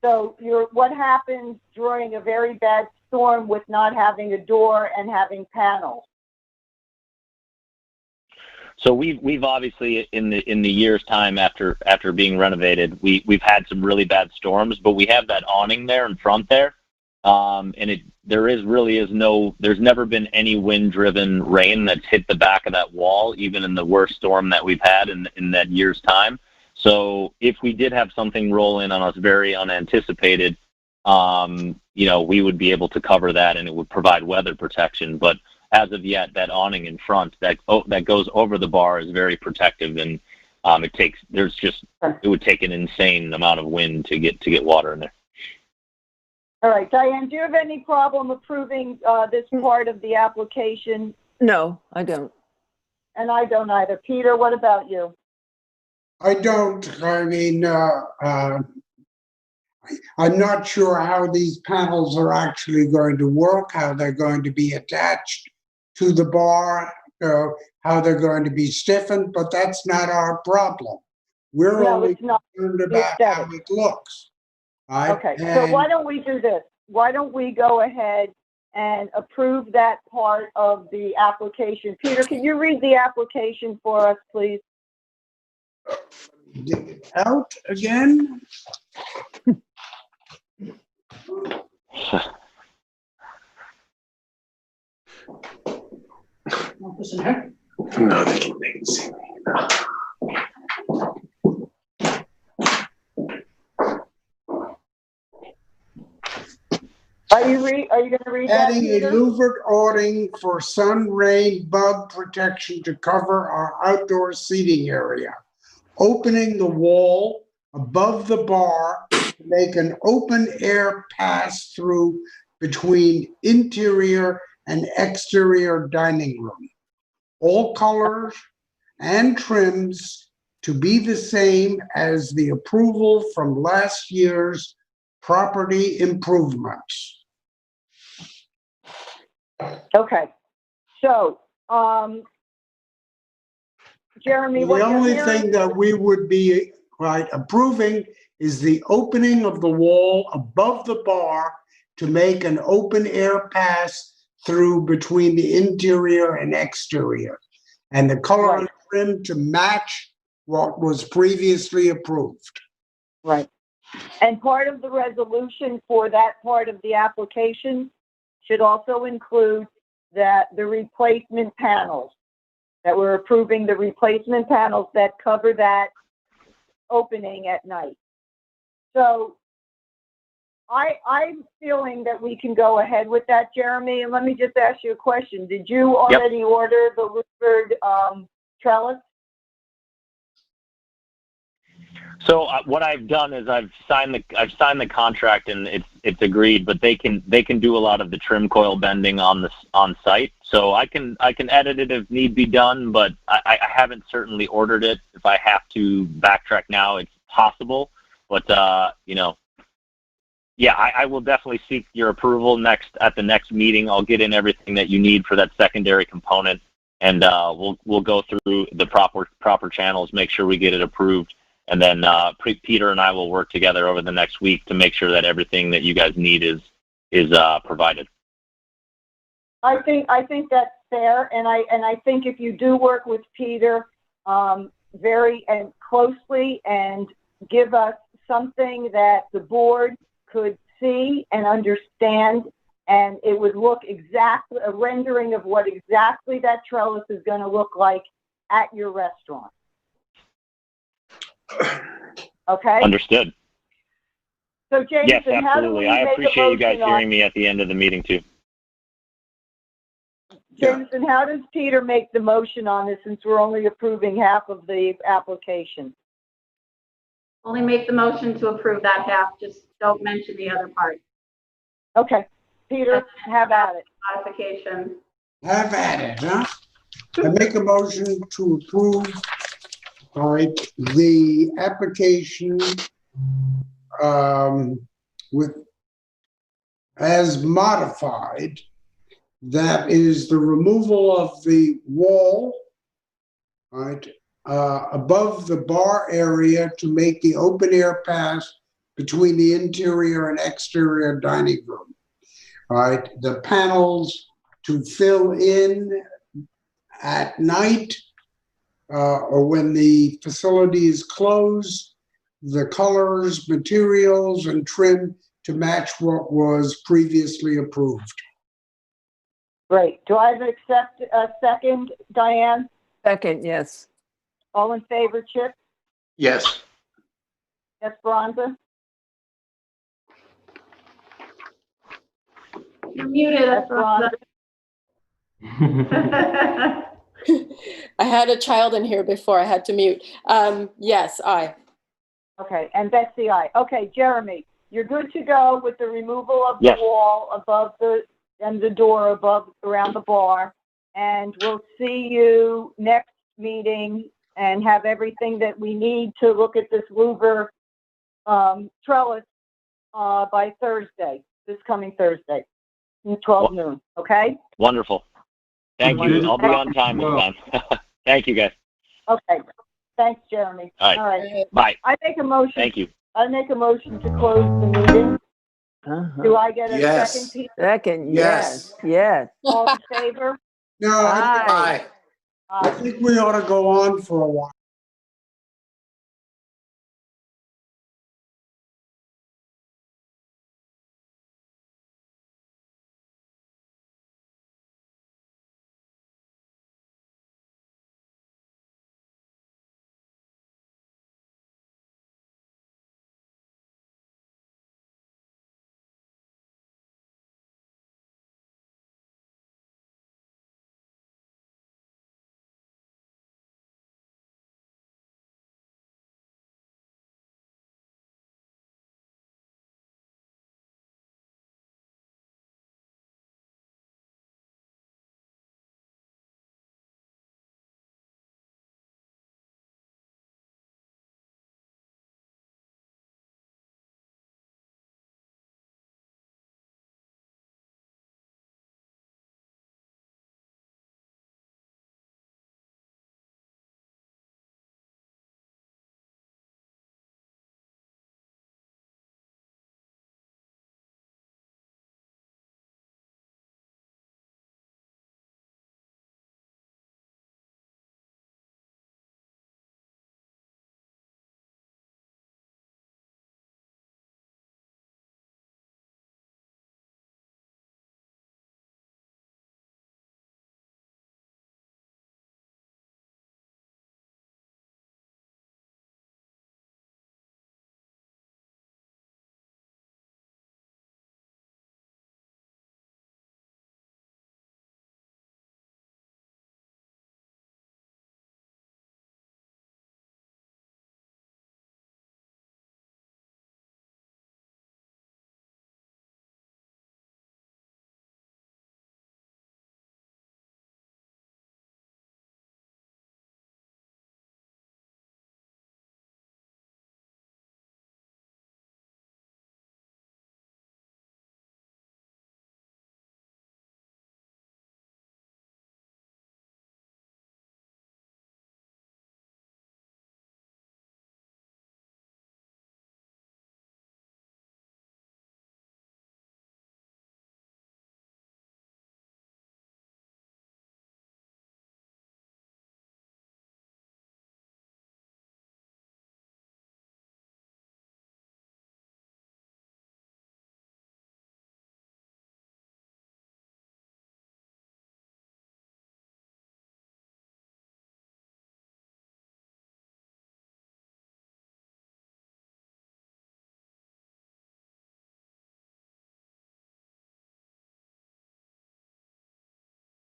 [SPEAKER 19] so what happens during a very bad storm with not having a door and having panels?
[SPEAKER 2] So we've obviously in the years time after being renovated, we've had some really bad storms, but we have that awning there in front there, and there's never been any wind-driven rain that's hit the back of that wall, even in the worst storm that we've had in that year's time. So if we did have something roll in on us very unanticipated, we would be able to cover that, and it would provide weather protection. But as of yet, that awning in front that goes over the bar is very protective, and It would take an insane amount of wind to get water in there.
[SPEAKER 19] All right, Diane, do you have any problem approving this part of the application?
[SPEAKER 1] No, I don't.
[SPEAKER 19] And I don't either. Peter, what about you?
[SPEAKER 3] I don't. I mean, I'm not sure how these panels are actually going to work, how they're going to be attached to the bar, how they're going to be stiffened, but that's not our problem. We're only concerned about how it looks. Right?
[SPEAKER 19] Okay, so why don't we do this? Why don't we go ahead and approve that part of the application? Peter, can you read the application for us, please?
[SPEAKER 3] Dig it out again.
[SPEAKER 12] No, they can see me.
[SPEAKER 19] Are you going to read that,
[SPEAKER 3] Adding
[SPEAKER 19] Peter?
[SPEAKER 3] a louvered awning for sun, rain, bug protection to cover our outdoor seating area. Opening the wall above the bar to make an open air pass through between interior and exterior dining room. All colors and trims to be the same as the approval from last year's property improvements.
[SPEAKER 19] Okay, so, Jeremy,
[SPEAKER 3] the only thing that we would be approving is the opening of the wall above the bar to make an open air pass through between the interior and exterior, and the color and trim to match what was previously approved.
[SPEAKER 19] Right. And part of the resolution for that part of the application should also include that the replacement panels, that we're approving the replacement panels that cover that opening at night. So I'm feeling that we can go ahead with that, Jeremy. And let me just ask you a question. Did you already order the louvered trellis?
[SPEAKER 2] So what I've done is I've signed the contract and it's agreed, but they can do a lot of the trim coil bending on site. So I can edit it if need be done, but I haven't certainly ordered it. If I have to backtrack now, it's possible. But I will definitely seek your approval at the next meeting. I'll get in everything that you need for that secondary component, and we'll go through the proper channels, make sure we get it approved. And then Peter and I will work together over the next week to make sure that everything that you guys need is provided.
[SPEAKER 19] I think that's fair, and I think if you do work with Peter very closely and give us something that the board could see and understand, and it would look exactly a rendering of what exactly that trellis is going to look like at your restaurant. Okay.
[SPEAKER 2] Understood.
[SPEAKER 19] So, Jason,
[SPEAKER 2] yes, absolutely. I appreciate you guys hearing me at the end of the meeting too.
[SPEAKER 19] Jameson, how does Peter make the motion on this since we're only approving half of the application?
[SPEAKER 15] Only make the motion to approve that half. Just don't mention the other part.
[SPEAKER 19] Okay. Peter, have at it.
[SPEAKER 15] Modification.
[SPEAKER 3] Have at it, huh? I make a motion to approve the application as modified. That is the removal of the wall above the bar area to make the open air pass between the interior and exterior dining room. The panels to fill in at night or when the facility is closed, the colors, materials, and trim to match what was previously approved.
[SPEAKER 19] Great. Do I have a second, Diane?
[SPEAKER 1] Second, yes.
[SPEAKER 19] All in favor, Chip?
[SPEAKER 12] Yes.
[SPEAKER 19] Esperanza?
[SPEAKER 15] You're muted, Esperanza.
[SPEAKER 6] I had a child in here before I had to mute. Yes, aye.
[SPEAKER 19] Okay, and Betsy, aye. Okay, Jeremy, you're good to go with the removal of the
[SPEAKER 2] Yes.
[SPEAKER 19] wall above and the door above, around the bar. And we'll see you next meeting and have everything that we need to look at this louver trellis by Thursday, this coming Thursday, 12 noon, okay?
[SPEAKER 2] Wonderful. Thank you. I'll be on time this time. Thank you, guys.
[SPEAKER 19] Okay, thanks, Jeremy.
[SPEAKER 2] All right. Bye.
[SPEAKER 19] I make a motion.
[SPEAKER 2] Thank you.
[SPEAKER 19] I make a motion to close the meeting. Do I get a
[SPEAKER 12] Yes.
[SPEAKER 19] second, Pete?
[SPEAKER 1] Second,
[SPEAKER 12] Yes.
[SPEAKER 1] yes.
[SPEAKER 19] All in favor?
[SPEAKER 3] No,
[SPEAKER 1] Aye.
[SPEAKER 3] I think we ought to go on for a while.